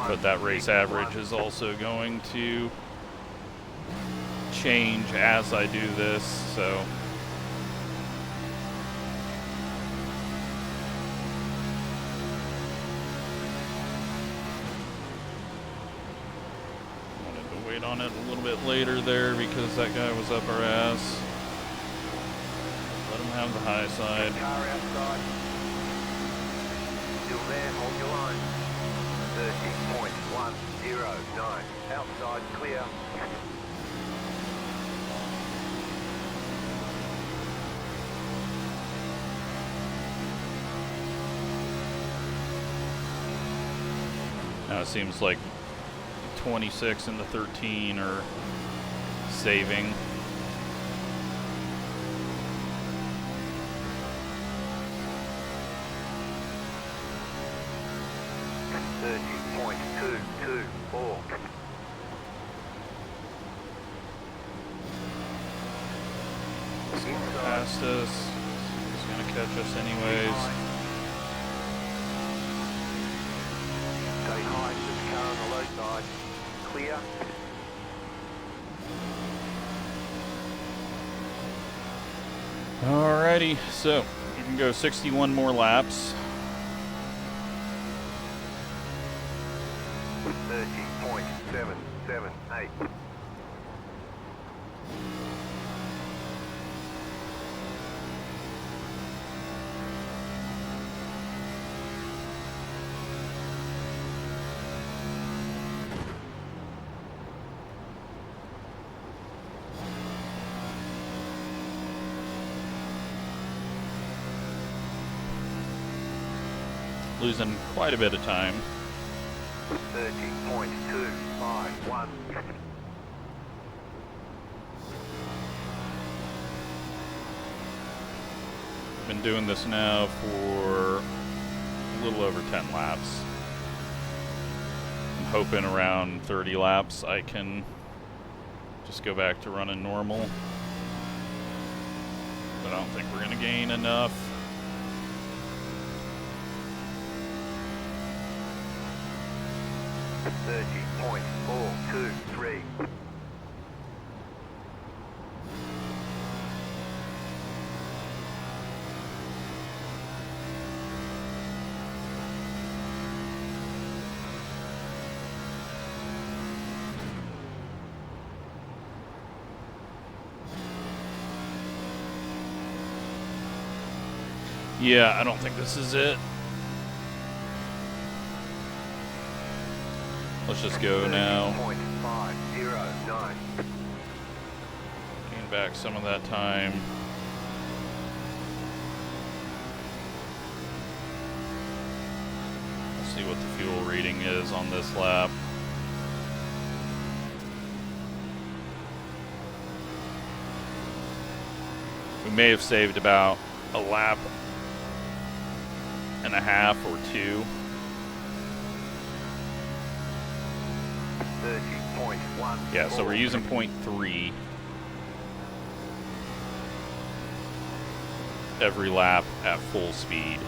But that race average is also going to change as I do this, so wanted to wait on it a little bit later there because that guy was up our ass. Let him have the high side. Car outside. Still there, hold your line. 30.109. Outside clear. Now it seems like 26 and the 13 are saving. Past us. He's gonna catch us anyways. Stay high, there's a car on the low side. Clear. Alrighty, so you can go 61 more laps. 30.778. Losing quite a bit of time. 30.251. Been doing this now for a little over 10 laps. I'm hoping around 30 laps I can just go back to running normal. But I don't think we're going to gain enough. 30.423. Yeah, I don't think this is it. Let's just go now. 30.509. Gain back some of that time. Let's see what the fuel reading is on this lap. We may have saved about a lap and a half or two. 30.1. Yeah, so we're using 0.3 every lap at full speed.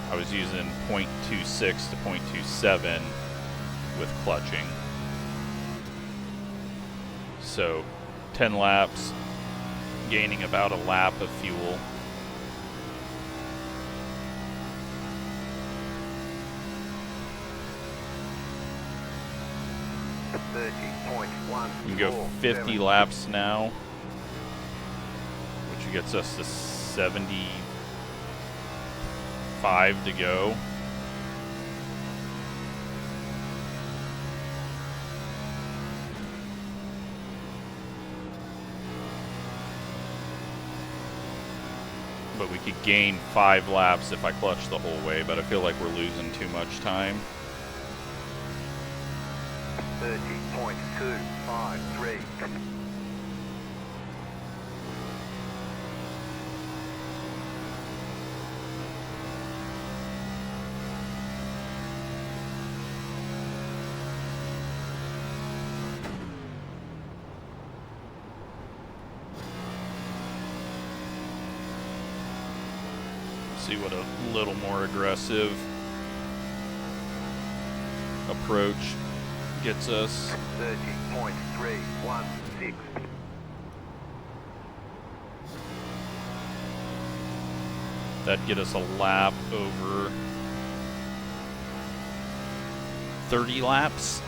I was using 0.26 to 0.27 with clutching. So 10 laps, gaining about a lap of fuel. You can go 50 laps now, which gets us to 75 to go. But we could gain 5 laps if I clutch the whole way, but I feel like we're losing too much time. 30.253. See what a little more aggressive approach gets us. 30.316. That'd get us a lap over 30 laps.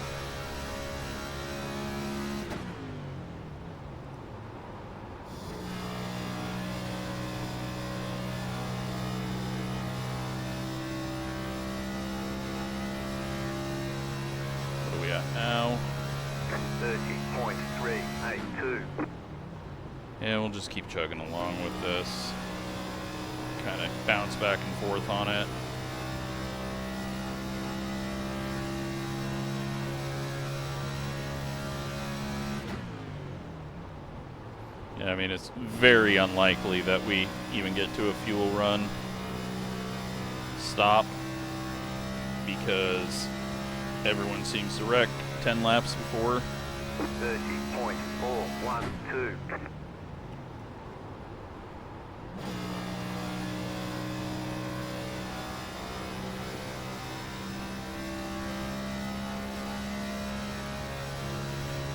Now 30.382. Yeah, we'll just keep chugging along with this. Kind of bounce back and forth on it. Yeah, I mean, it's very unlikely that we even get to a fuel run stop because everyone seems to wreck 10 laps before. 30.412.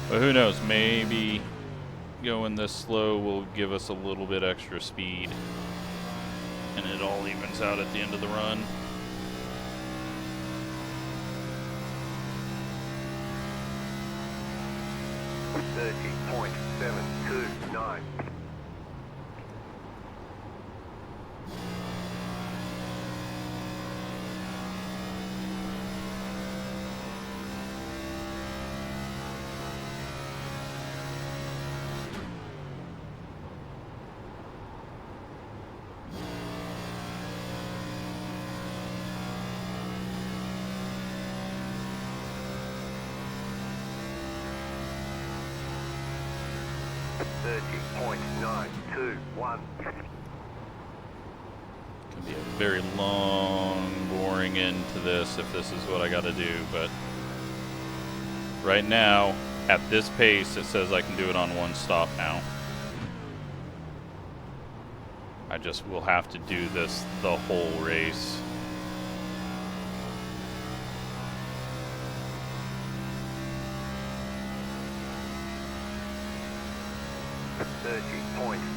But who knows, maybe going this slow will give us a little bit extra speed and it all evens out at the end of the run. .729. .921. Could be a very long, boring end to this if this is what I got to do, but right now, at this pace, it says I can do it on one stop now. I just will have to do this the whole race.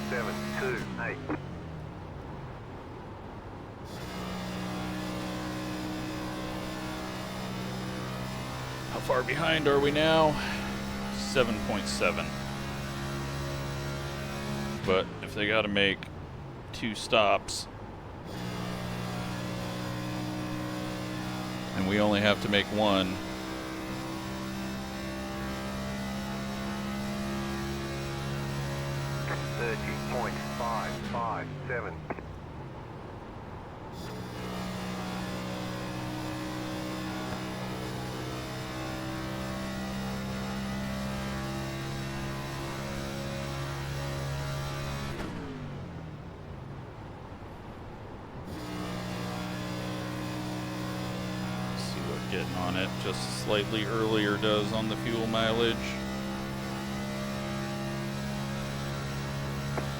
.728. How far behind are we now? 7.7. But if they got to make 2 stops, And we only have to make one. .557. See what getting on it just slightly earlier does on the fuel mileage.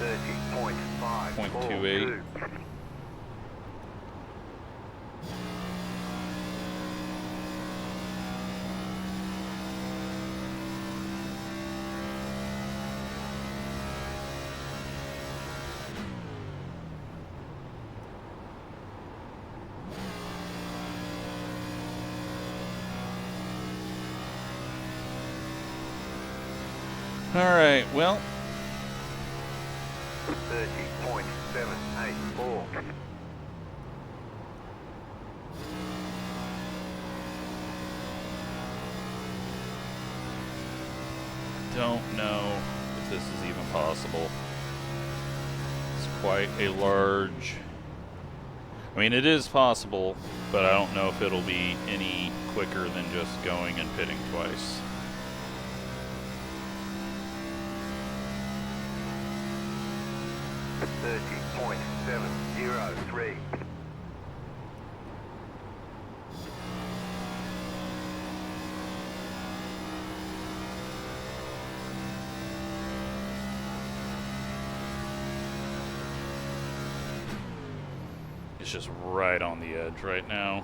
30.542. All right, well, 30.784. don't know if this is even possible. It's quite a large... I mean, it is possible, but I don't know if it'll be any quicker than just going and pitting twice. .703. It's just right on the edge right now.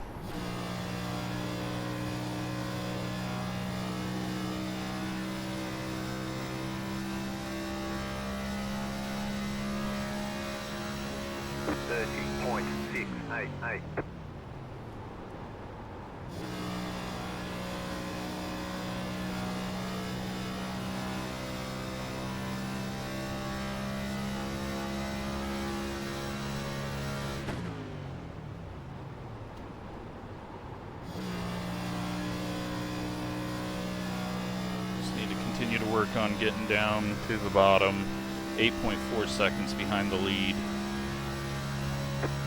.688. Just need to continue to work on getting down to the bottom. 8.4 seconds behind the lead.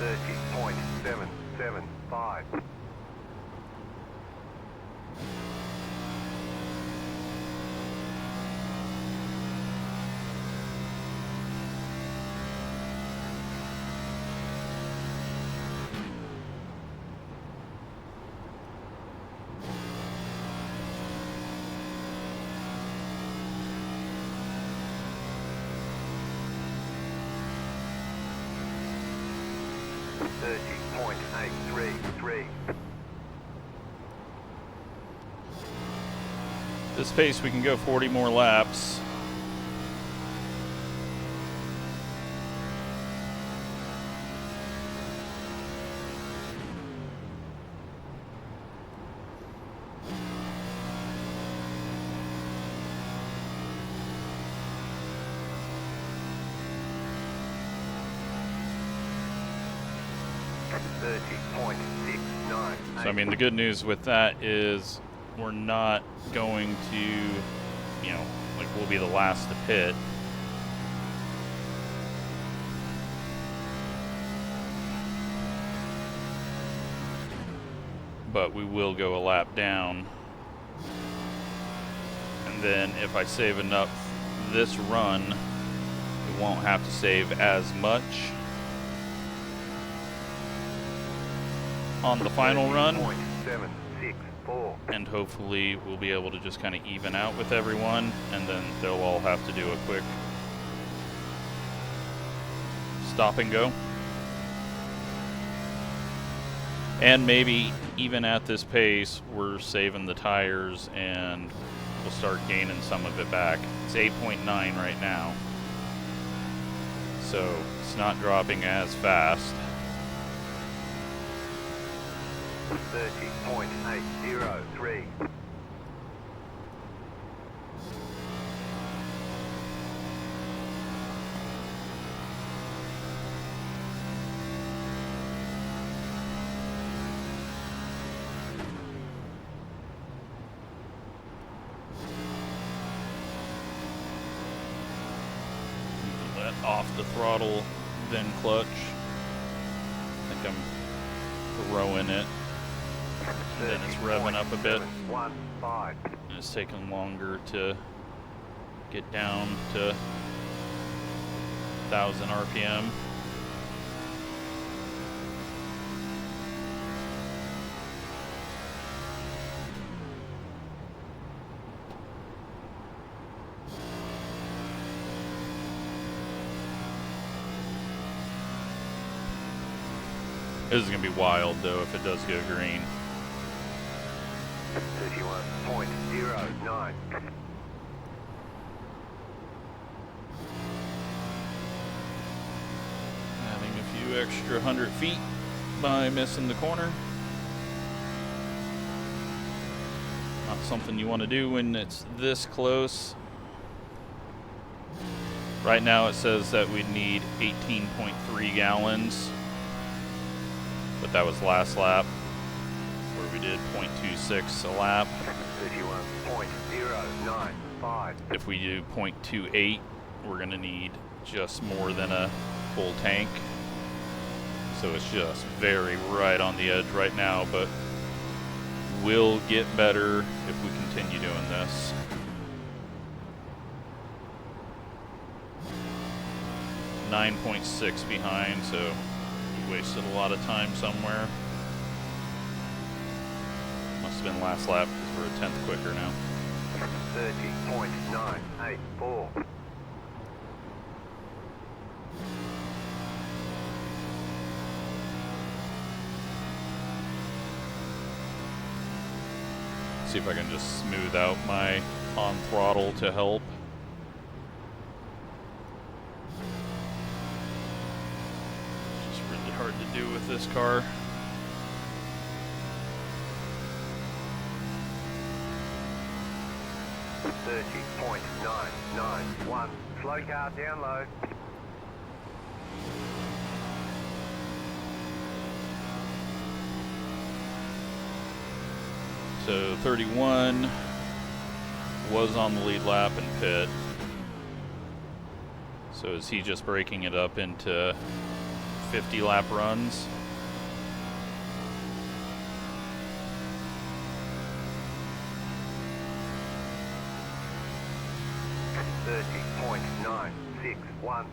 30.775. .833. This pace, we can go 40 more laps. So, I mean, the good news with that is we're not going to, you know, like, we'll be the last to pit. But we will go a lap down. And then if I save enough this run, we won't have to save as much on the final run, and hopefully we'll be able to just kind of even out with everyone, and then they'll all have to do a quick stop and go. And maybe even at this pace, we're saving the tires and we'll start gaining some of it back. It's 8.9 right now, so it's not dropping as fast. 30.803. off the throttle, then clutch. I think I'm throwing it. And then it's revving up a bit. And it's taking longer to get down to 1,000 RPM. This is going to be wild, though, if it does go green. 31.09. Adding a few extra 100 feet by missing the corner. Not something you want to do when it's this close. Right now it says that we need 18.3 gallons. But that was last lap, where we did 0.26 a lap. 31.095. If we do 0.28, we're going to need just more than a full tank. So it's just very right on the edge right now, but will get better if we continue doing this. .6 behind, so wasted a lot of time somewhere. Must have been last lap because we're a tenth quicker now. 30.984. See if I can just smooth out my on throttle to help. Hard to do with this car. .991. Slow car down low. So 31 was on the lead lap and pit. So is he just breaking it up into 50 lap runs? .961.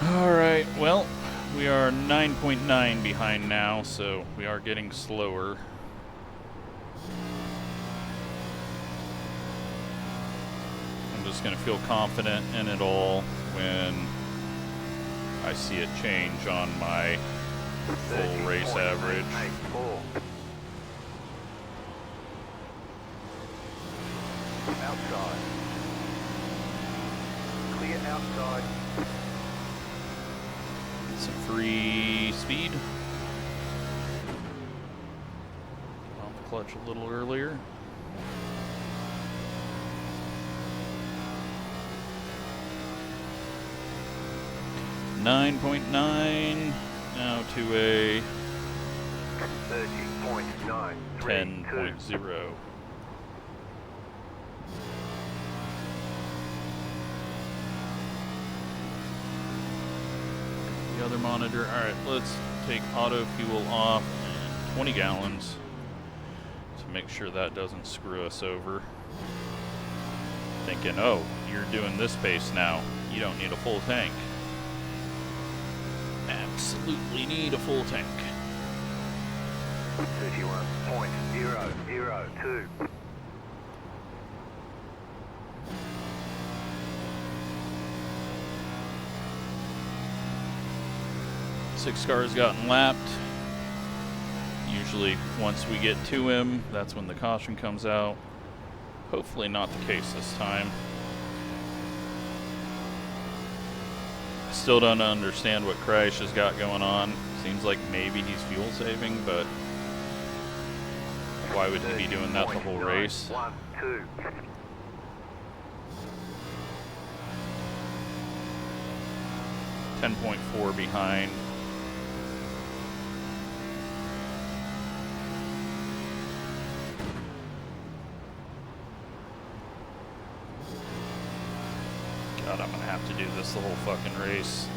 All right, well, we are 9.9 behind now, so we are getting slower. I'm just going to feel confident in it all when I see it change on my full race average. Outside. Clear outside. Some free speed. Off the clutch a little earlier. .9 now to a 30.9. 10.0. The other monitor. All right, let's take auto fuel off and 20 gallons to make sure that doesn't screw us over. Thinking, oh, you're doing this pace now. You don't need a full tank. Absolutely need a full tank. 31.002. Six cars gotten lapped. Usually once we get to him, that's when the caution comes out. Hopefully not the case this time. Still don't understand what Crash has got going on. Seems like maybe he's fuel saving, but why would he be doing that the whole race? 10.4 behind. God, I'm gonna have to do this the whole fucking race.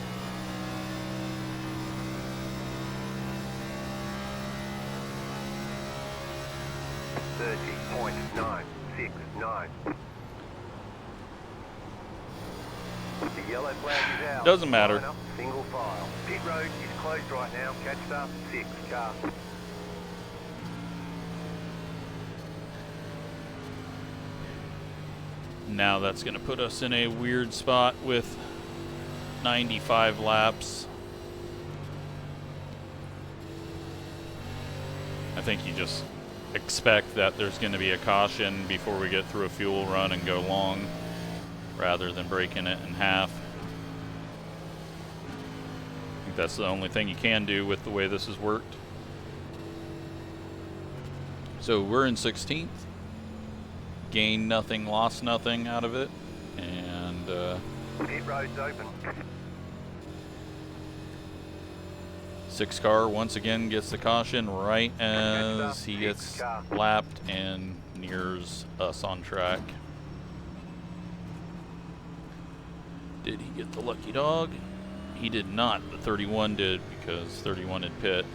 .969. The yellow flag is out. Doesn't matter. Line up, single file. Pit road is closed right now. Catch start 6 car. Now that's going to put us in a weird spot with 95 laps. I think you just expect that there's going to be a caution before we get through a fuel run and go long, rather than breaking it in half. I think that's the only thing you can do with the way this has worked. So we're in 16th. Gained nothing, lost nothing out of it, and Pit road's open. 6 car once again gets the caution right as he gets lapped and nears us on track. Did he get the lucky dog? He did not, but 31 did, because 31 had pit.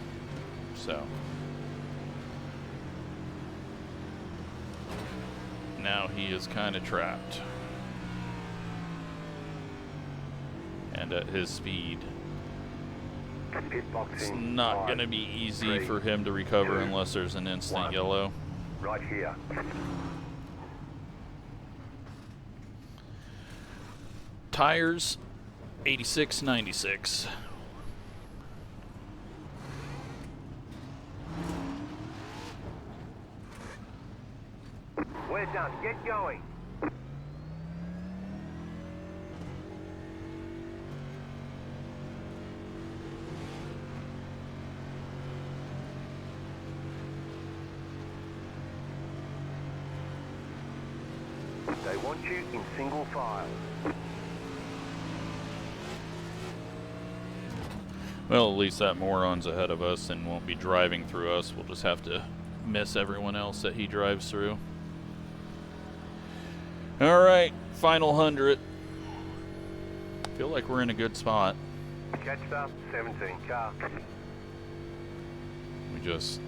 So now he is kind of trapped. And at his speed, it's not going to be easy for him to recover unless there's an instant yellow. Right here. Tires, 86/96. We're done. Get going. They want you in single file. Well, at least that moron's ahead of us and won't be driving through us. We'll just have to miss everyone else that he drives through. Alright, final 100. Feel like we're in a good spot. Catch up, 17 car. We just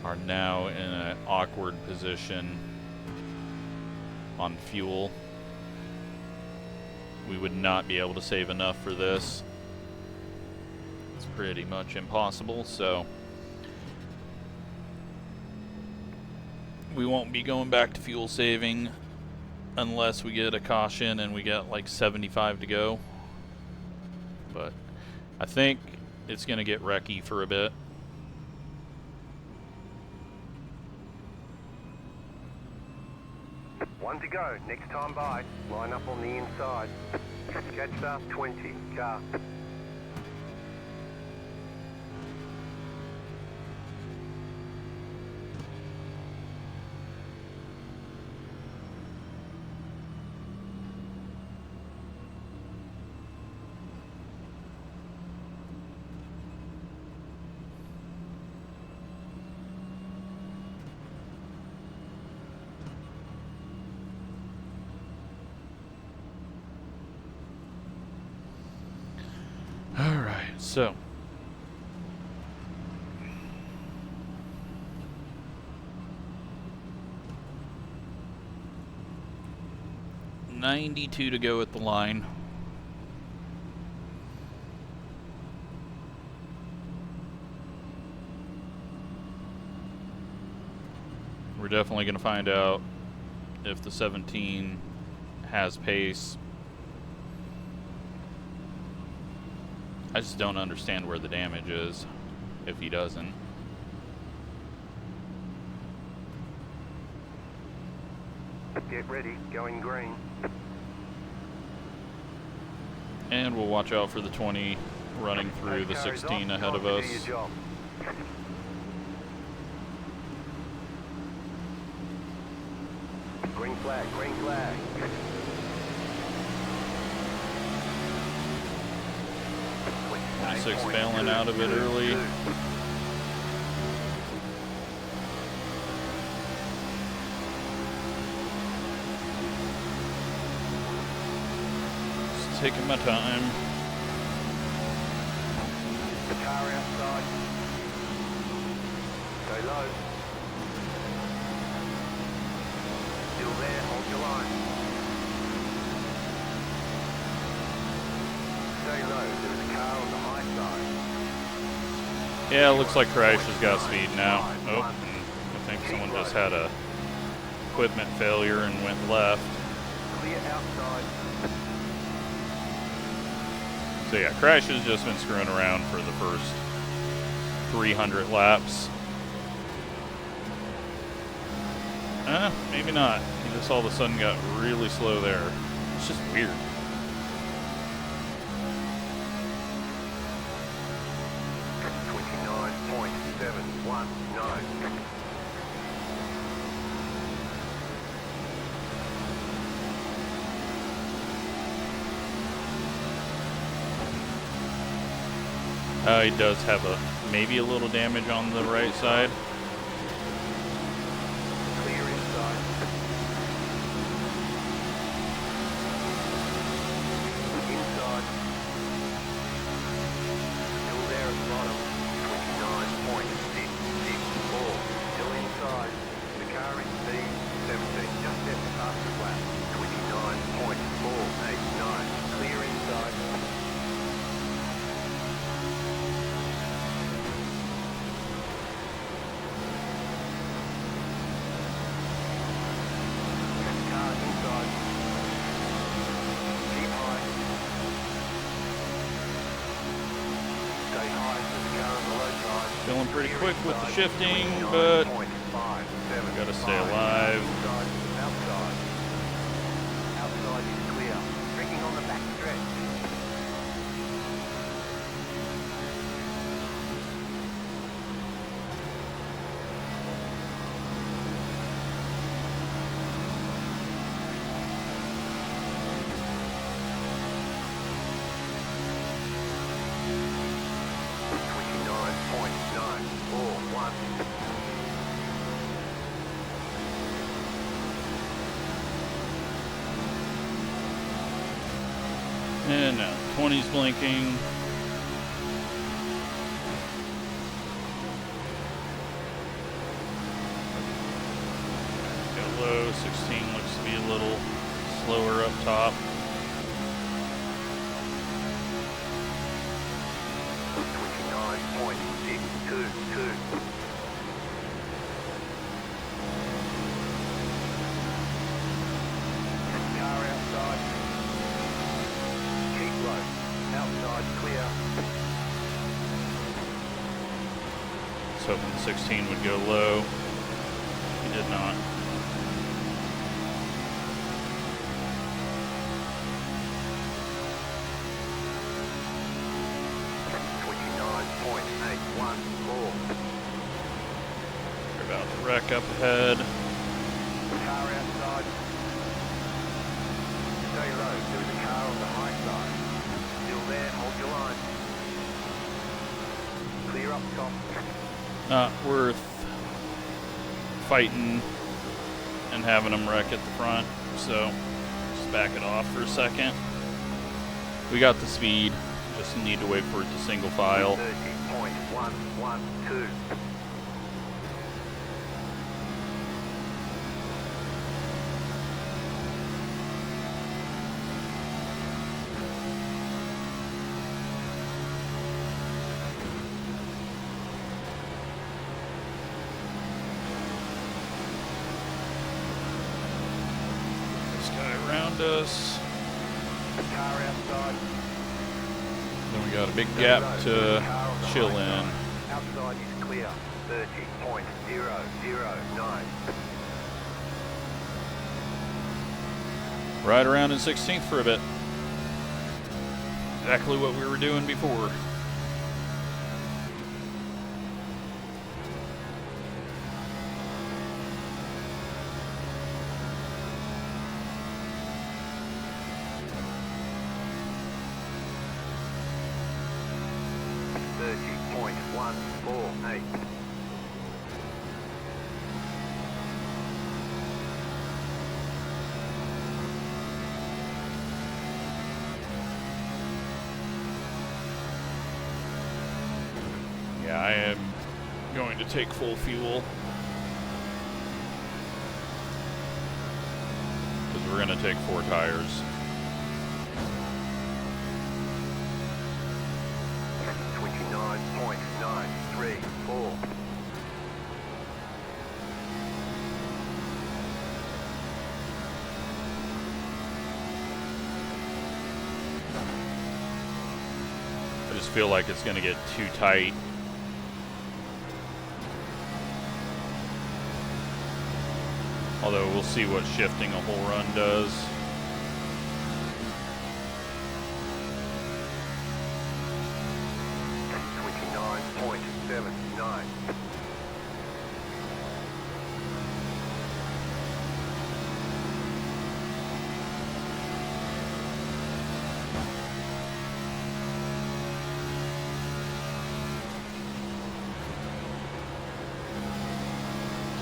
are now in an awkward position on fuel. We would not be able to save enough for this. It's pretty much impossible, so we won't be going back to fuel saving unless we get a caution and we get like 75 to go. But I think it's gonna get wrecky for a bit. One to go. Next time by. Line up on the inside. Catch up, 20 car. Alright, so $92 to go at the line. We're definitely going to find out if the 17 has pace. I just don't understand where the damage is if he doesn't. Get ready, going green. And we'll watch out for the 20 running through the 16 ahead of us. Green flag, green flag. 26 bailing out of it early. taking my time. The car outside. Stay low. Still there, hold your line. Stay low, there's a car on the high side. Yeah, it looks like Crash has got speed now. Oh, I think someone just had a equipment failure and went left. Clear outside. So yeah, Crash has just been screwing around for the first 300 laps. Maybe not. He just all of a sudden got really slow there. It's just weird. He does have maybe a little damage on the right side. Clear inside. Inside. Still there at the bottom. 29.664. Still inside. The car in speed 17. Just at the fastest lap. 29.489. Clear inside. Feeling pretty quick with the shifting, but gotta stay alive. Outside is clear. Drinking on the back stretch. And now 20's blinking. Go low. 16 looks to be a little slower up top. 29.622. Car outside. Keep low. Outside clear. I was hoping the 16 would go low. He did not. We're about to wreck up ahead. Car outside. Stay low. There's a car on the high side. Still there. Hold your line. Clear up top. Not worth fighting and having them wreck at the front, so just back it off for a second. We got the speed, just need to wait for it to single file. 30.112. Us. Car outside. Then we got a big gap to chill in. Outside is clear. 30.009. Ride around in 16th for a bit. Exactly what we were doing before. am going to take full fuel. Because we're going to take 4 tires. 29.934. I just feel like it's going to get too tight. Although we'll see what shifting a whole run does. .79.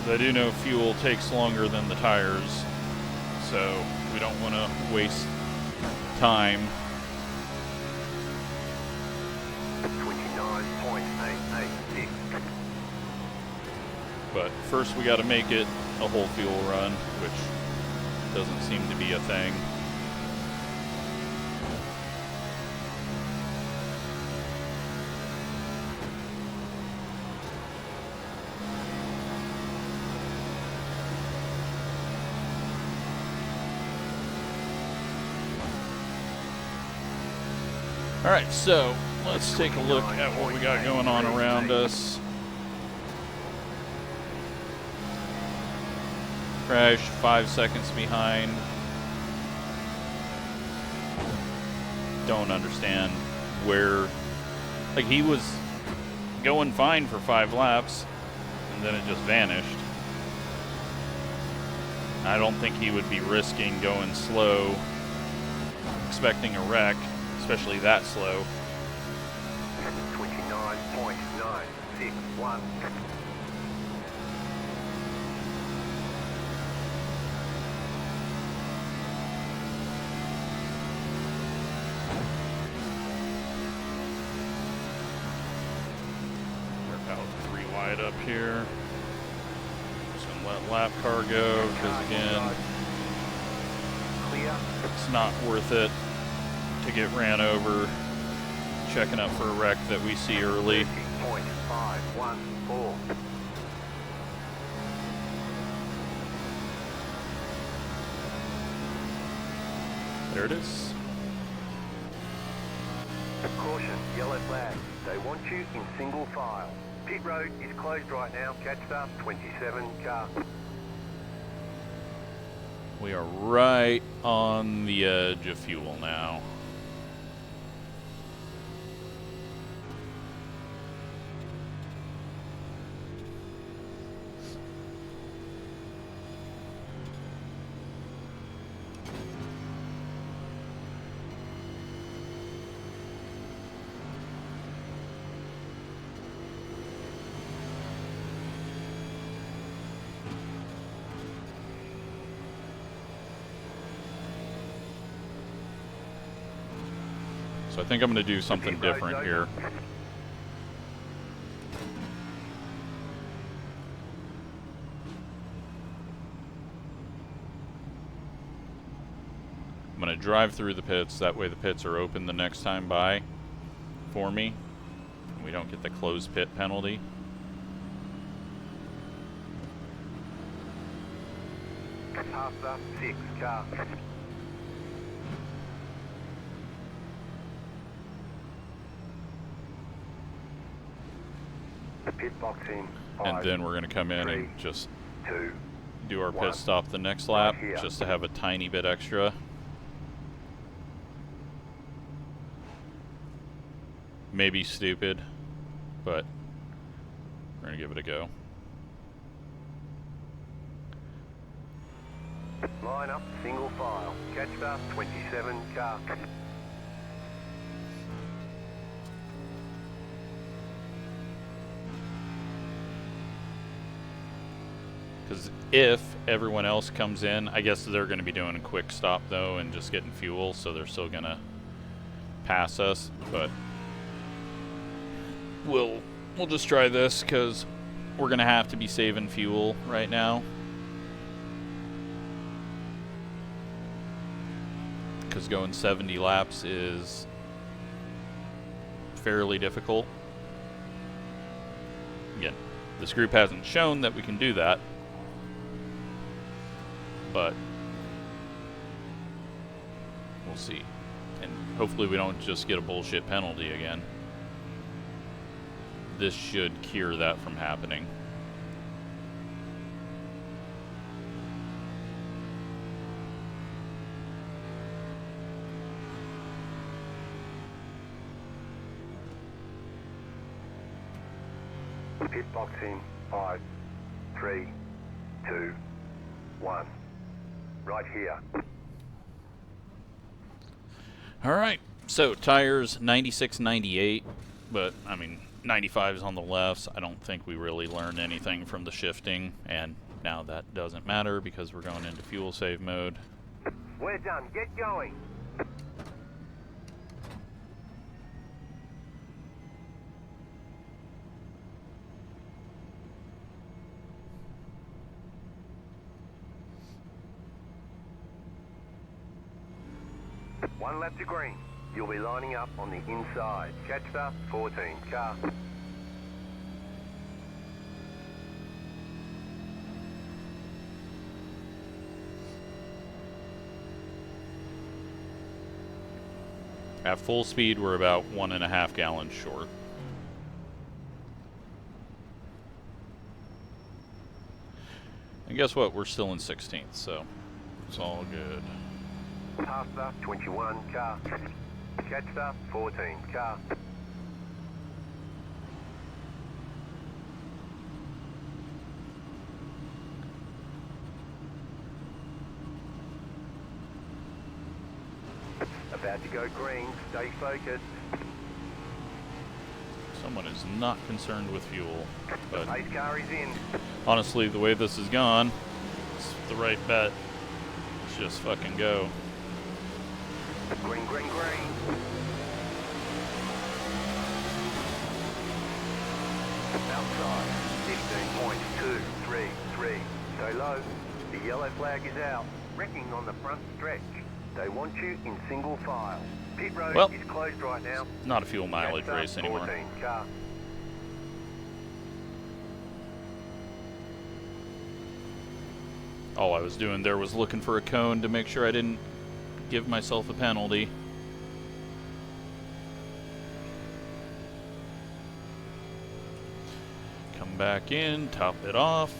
I do know fuel takes longer than the tires, so we don't want to waste time. 29.886. But first we got to make it a whole fuel run, which doesn't seem to be a thing. Alright, so let's take a look at what we got going on around us. Crash 5 seconds behind. Don't understand where, like, he was going fine for 5 laps and then it just vanished. I don't think he would be risking going slow, expecting a wreck. Especially that slow. 29.961. We're about 3 wide up here. Just gonna let lap car go because again, it's not worth it to get ran over, checking up for a wreck that we see early. 30.514. There it is. Caution, yellow flag. They want you in single file. Pit road is closed right now. Catch start 27 car. We are right on the edge of fuel now. So I think I'm going to do something different here. I'm going to drive through the pits, that way the pits are open the next time by for me. And we don't get the closed pit penalty. After 6 car. Pit box in. And then we're going to come in 3, and just 2, do our 1. pit stop the next lap, Right here. just to have a tiny bit extra. Maybe stupid, but we're going to give it a go. Line up, single file. Catch start 27 car. Because if everyone else comes in, I guess they're going to be doing a quick stop though and just getting fuel, so they're still going to pass us, but we'll we'll just try this because we're going to have to be saving fuel right now. Because going 70 laps is fairly difficult. Again, this group hasn't shown that we can do that, but we'll see. And hopefully we don't just get a bullshit penalty again. This should cure that from happening. Pit box in 5, 3, 2, 1. Right here. Alright, so tires 96, 98, but I mean 95 is on the lefts. I don't think we really learned anything from the shifting, and now that doesn't matter because we're going into fuel save mode. We're done. Get going. One lap to green. You'll be lining up on the inside. Catch the 14 car. At full speed, we're about 1.5 gallons short. And guess what? We're still in 16th, so it's all good. Pass the 21 car. Catch the 14 car. About to go green. Stay focused. Someone is not concerned with fuel, but Pace car is in. honestly, the way this has gone, it's the right bet. Let's just fucking go. Green, green, green. Outside. 15.233. Stay low. The yellow flag is out. Wrecking on the front stretch. They want you in single file. Pit road Well, is closed right now. Not a fuel mileage Catch race the anymore. 14 car. All I was doing there was looking for a cone to make sure I didn't give myself a penalty. Come back in, top it off.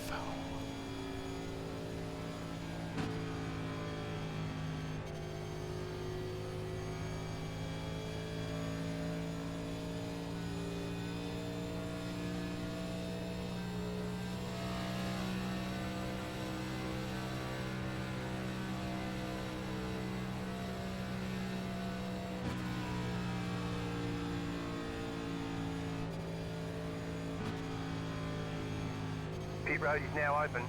Pit road is now open.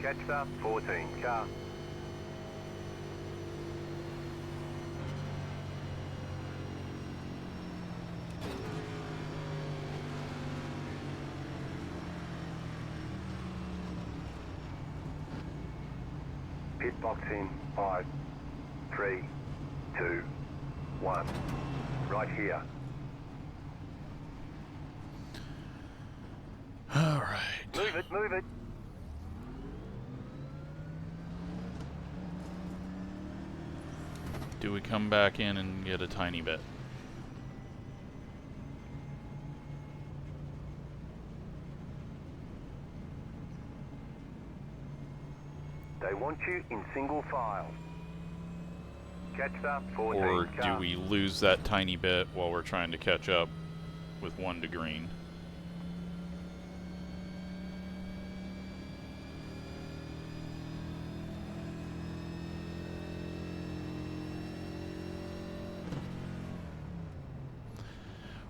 Catch the 14 car. Pit box in 5, 3, 2, 1. Right here. All right. Move it, move it. Do we come back in and get a tiny bit? They want you in single file. Catch the 14 Or car. do we lose that tiny bit while we're trying to catch up with 1 to green?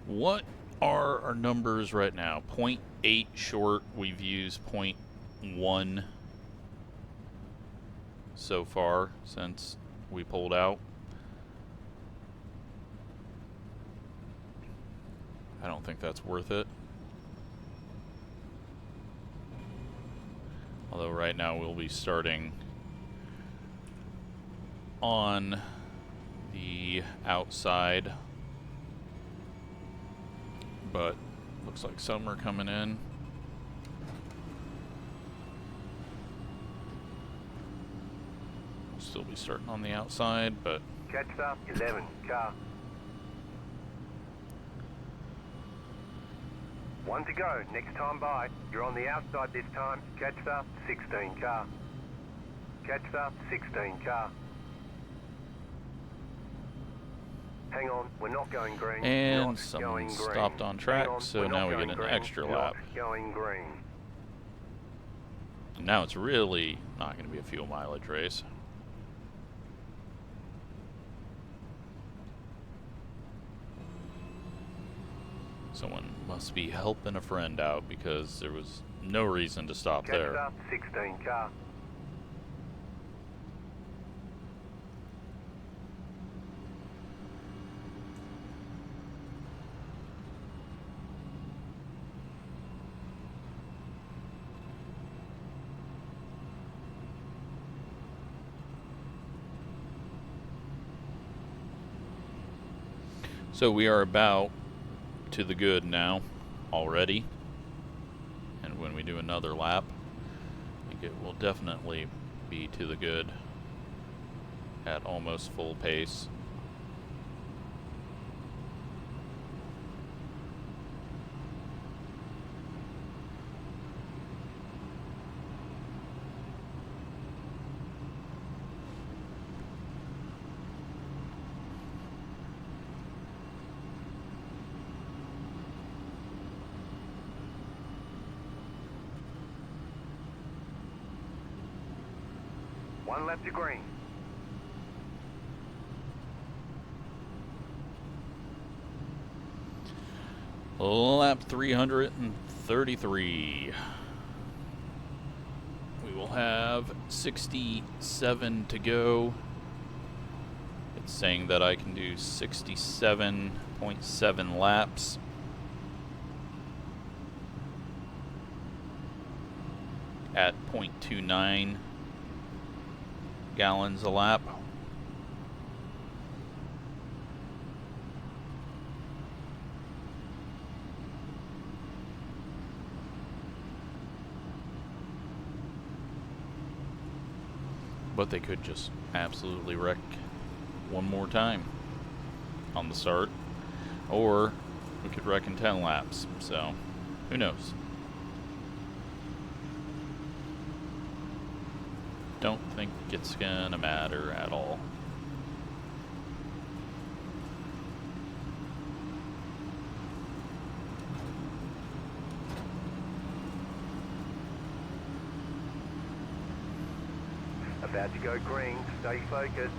What are our numbers right now? 0.8 short. We've used 0.1 so far since we pulled out. I don't think that's worth it. Although right now we'll be starting on the outside. But looks like some are coming in. We'll still be starting on the outside, but Catch up, 11, car. 1 to go, next time by. You're on the outside this time. Catch up, 16, car. Catch up, 16, car. Hang on, we're not going green. and Not someone going stopped green. on track, Hang on, so we're now not we going get an green. extra Not lap. going green. And now it's really not going to be a fuel mileage race. Someone must be helping a friend out because there was no reason to stop Catch there. up, 16, car. So we are about to the good now already. And when we do another lap, I think it will definitely be to the good at almost full pace. One lap to green. Lap 333. We will have 67 to go. It's saying that I can do 67.7 laps. At 0.29 gallons a lap. But they could just absolutely wreck one more time on the start, or we could wreck in 10 laps, so who knows. Don't think it's gonna matter at all. About to go green, stay focused.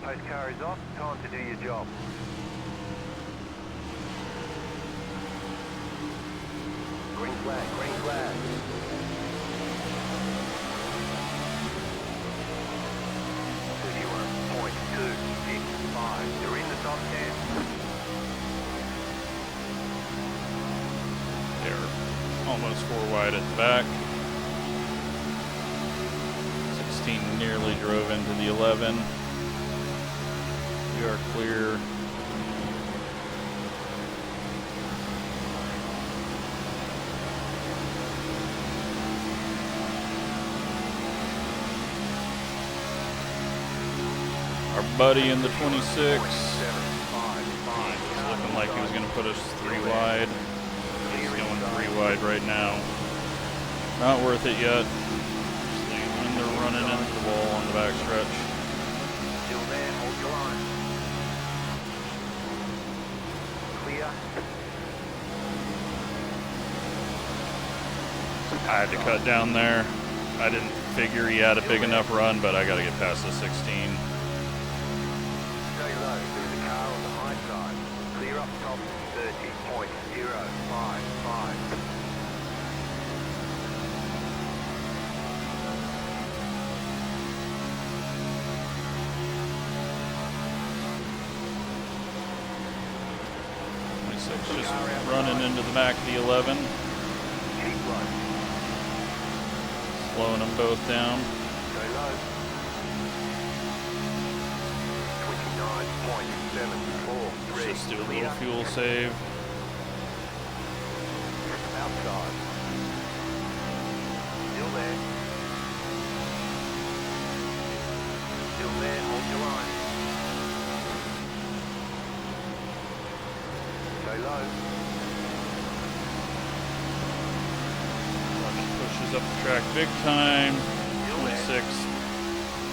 Post car is off, time to do your job. Green flag, green flag. .265, you're in the top 10. They're almost 4 wide at the back. 16 nearly drove into the 11. We are clear. Our buddy in the 26 is looking like he was going to put us 3 wide. He's going 3 wide right now. Not worth it yet. Especially when they're running into the wall on the back stretch. Still there, hold your line. Clear. I had to cut down there. I didn't figure he had a big enough run, but I got to get past the 16. Stay low. Just running into the back of the 11. Slowing them both down. Stay low. 29.743. Just do a little fuel save. Outside. Still there. Still there, hold your line. Stay low. Pushes up the track big time. 26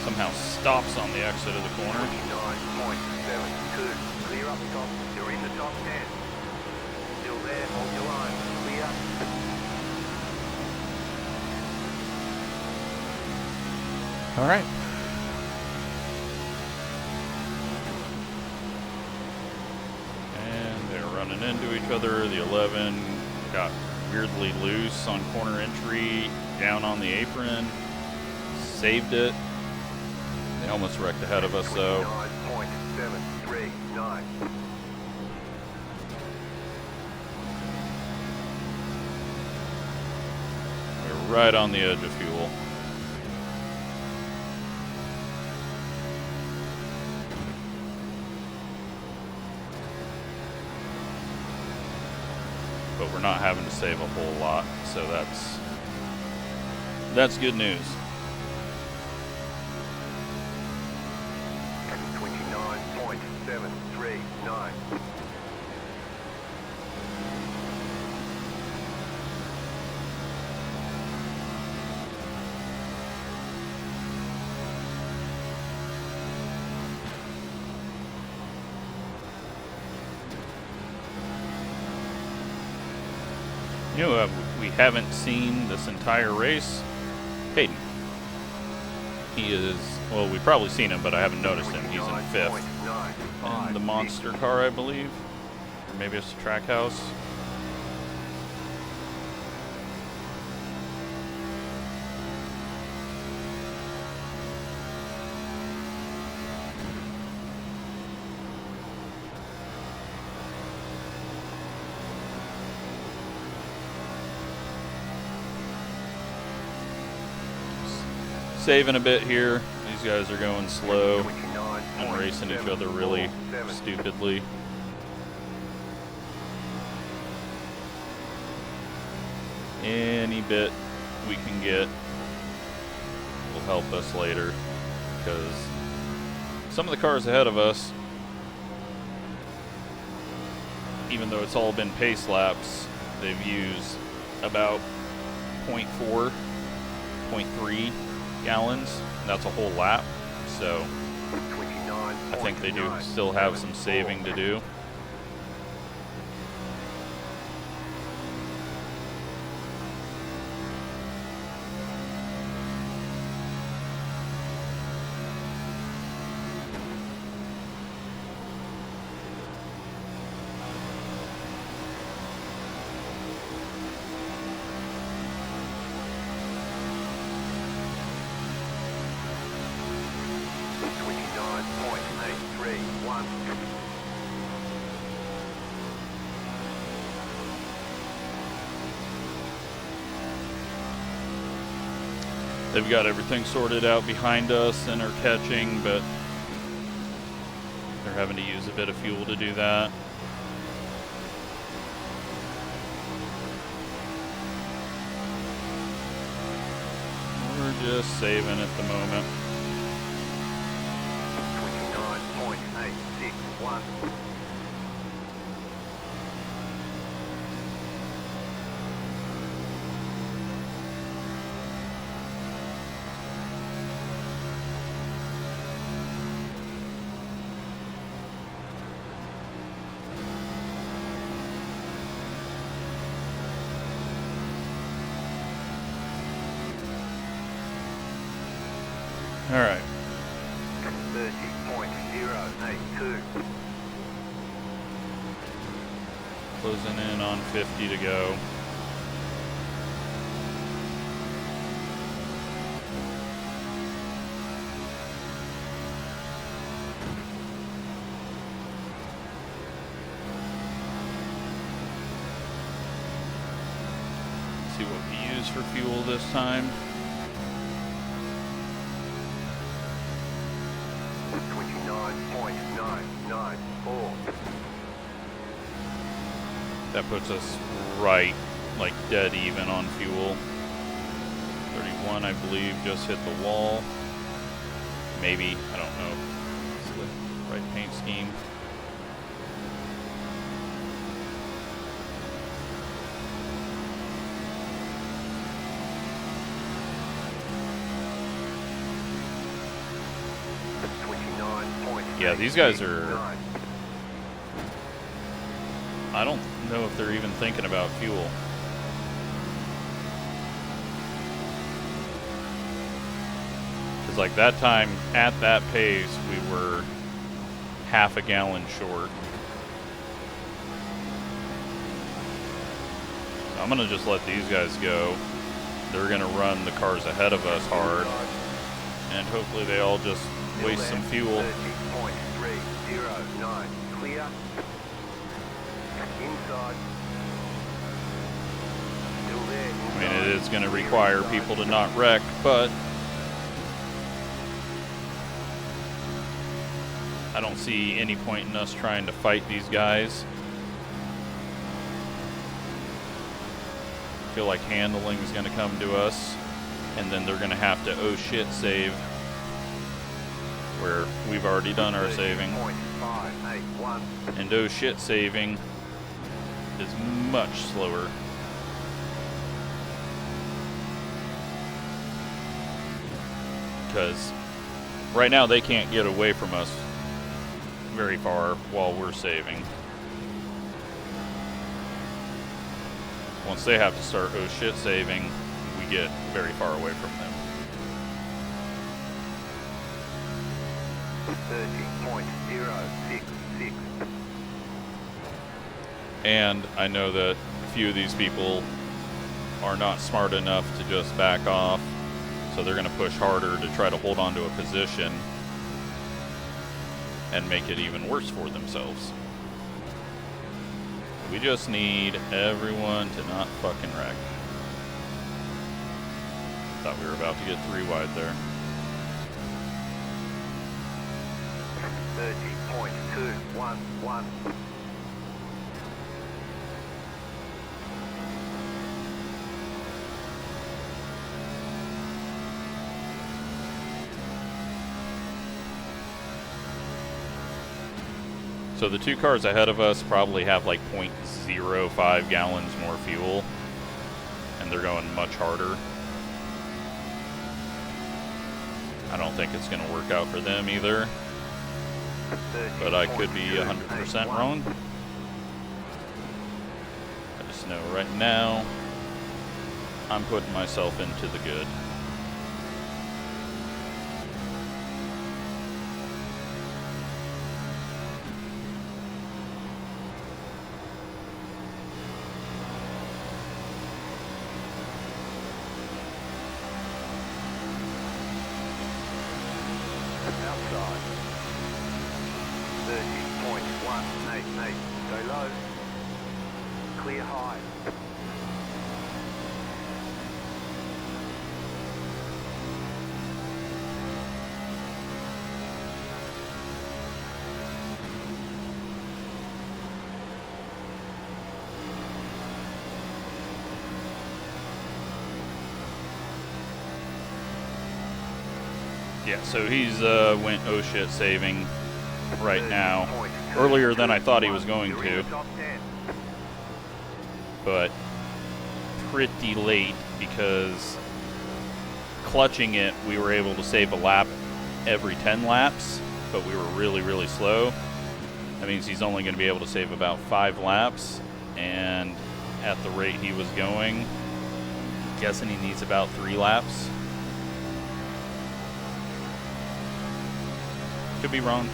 somehow stops on the exit of the corner. 29.72. Clear up top. You're in the top 10. Still there, hold your line. Clear. All right. And they're running into each other. The 11 got weirdly loose on corner entry, down on the apron, saved it. They almost wrecked ahead of us though. 29.739. We're right on the edge of fuel. But we're not having to save a whole lot, so that's good news. 29.739. You know, we haven't seen this entire race. Hayden. He is, well, we've probably seen him, but I haven't noticed him. He's in 5th. In the monster car, I believe. Or maybe it's the track house. Saving a bit here. These guys are going slow and racing each other really stupidly. Any bit we can get will help us later, because some of the cars ahead of us, even though it's all been pace laps, they've used about 0.4, 0.3 gallons. That's a whole lap, so I think they do still have some saving to do. They've got everything sorted out behind us and are catching, but they're having to use a bit of fuel to do that. We're just saving at the moment. 29.861. All right. 30.082. Closing in on 50 to go. See what we use for fuel this time. 29.994. That puts us right, like dead even on fuel. 31, I believe, just hit the wall. Maybe, I don't know. It's the right paint scheme. Yeah, these guys are... I don't know if they're even thinking about fuel. Because like that time, at that pace, we were half a gallon short. So I'm going to just let these guys go. They're going to run the cars ahead of us hard. And hopefully they all just waste some fuel. 30.309 clear. Inside. Still there. I mean, it is going to require people to not wreck, but I don't see any point in us trying to fight these guys. I feel like handling is going to come to us, and then they're going to have to oh shit save, where we've already done our saving. And oh shit saving is much slower. Because right now they can't get away from us very far while we're saving. Once they have to start oh shit saving, we get very far away from them. 30.066. And I know that a few of these people are not smart enough to just back off, so they're going to push harder to try to hold on to a position and make it even worse for themselves. We just need everyone to not fucking wreck. Thought we were about to get 3 wide there. 30.211. So the 2 cars ahead of us probably have like 0.05 gallons more fuel, and they're going much harder. I don't think it's going to work out for them either, but I could be 100% wrong. I just know right now I'm putting myself into the good. Outside. 30.188. Go low. Clear high. Yeah, so he's went oh shit saving right now, earlier than I thought he was going to, but pretty late, because clutching it, we were able to save a lap every 10 laps, but we were really, really slow. That means he's only going to be able to save about 5 laps, and at the rate he was going, I'm guessing he needs about 3 laps. Could be wrong,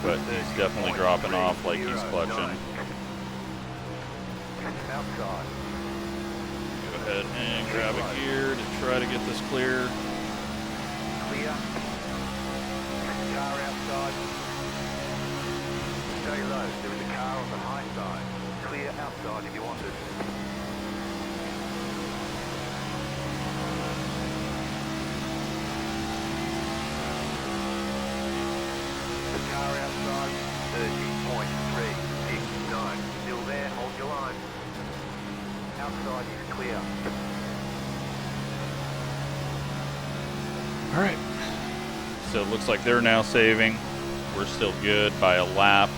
but he's definitely dropping off like he's clutching. Outside. Go ahead and grab a gear to try to get this clear. Clear. Car outside. Stay low. There is a car on the high side. Clear outside if you want it. The car outside. 30.369. Still there. Hold your line. Outside is clear. Alright. So it looks like they're now saving. We're still good by a lap.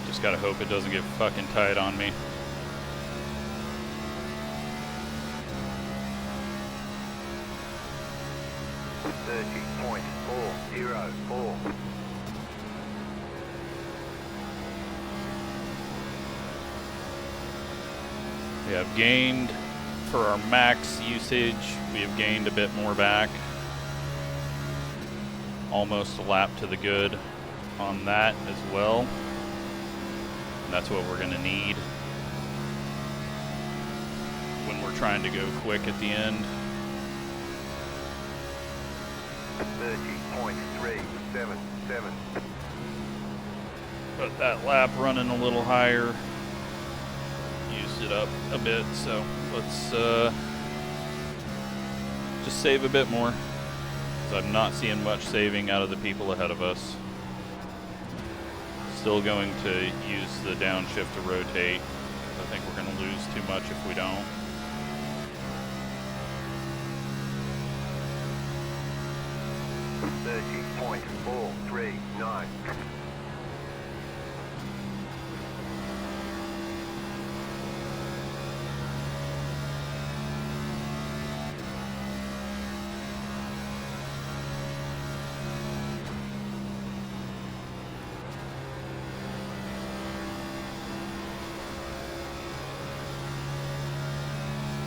Just gotta hope it doesn't get fucking tight on me. We have gained, for our max usage, we have gained a bit more back. Almost a lap to the good on that as well. And that's what we're gonna need when we're trying to go quick at the end. 30.377. But that lap running a little higher used it up a bit, so let's just save a bit more, because I'm not seeing much saving out of the people ahead of us. Still going to use the downshift to rotate. I think we're going to lose too much if we don't. .439.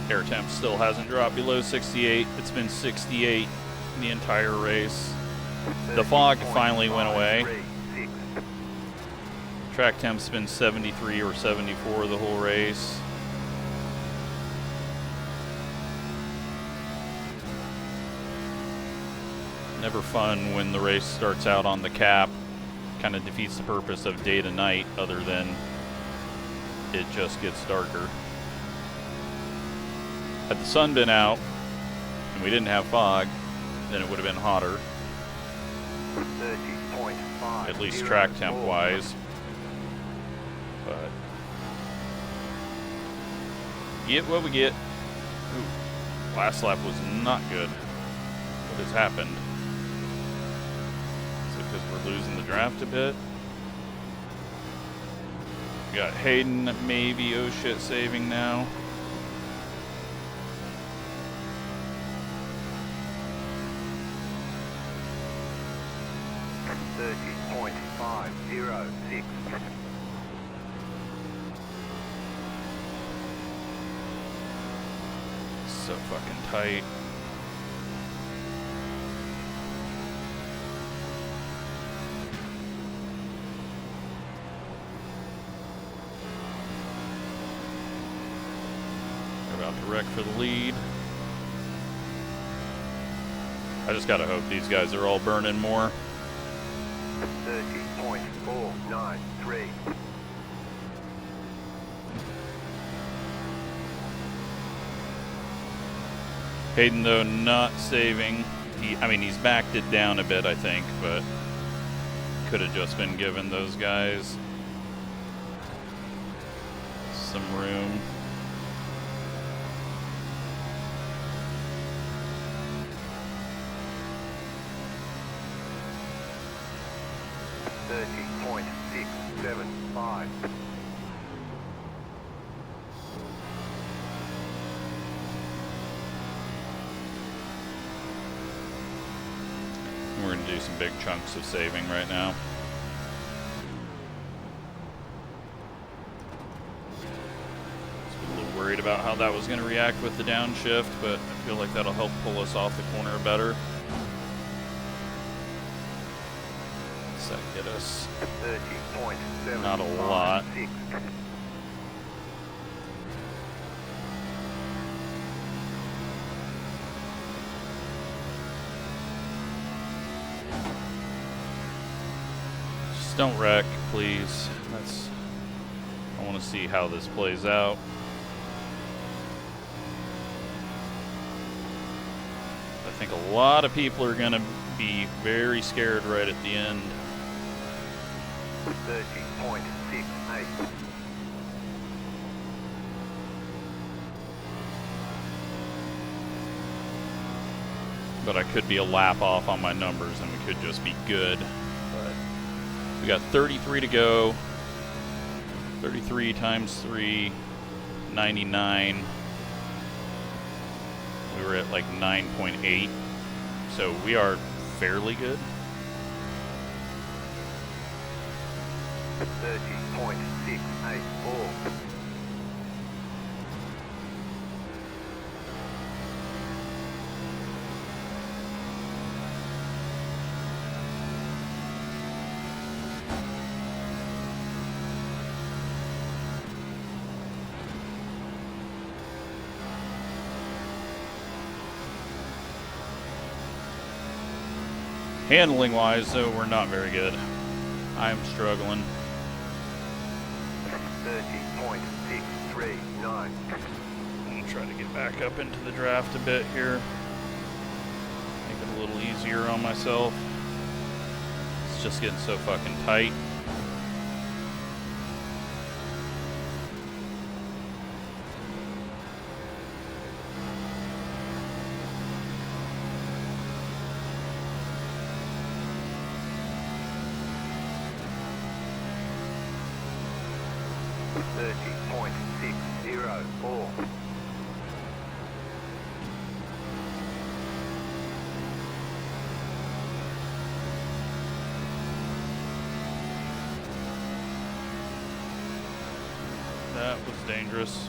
Air temp still hasn't dropped below 68. It's been 68 the entire race. The fog finally went away. Track temp's been 73 or 74 the whole race. Never fun when the race starts out on the cap. Kind of defeats the purpose of day to night, other than it just gets darker. Had the sun been out and we didn't have fog, then it would have been hotter. 30.5. At least track temp wise. But get what we get. Ooh, last lap was not good. What has happened? Is it because we're losing the draft a bit? We got Hayden maybe oh shit saving now. .506. So fucking tight. We're about to wreck for the lead. I just gotta hope these guys are all burning more. 30.493. Hayden, though, not saving. He's backed it down a bit, I think, but could have just been given those guys some room. 30.675. We're going to do some big chunks of saving right now. A little worried about how that was going to react with the downshift, but I feel like that'll help pull us off the corner better. Does that get us? 30.756. Not a lot. Just don't wreck, please. I want to see how this plays out. I think a lot of people are going to be very scared right at the end. 30.68. But I could be a lap off on my numbers and we could just be good. But we got 33 to go. 33 times 3, 99. We were at like 9.8. So we are fairly good. 30.684. Handling wise, though, we're not very good. I'm struggling. 30.639. I'm gonna try to get back up into the draft a bit here. Make it a little easier on myself. It's just getting so fucking tight. That was dangerous.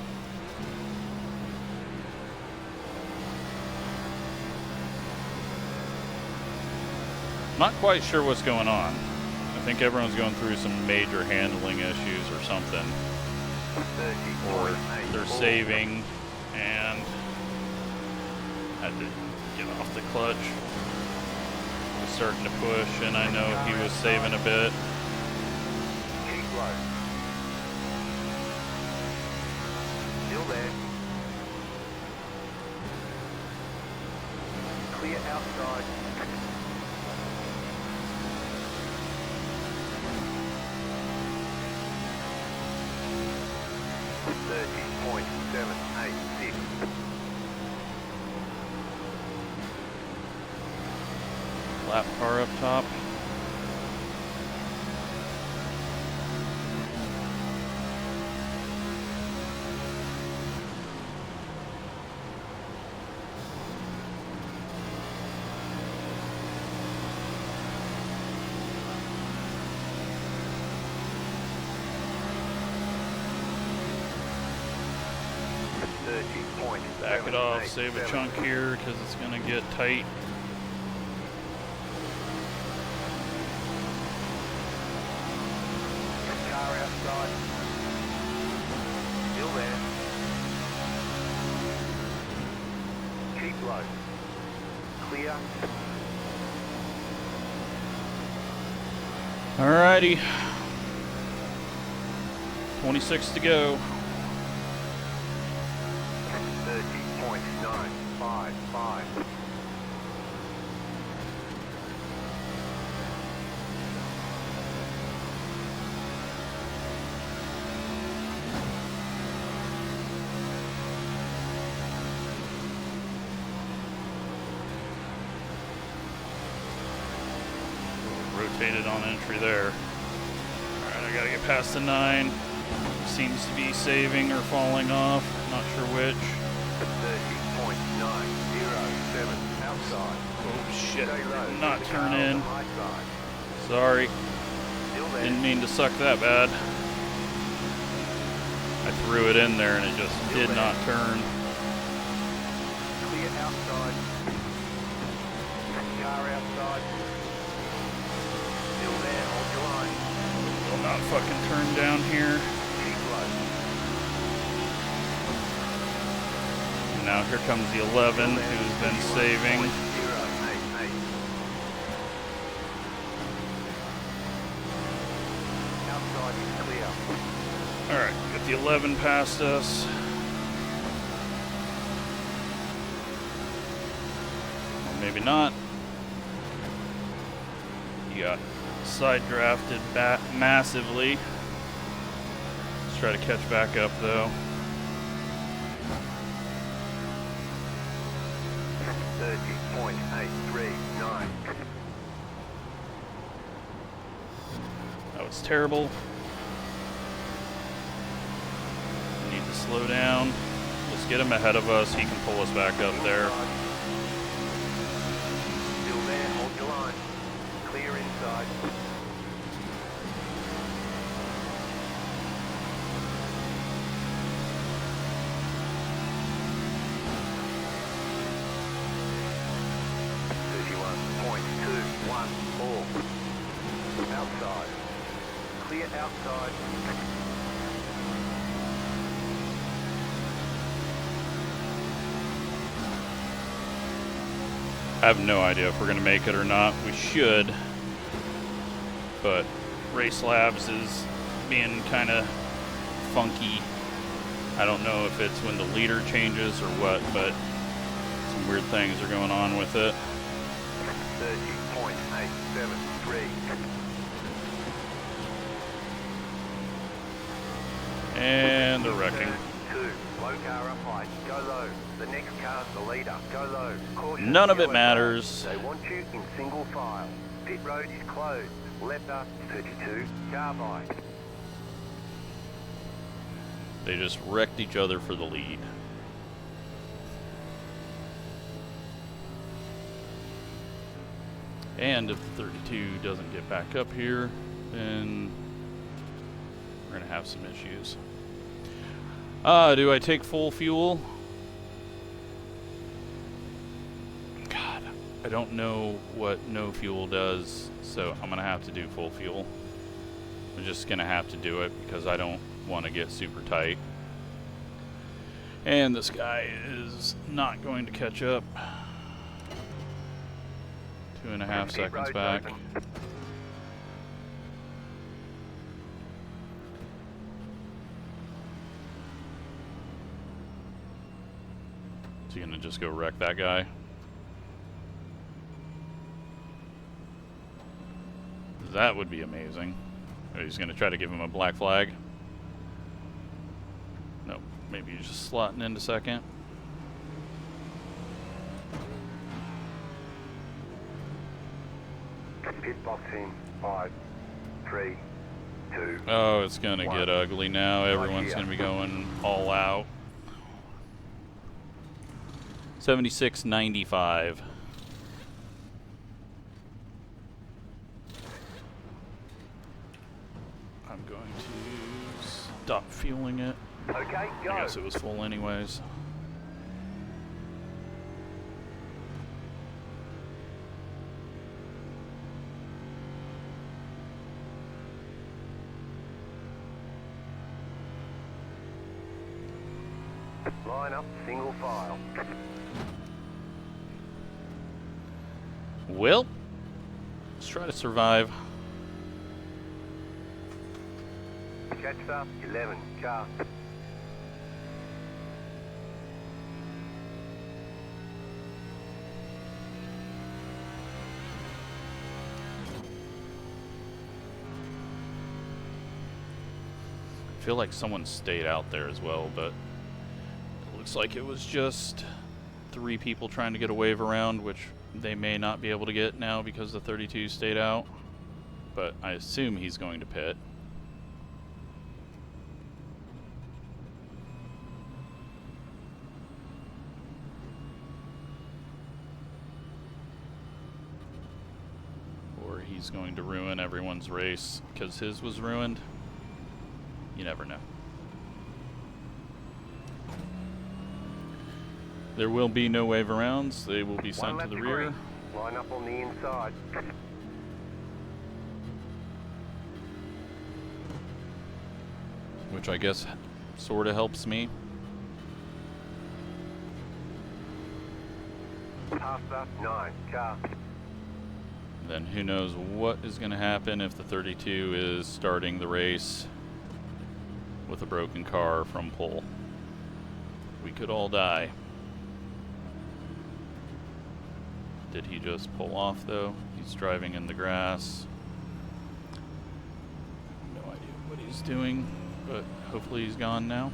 Not quite sure what's going on. I think everyone's going through some major handling issues or something. Or they're saving and had to get off the clutch. Was starting to push and I know he was saving a bit. Keep low. Still there. Clear outside. 30.786. Lap car up top. Back it off, save a chunk here because it's going to get tight. Car outside. Still there. Keep low. Clear. Alrighty. 26 to go. 30.955. Rotated on entry there. gotta get past the 9. Seems to be saving or falling off. Not sure which. 30.907 outside. Oh shit. Stay low. Did not Keep the turn car on in. the high side. Sorry. Still there. Didn't mean to suck that bad. I threw it in there and it just did not turn. Clear outside. Car outside. Still there. Hold your line. Will not fucking turn down here. Keep low. And now here comes the 11 who's been saving. 088. Outside is clear. Alright, got the 11 past us. Or maybe not. You got side drafted back massively. Let's try to catch back up though. 30.839. That was terrible. Need to slow down. Let's get him ahead of us. He can pull us back up there. Still there, hold your line. Clear inside. Outside. Clear outside. I have no idea if we're going to make it or not. We should. But Racelabs is being kind of funky. I don't know if it's when the leader changes or what, but some weird things are going on with it. 30.873. And they're wrecking. 2. Low car up high. Go low. The next car's the leader. Go low. Caution. None of it Yellow matters. flag. They want you in single file. Pit road is closed. Letter 32. Car by. They just wrecked each other for the lead. And if 32 doesn't get back up here, then we're going to have some issues. Do I take full fuel? God, I don't know what no fuel does, so I'm going to have to do full fuel. I'm just going to have to do it because I don't want to get super tight. And this guy is not going to catch up. 2.5 seconds back. Is he gonna just go wreck that guy? That would be amazing. Oh, he's gonna try to give him a black flag. No, maybe he's just slotting into second. Pit boxing. 5, 3, 2. Oh, it's gonna 1. get ugly now. Everyone's gonna be going all out. 76.95. I'm going to stop fueling it. Okay, go. I guess it was full anyways. Line up, single file. Well, let's try to survive. Catch up, 11, car. I feel like someone stayed out there as well, but it looks like it was just 3 people trying to get a wave around, which they may not be able to get now because the 32 stayed out. But I assume he's going to pit. is going to ruin everyone's race because his was ruined. You never know. There will be no wave arounds. They will be sent to the rear. Line up on the inside. Which I guess sort of helps me. Past that, 9, car. Then who knows what is going to happen if the 32 is starting the race with a broken car from pole. We could all die. Did he just pull off though? He's driving in the grass. No idea what he's doing, but hopefully he's gone now.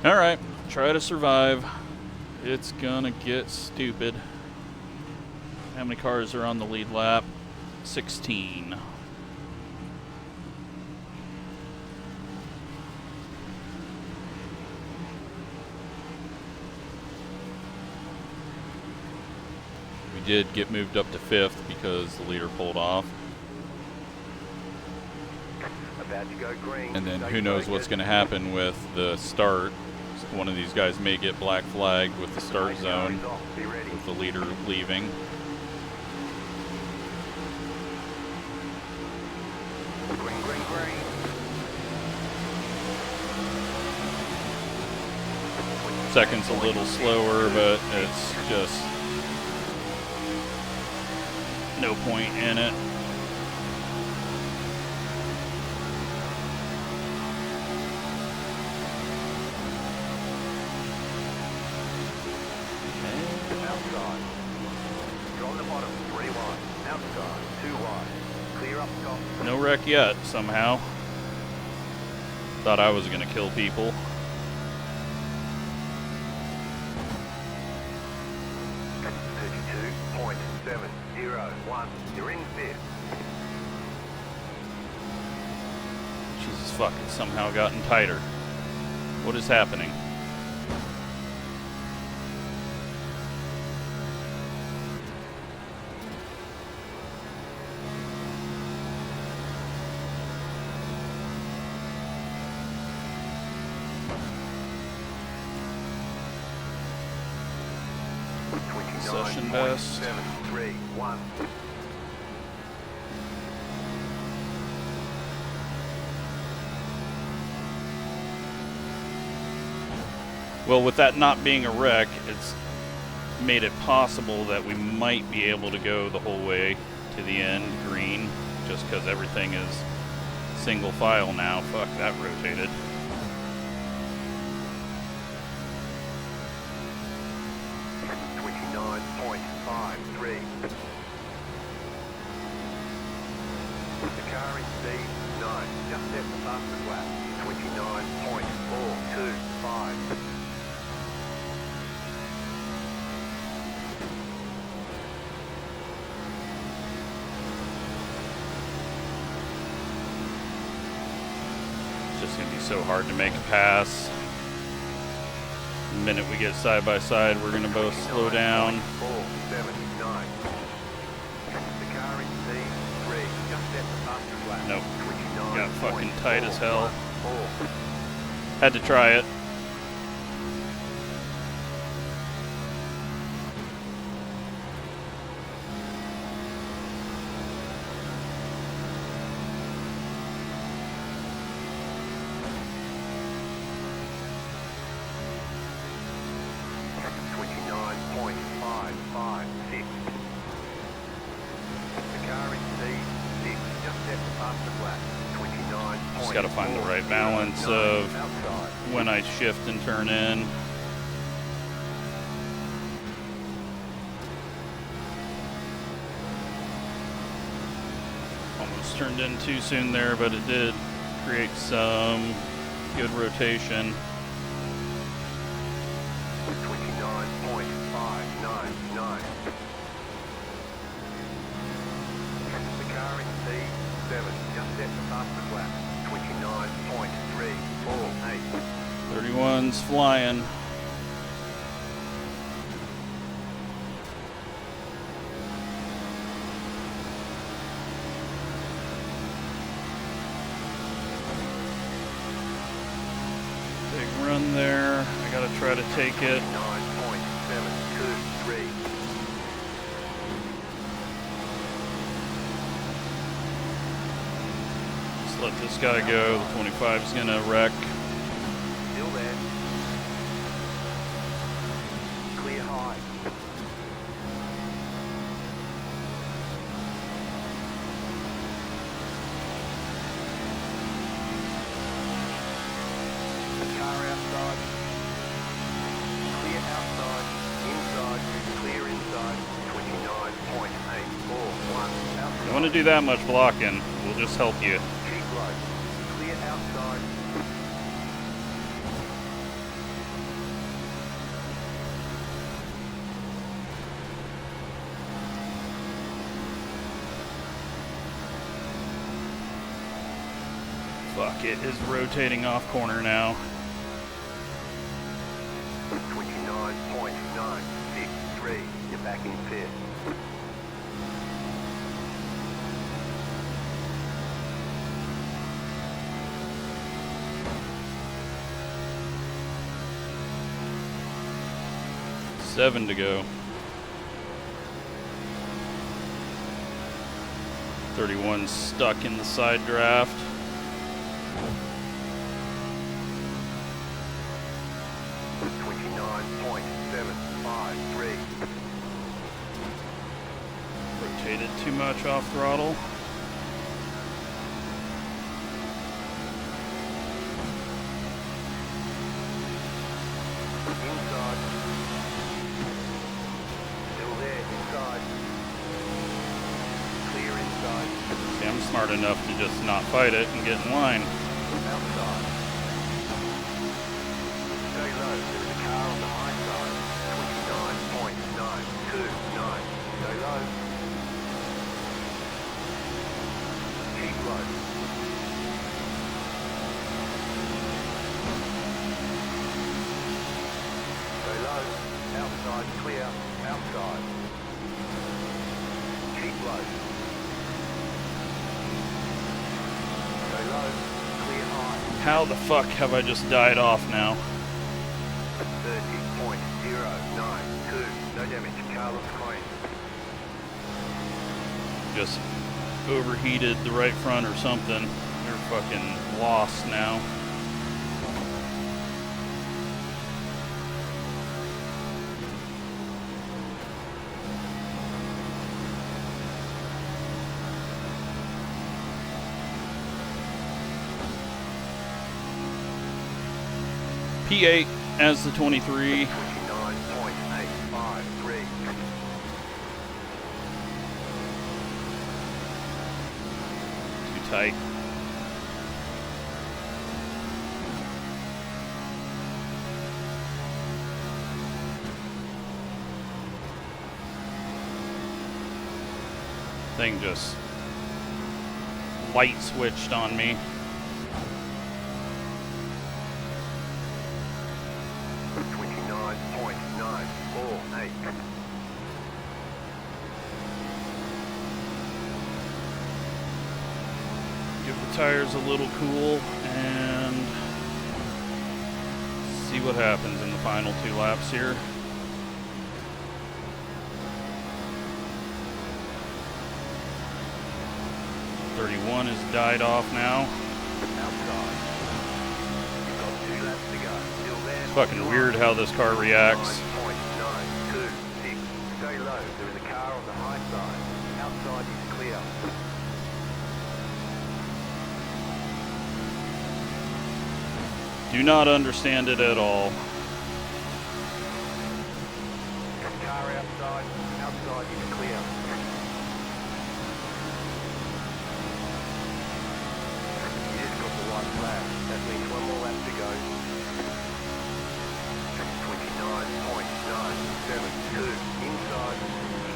Alright, try to survive. It's gonna get stupid. How many cars are on the lead lap? 16. We did get moved up to 5th because the leader pulled off. About to go green. And then who knows what's going to happen with the start. One of these guys may get black flagged with the start zone, with the leader leaving. Green, green, green. Second's a little slower, but it's just no point in it. Outside. You're on the bottom, 3 wide. Outside, 2 wide. Clear up top. No wreck yet, somehow. Thought I was gonna kill people. You're in 5th. Jesus fuck, it's somehow gotten tighter. What is happening? Session best. 7, 3, 1. Well, with that not being a wreck, it's made it possible that we might be able to go the whole way to the end green, just because everything is single file now. Fuck, that rotated. The car in C9, just set the fastest lap, 29.425. It's just going to be so hard to make a pass. The minute we get side by side, we're going to both slow down. 479. The car in C3, just set the fastest lap. Nope. Got fucking tight as hell. 4. Had to try it. Just got to find the right balance of when I shift and turn in. Almost turned in too soon there, but it did create some good rotation. 29.599. The car in C7 just set the fastest lap. 29.348. 31's flying. Big run there. I gotta try to take it. 9.723. Just let this guy go. The 25 is gonna wreck. Still there. Clear high. Car outside. Clear outside. Inside. Clear inside. 29.841. Don't want to do that much blocking. We'll just help you. Keep low. Clear outside. Fuck, it is rotating off corner now. 29.963. You're back in fifth. Seven to go. 31 stuck in the side draft. Rotated too much off throttle. Inside. Still there, inside. Clear inside. See, I'm smart enough to just not fight it and get in line. Outside. Stay low, there's a car on the high side. 29.929. Stay low. Keep low. Stay low. Outside, clear. Outside. Keep low. Stay low. Clear high. How the fuck have I just died off now? 30.092. No damage. Car looks clean. Just overheated the right front or something. You're fucking lost now. P8 as the 23. 29.853. Too tight. Thing just light switched on me. 29.948. Give the tires a little cool and see what happens in the final 2 laps here. .31 has died off now. Outside. You've got 2 laps to go. Still there. It's fucking weird how this car reacts. 9.926. Stay low. There is a car on the high side. Outside is clear. Do not understand it at all. Car outside. Outside is clear. You just got the white flag. That means 1 more lap to go. 29.972. Inside.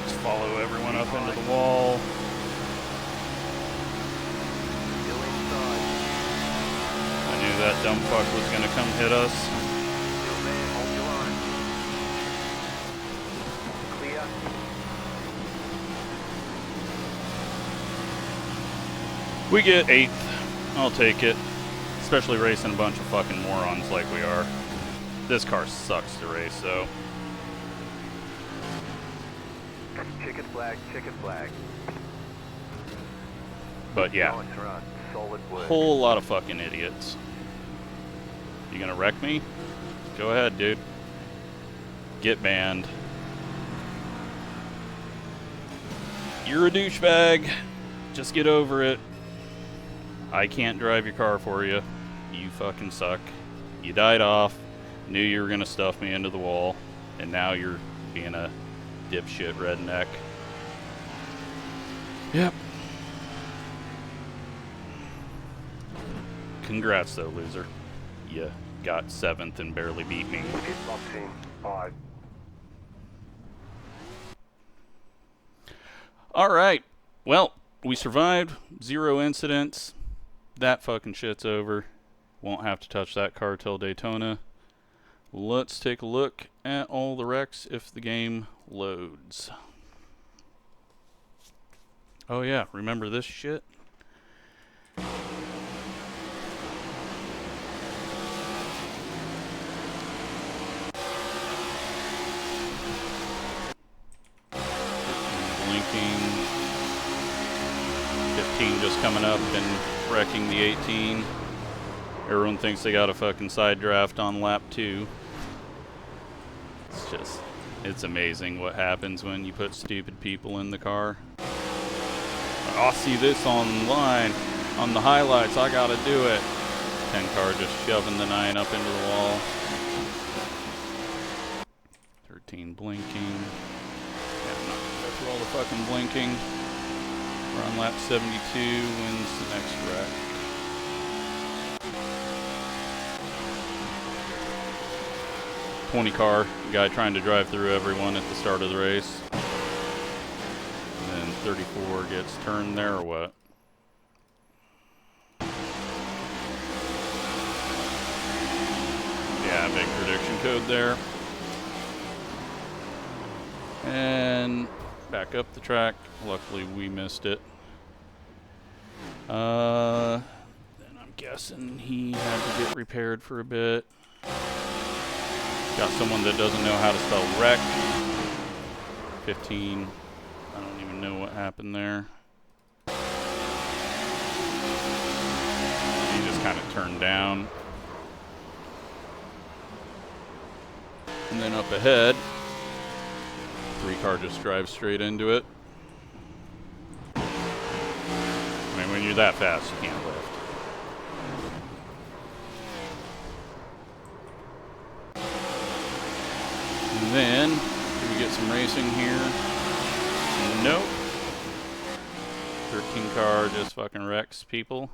Just follow everyone up into the wall. Still inside. I knew that dumb fuck was gonna come hit us. Still there, hold your line. Clear. We get 8th. I'll take it. Especially racing a bunch of fucking morons like we are. This car sucks to race, though. Checkered flag, checkered flag. But yeah, Nice run, solid work. whole lot of fucking idiots. You gonna wreck me? Go ahead, dude. Get banned. You're a douchebag. Just get over it. I can't drive your car for you. You fucking suck. You died off. Knew you were gonna stuff me into the wall. And now you're being a dipshit redneck. Yep. Congrats though, loser. You got 7th and barely beat me. Pit box in 5. Alright. Well, we survived. 0 incidents. That fucking shit's over. Won't have to touch that car till Daytona. Let's take a look at all the wrecks if the game loads. Oh yeah, remember this shit? Blinking. 15 just coming up and wrecking the 18. Everyone thinks they got a fucking side draft on lap 2. It's amazing what happens when you put stupid people in the car. I'll see this online, on the highlights, I gotta do it. 10 car just shoving the 9 up into the wall. 13 blinking. Yeah, I'm not gonna go through all the fucking blinking. We're on lap 72, wins the next wreck. car guy trying to drive through everyone at the start of the race. And then 34 gets turned there or what? Yeah, big prediction code there. And back up the track. Luckily we missed it. Then I'm guessing he had to get repaired for a bit. Got someone that doesn't know how to spell wreck. 15. I don't even know what happened there. He just kind of turned down. And then up ahead, 3 car just drives straight into it. I mean, when you're that fast, you can't lift. And then, do we get some racing here? Nope. 13 car just fucking wrecks people.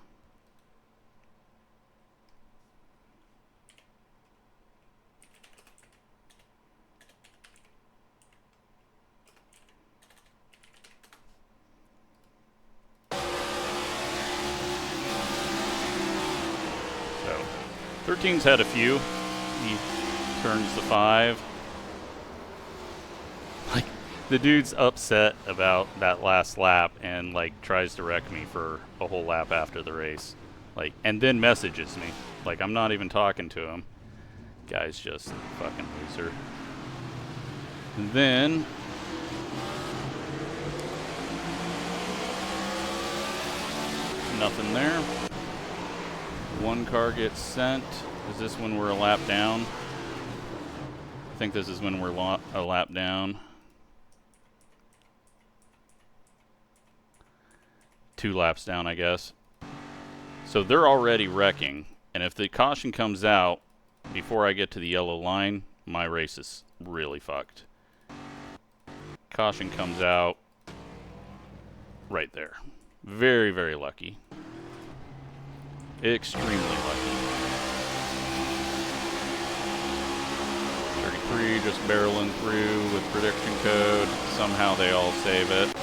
So, 13's had a few. He turns the 5. Like, the dude's upset about that last lap and, like, tries to wreck me for a whole lap after the race. Like, and then messages me. Like, I'm not even talking to him. Guy's just a fucking loser. And then... nothing there. 1 car gets sent. Is this when we're a lap down? I think this is when we're a lap down. 2 laps down, I guess. So they're already wrecking, and if the caution comes out before I get to the yellow line, my race is really fucked. Caution comes out right there. Very, very lucky. Extremely lucky. 33 just barreling through with prediction code. Somehow they all save it.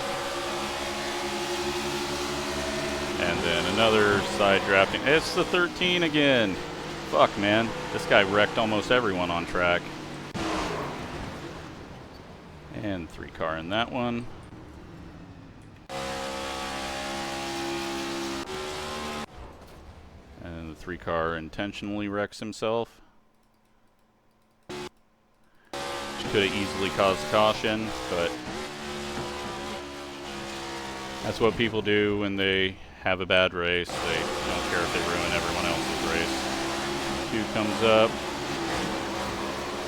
And then another side drafting. It's the 13 again. Fuck, man. This guy wrecked almost everyone on track. And 3 car in that one. And the 3 car intentionally wrecks himself. Which could have easily caused caution, but that's what people do when they have a bad race. They don't care if they ruin everyone else's race. 2 comes up.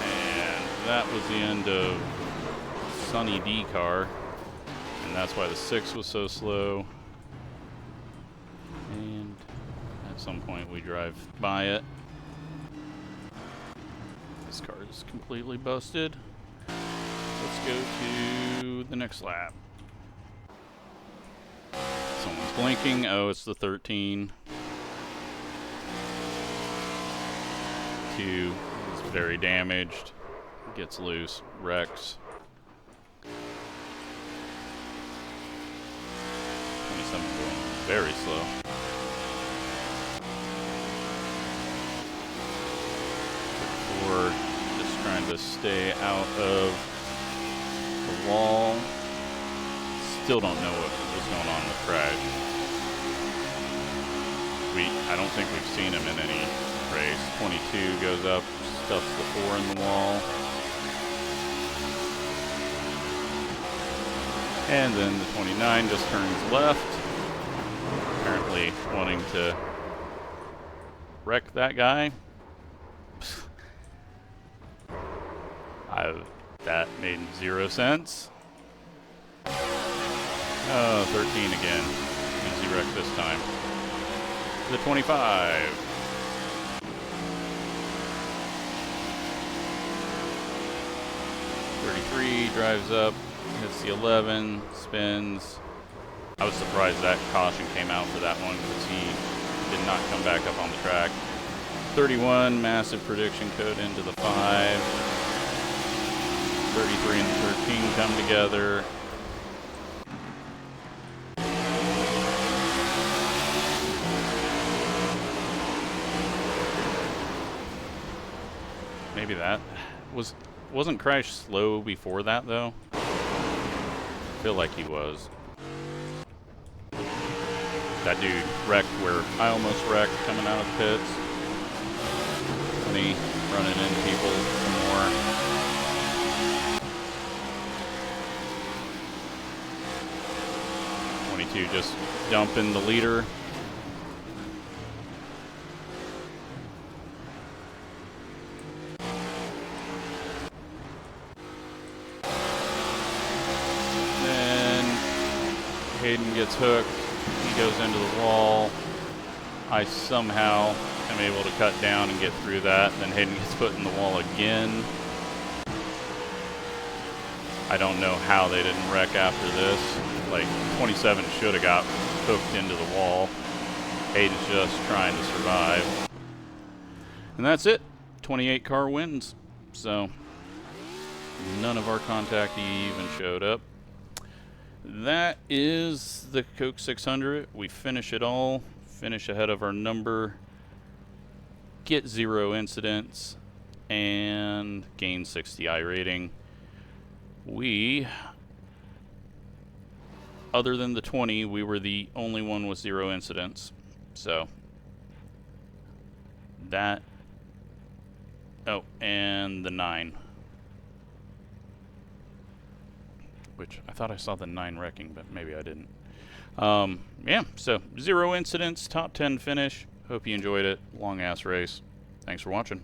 And that was the end of Sunny D car. And that's why the 6 was so slow. And at some point we drive by it. This car is completely busted. Let's go to the next lap. Someone's blinking. Oh, it's the 13. 2 is very damaged. Gets loose. Wrecks. 27 going very slow. 4 just trying to stay out of the wall. Still don't know what was going on with Crash. I don't think we've seen him in any race. 22 goes up, stuffs the 4 in the wall. And then the 29 just turns left. Apparently wanting to wreck that guy. That made 0 sense. Oh, 13 again. Easy wreck this time. The 25. 33 drives up, hits the 11, spins. I was surprised that caution came out for that one because he did not come back up on the track. 31, massive prediction code into the 5. 33 and 13 come together. Maybe that wasn't Crash slow before that though? I feel like he was. That dude wrecked where I almost wrecked coming out of the pits. Funny running into people some more. Just dumping the leader. Then Hayden gets hooked. He goes into the wall. I somehow am able to cut down and get through that. Then Hayden gets put in the wall again. I don't know how they didn't wreck after this. Like, 27 should have got hooked into the wall. Hayden's just trying to survive. And that's it. 28 car wins. So, none of our contactee even showed up. That is the Coke 600. We finish it all. Finish ahead of our number. Get 0 incidents. And gain 60 iRating. We, other than the 20, we were the only one with 0 incidents. So, that, oh, and the 9. Which, I thought I saw the 9 wrecking, but maybe I didn't. Yeah, so 0 incidents, top 10 finish. Hope you enjoyed it. Long ass race. Thanks for watching.